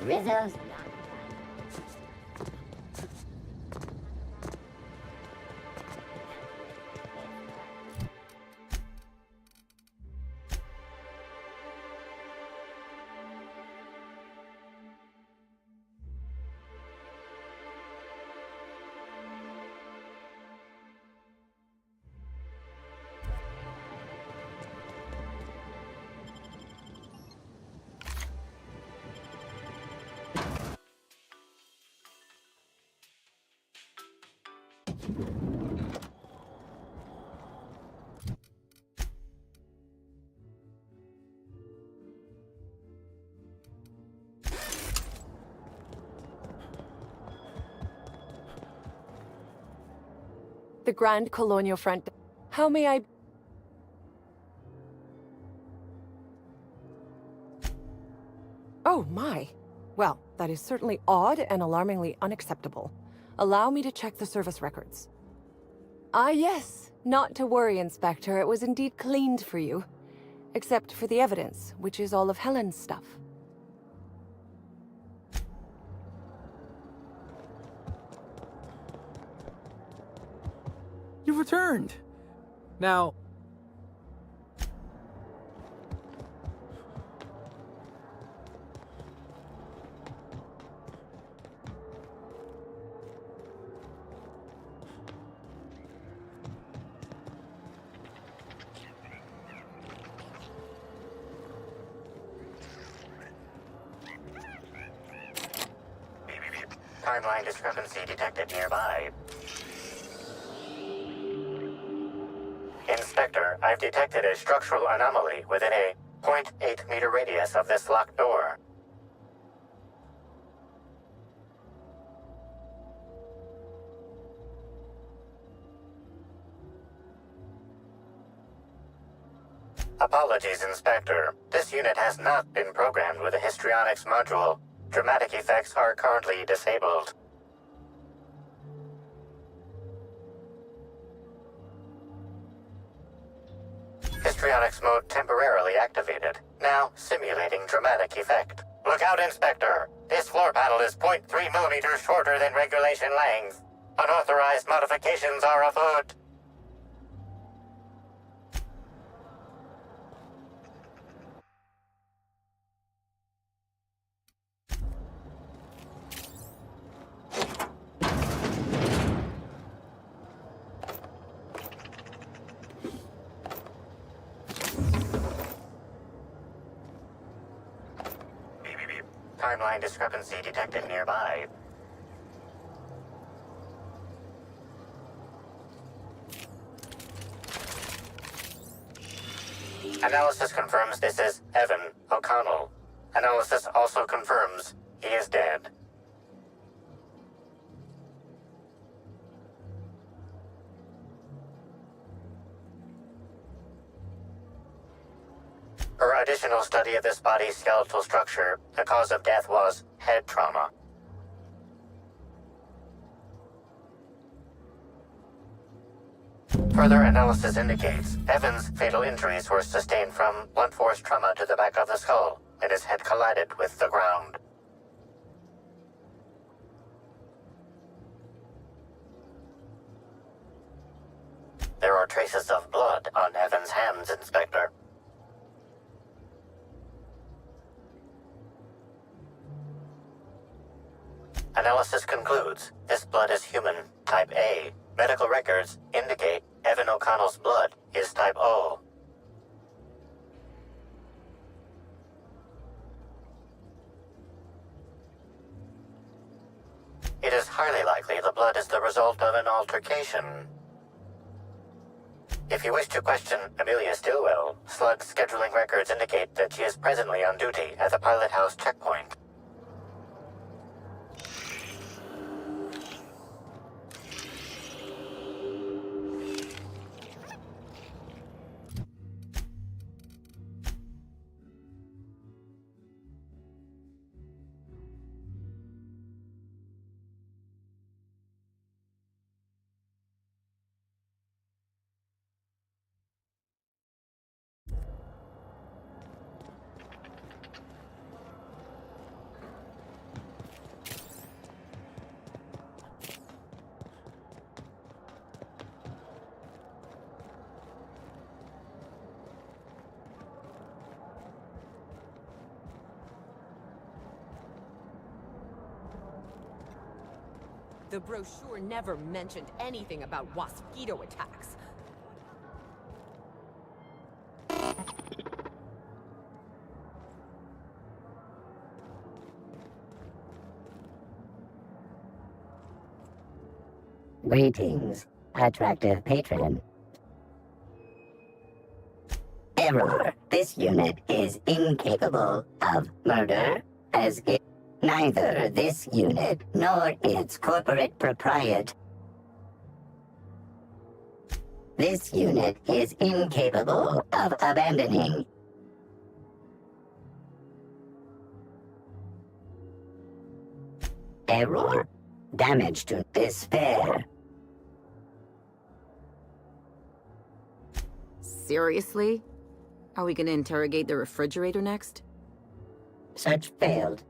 Rizzo's. The Grand Colonial Front. How may I... Oh, my. Well, that is certainly odd and alarmingly unacceptable. Allow me to check the service records. Ah, yes. Not to worry, Inspector. It was indeed cleaned for you. Except for the evidence, which is all of Helen's stuff. You've returned. Now... Timeline discrepancy detected nearby. Inspector, I've detected a structural anomaly within a 0.8 meter radius of this locked door. Apologies, Inspector. This unit has not been programmed with a histrionics module. Dramatic effects are currently disabled. Histrionics mode temporarily activated. Now simulating dramatic effect. Look out, Inspector. This floor panel is 0.3 millimeters shorter than regulation length. Unauthorized modifications are afoot. Timeline discrepancy detected nearby. Analysis confirms this is Evan O'Connell. Analysis also confirms he is dead. Per additional study of this body's skeletal structure, the cause of death was head trauma. Further analysis indicates Evan's fatal injuries were sustained from blunt force trauma to the back of the skull, and his head collided with the ground. There are traces of blood on Evan's hands, Inspector. Analysis concludes this blood is human, type A. Medical records indicate Evan O'Connell's blood is type O. It is highly likely the blood is the result of an altercation. If you wish to question Amelia Stillwell, Slug's scheduling records indicate that she is presently on duty at the Pilot House checkpoint. The brochure never mentioned anything about mosquito attacks. Greetings, attractive patron. Error. This unit is incapable of murder, as it neither this unit nor its corporate proprietor. This unit is incapable of abandoning. Error. Damage to despair. Seriously? Are we gonna interrogate the refrigerator next? Search failed.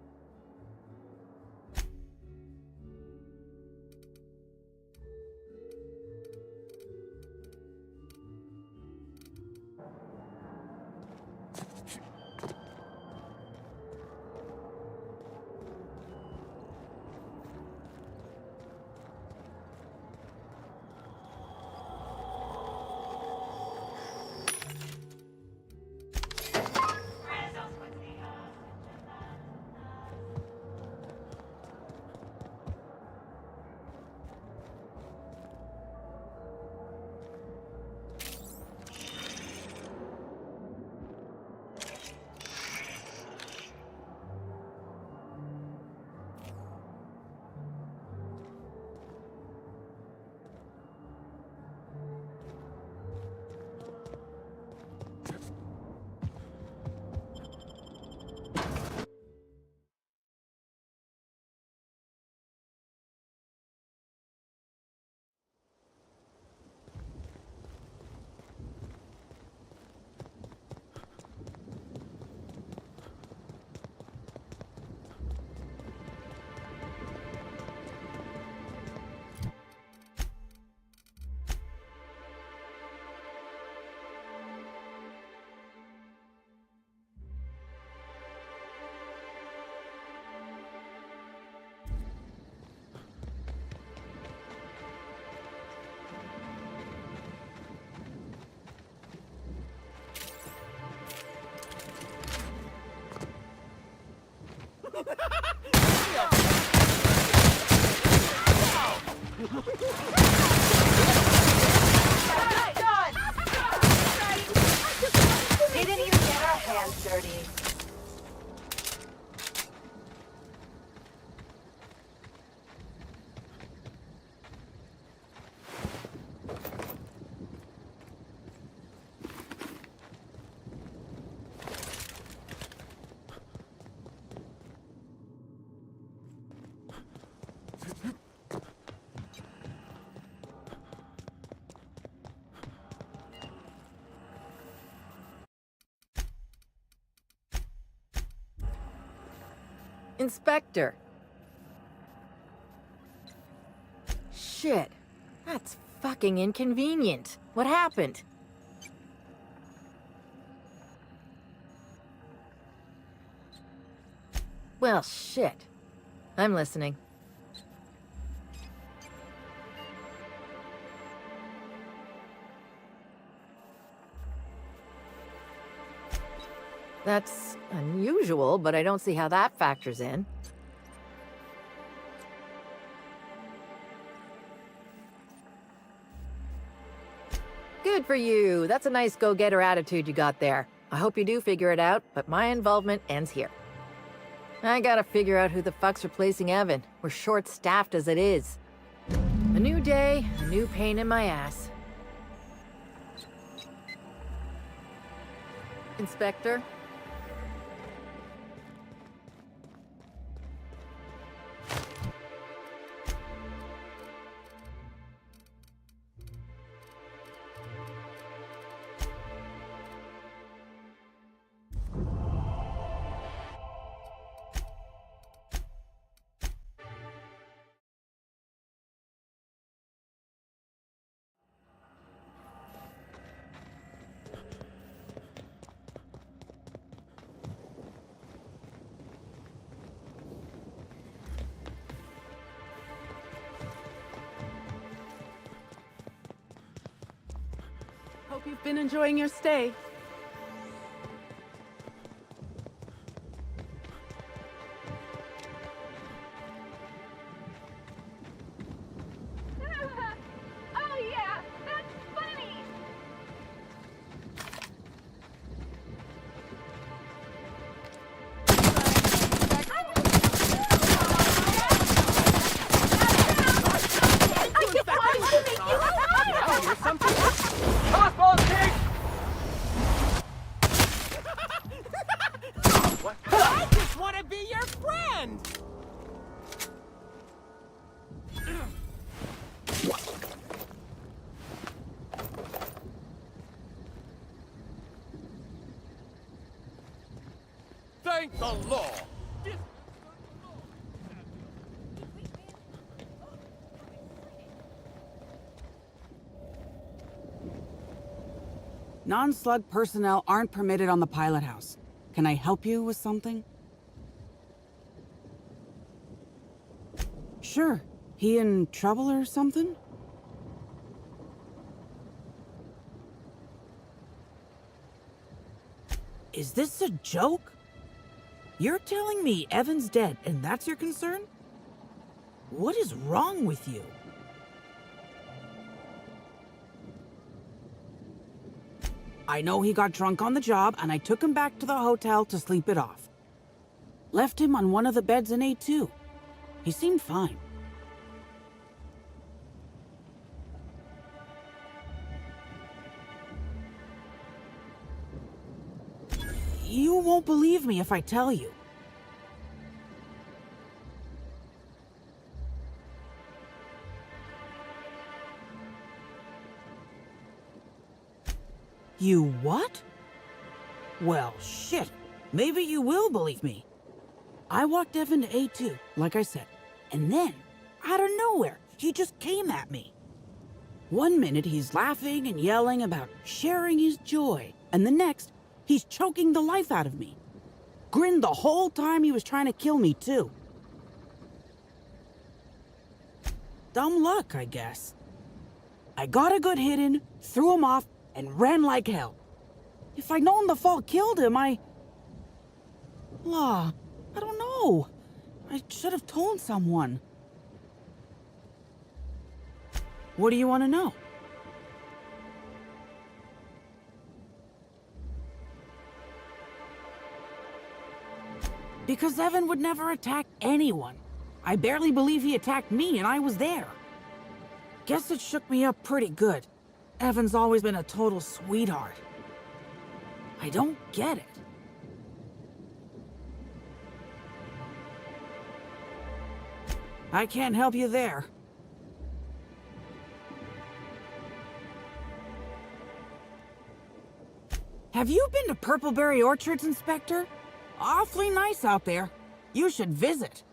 Inspector. Shit. That's fucking inconvenient. What happened? Well, shit. I'm listening. That's unusual, but I don't see how that factors in. Good for you. That's a nice go-getter attitude you got there. I hope you do figure it out, but my involvement ends here. I gotta figure out who the fuck's replacing Evan. We're short-staffed as it is. A new day, a new pain in my ass. Inspector? Hope you've been enjoying your stay. Oh yeah, that's funny! I keep wanting to make you laugh! Crossbow kick! What? I just want to be your friend! Thank the law! Non-slug personnel aren't permitted on the pilot house. Can I help you with something? Sure. He in trouble or something? Is this a joke? You're telling me Evan's dead and that's your concern? What is wrong with you? I know he got drunk on the job, and I took him back to the hotel to sleep it off. Left him on one of the beds in A2. He seemed fine. You won't believe me if I tell you. You what? Well, shit. Maybe you will believe me. I walked Evan to A2, like I said, and then, out of nowhere, he just came at me. One minute he's laughing and yelling about sharing his joy, and the next, he's choking the life out of me. Grinned the whole time he was trying to kill me, too. Dumb luck, I guess. I got a good hit in, threw him off, and ran like hell. If I'd known the fall killed him, I don't know. I should have told someone. What do you want to know? Because Evan would never attack anyone. I barely believe he attacked me, and I was there. Guess it shook me up pretty good. Evan's always been a total sweetheart. I don't get it. I can't help you there. Have you been to Purpleberry Orchards, Inspector? Awfully nice out there. You should visit.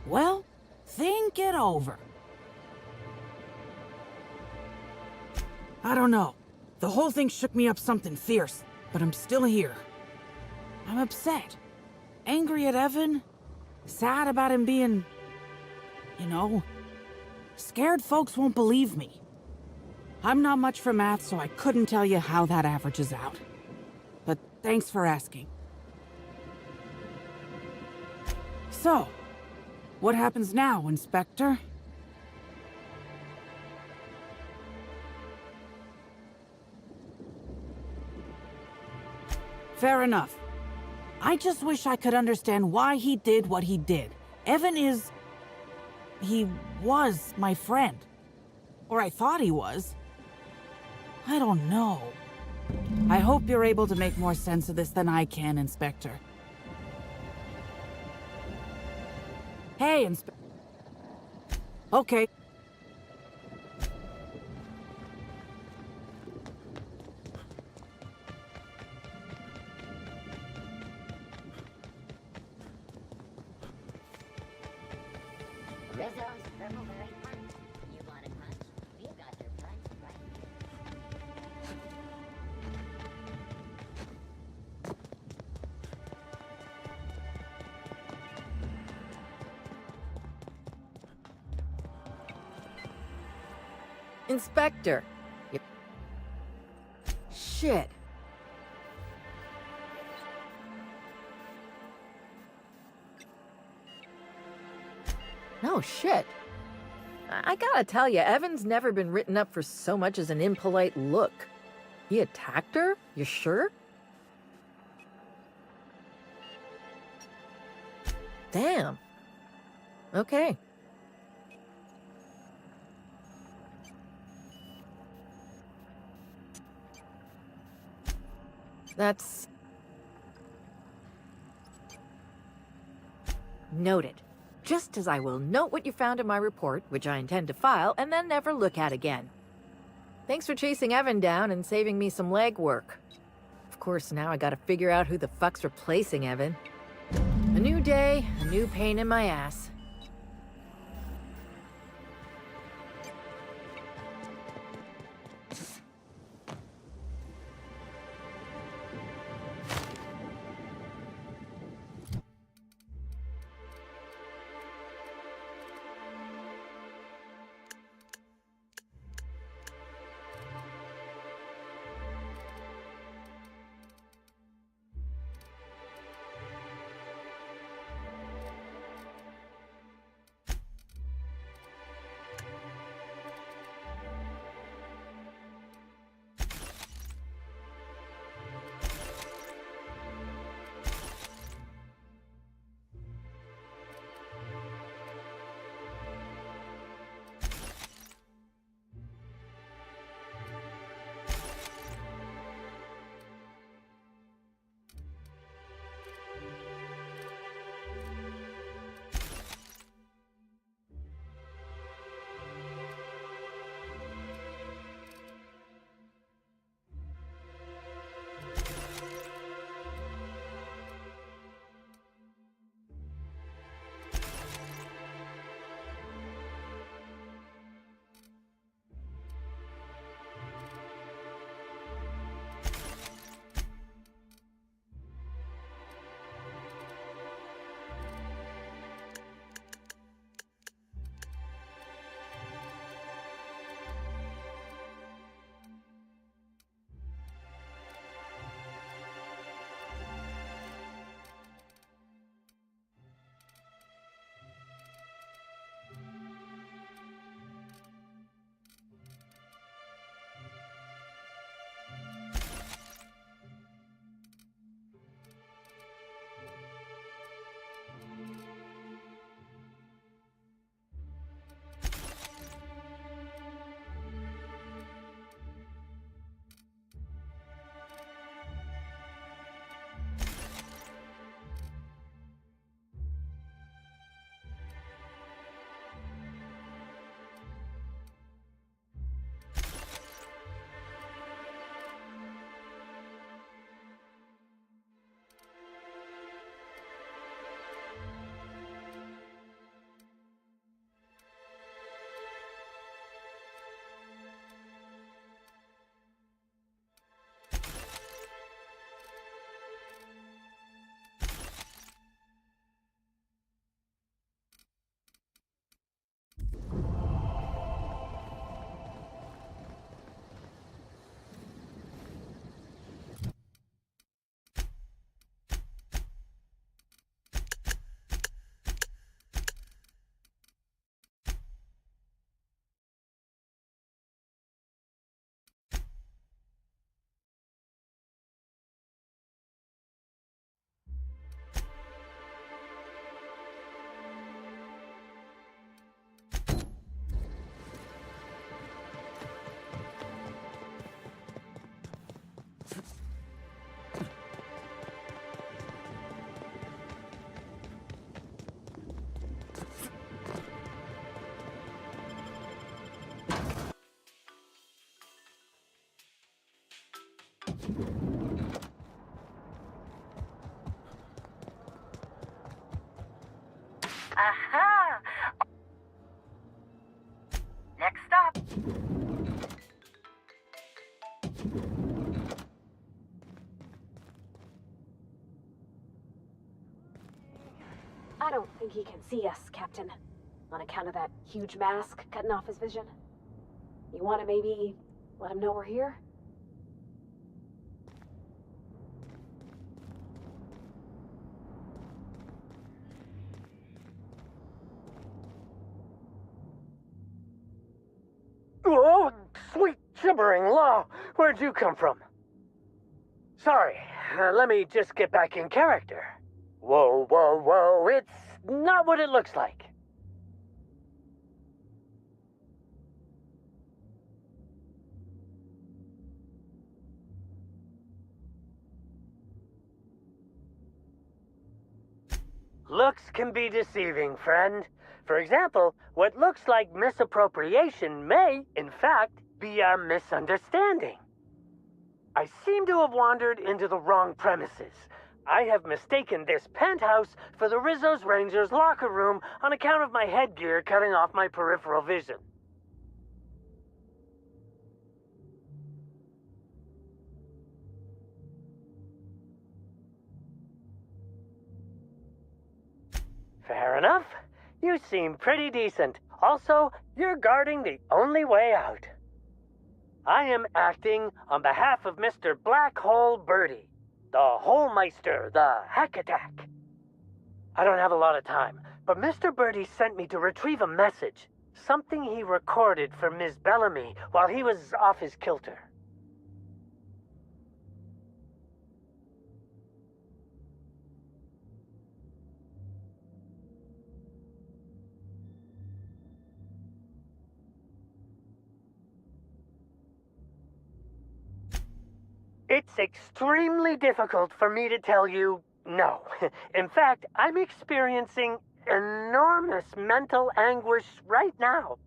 Well, think it over. I don't know. The whole thing shook me up something fierce, but I'm still here. I'm upset. Angry at Evan. Sad about him being... you know... scared folks won't believe me. I'm not much for math, so I couldn't tell you how that averages out. But thanks for asking. So, what happens now, Inspector? Fair enough. I just wish I could understand why he did what he did. Evan is... he was my friend. Or I thought he was. I don't know. I hope you're able to make more sense of this than I can, Inspector. Hey, Okay. Rizzo's purple berry punch. You want a punch? You got your punch right. Inspector. Shit. No shit. I gotta tell you, Evan's never been written up for so much as an impolite look. He attacked her? You sure? Damn. Okay. That's... noted. Just as I will note what you found in my report, which I intend to file, and then never look at again. Thanks for chasing Evan down and saving me some legwork. Of course, now I gotta figure out who the fuck's replacing Evan. A new day, a new pain in my ass. Aha! Next stop. I don't think he can see us, Captain. On account of that huge mask cutting off his vision. You want to maybe let him know we're here? Oh, sweet gibbering law! Where'd you come from? Sorry, let me just get back in character. Whoa, whoa, whoa, it's not what it looks like. Looks can be deceiving, friend. For example, what looks like misappropriation may, in fact, be a misunderstanding. I seem to have wandered into the wrong premises. I have mistaken this penthouse for the Rizzo's Rangers locker room on account of my headgear cutting off my peripheral vision. Fair enough. You seem pretty decent. Also, you're guarding the only way out. I am acting on behalf of Mr. Black Hole Birdie, the Holmeister, the Hack Attack. I don't have a lot of time, but Mr. Birdie sent me to retrieve a message, something he recorded for Ms. Bellamy while he was off his kilter. It's extremely difficult for me to tell you no. In fact, I'm experiencing enormous mental anguish right now.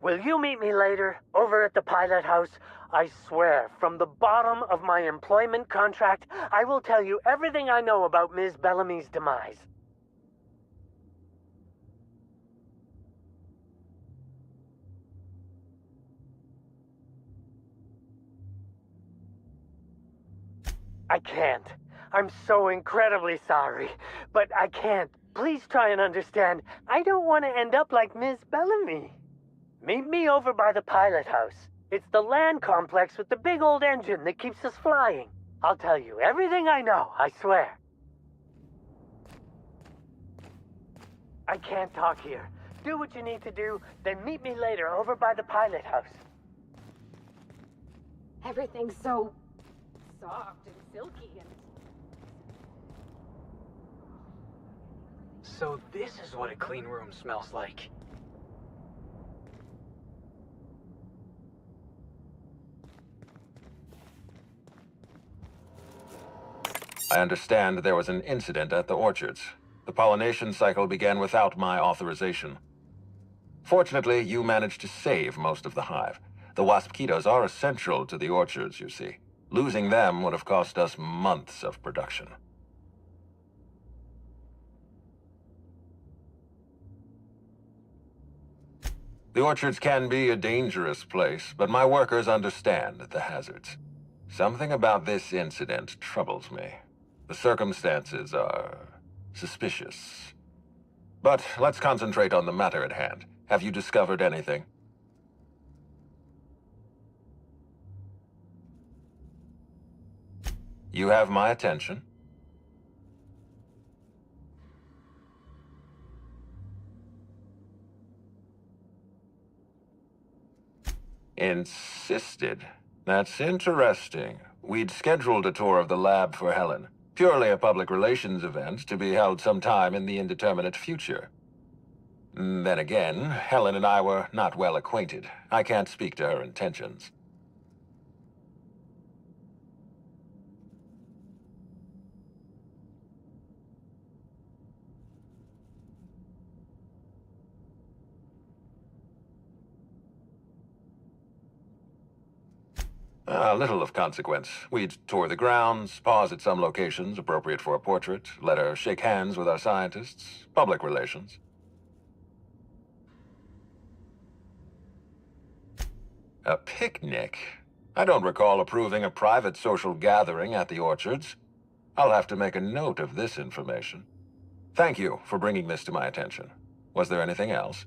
Will you meet me later, over at the pilot house? I swear, from the bottom of my employment contract, I will tell you everything I know about Ms. Bellamy's demise. I can't. I'm so incredibly sorry, but I can't. Please try and understand. I don't want to end up like Ms. Bellamy. Meet me over by the pilot house. It's the land complex with the big old engine that keeps us flying. I'll tell you everything I know, I swear. I can't talk here. Do what you need to do, then meet me later over by the pilot house. Everything's so soft and silky and... So this is what a clean room smells like. I understand there was an incident at the orchards. The pollination cycle began without my authorization. Fortunately, you managed to save most of the hive. The wasp-ketos are essential to the orchards, you see. Losing them would have cost us months of production. The orchards can be a dangerous place, but my workers understand the hazards. Something about this incident troubles me. The circumstances are suspicious. But let's concentrate on the matter at hand. Have you discovered anything? You have my attention. Insisted. That's interesting. We'd scheduled a tour of the lab for Helen. Purely a public relations event to be held sometime in the indeterminate future. Then again, Helen and I were not well acquainted. I can't speak to her intentions. Little of consequence. We'd tour the grounds, pause at some locations appropriate for a portrait, let her shake hands with our scientists. Public relations. A picnic? I don't recall approving a private social gathering at the orchards. I'll have to make a note of this information. Thank you for bringing this to my attention. Was there anything else?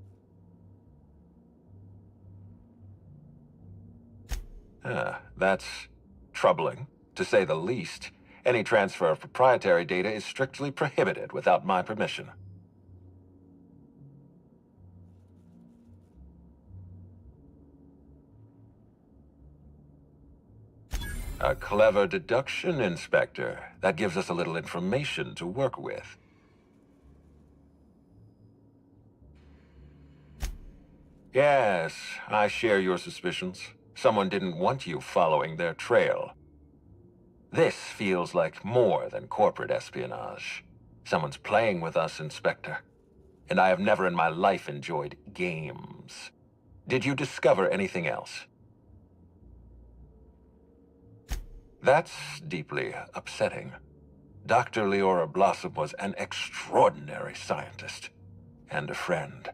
That's troubling, to say the least. Any transfer of proprietary data is strictly prohibited without my permission. A clever deduction, Inspector. That gives us a little information to work with. Yes, I share your suspicions. Someone didn't want you following their trail. This feels like more than corporate espionage. Someone's playing with us, Inspector. And I have never in my life enjoyed games. Did you discover anything else? That's deeply upsetting. Dr. Leora Blossom was an extraordinary scientist and a friend.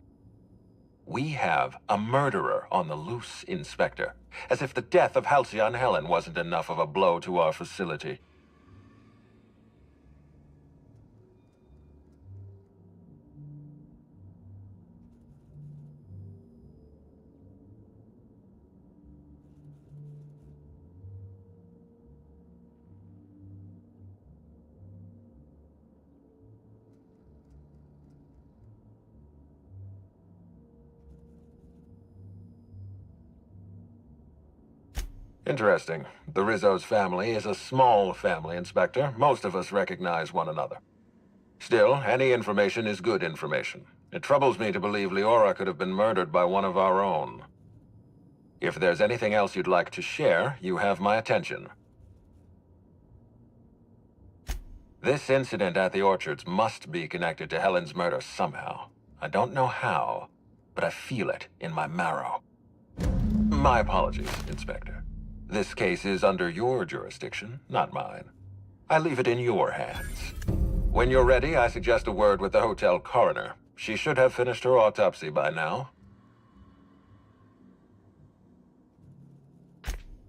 We have a murderer on the loose, Inspector. As if the death of Halcyon Helen wasn't enough of a blow to our facility. Interesting. The Rizzo's family is a small family, Inspector. Most of us recognize one another. Still, any information is good information. It troubles me to believe Leora could have been murdered by one of our own. If there's anything else you'd like to share, you have my attention. This incident at the orchards must be connected to Helen's murder somehow. I don't know how, but I feel it in my marrow. My apologies, Inspector. This case is under your jurisdiction, not mine. I leave it in your hands. When you're ready, I suggest a word with the hotel coroner. She should have finished her autopsy by now.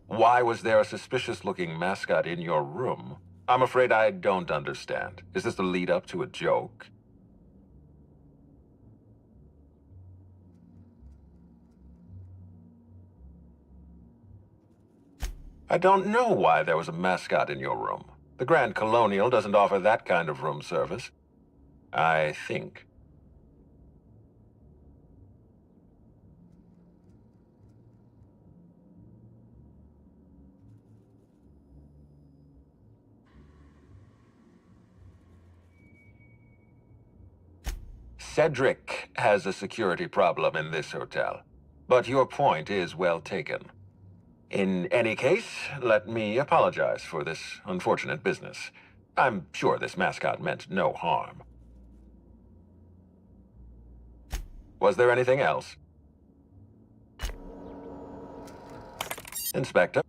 Why was there a suspicious-looking mascot in your room? I'm afraid I don't understand. Is this the lead-up to a joke? I don't know why there was a mascot in your room. The Grand Colonial doesn't offer that kind of room service. I think. Cedric has a security problem in this hotel, but your point is well taken. In any case, let me apologize for this unfortunate business. I'm sure this mascot meant no harm. Was there anything else? Inspector?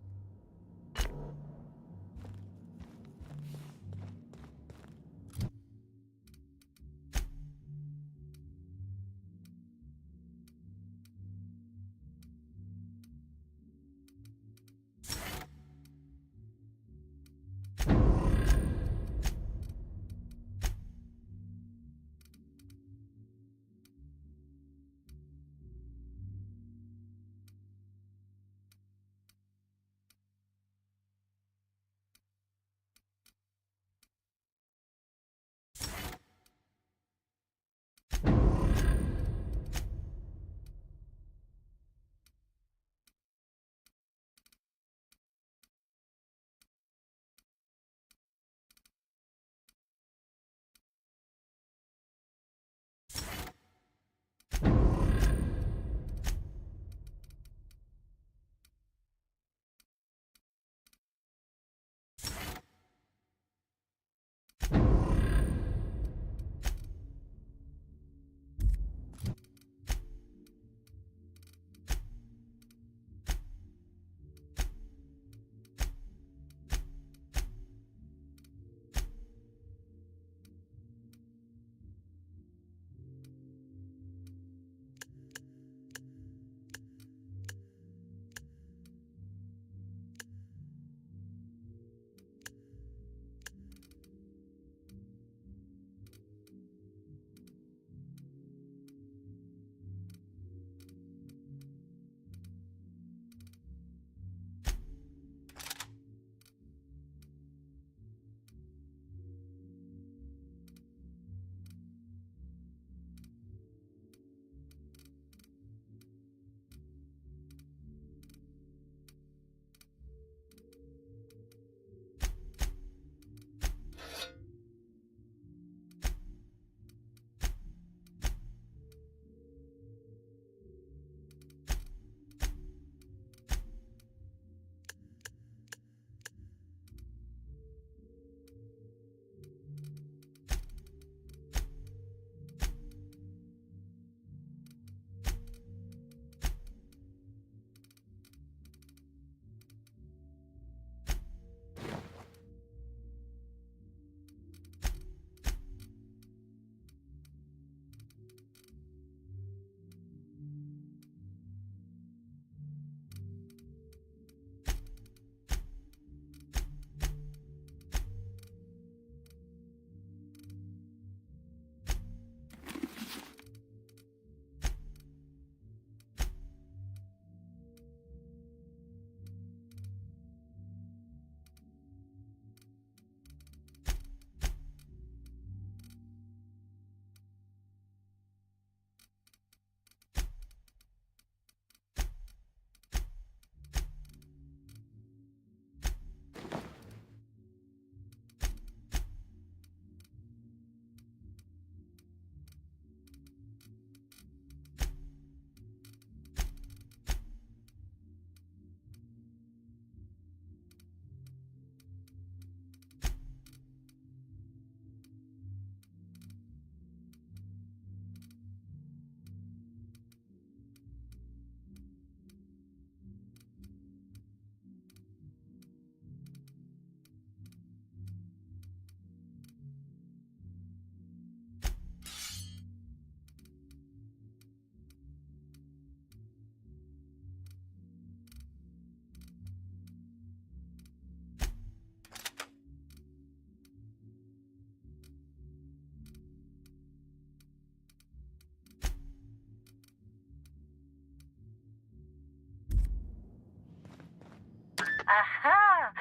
Aha!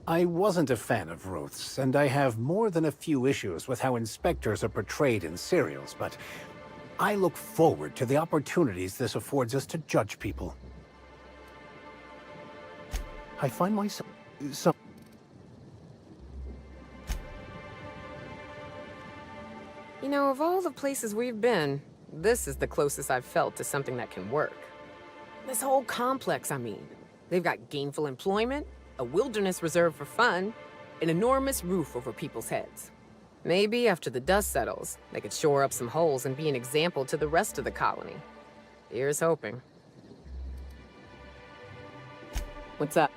I wasn't a fan of Ruth's, and I have more than a few issues with how inspectors are portrayed in serials, but I look forward to the opportunities this affords us to judge people. I find myself... You know, of all the places we've been, this is the closest I've felt to something that can work. This whole complex, I mean. They've got gainful employment, a wilderness reserve for fun, an enormous roof over people's heads. Maybe after the dust settles, they could shore up some holes and be an example to the rest of the colony. Here's hoping. What's up?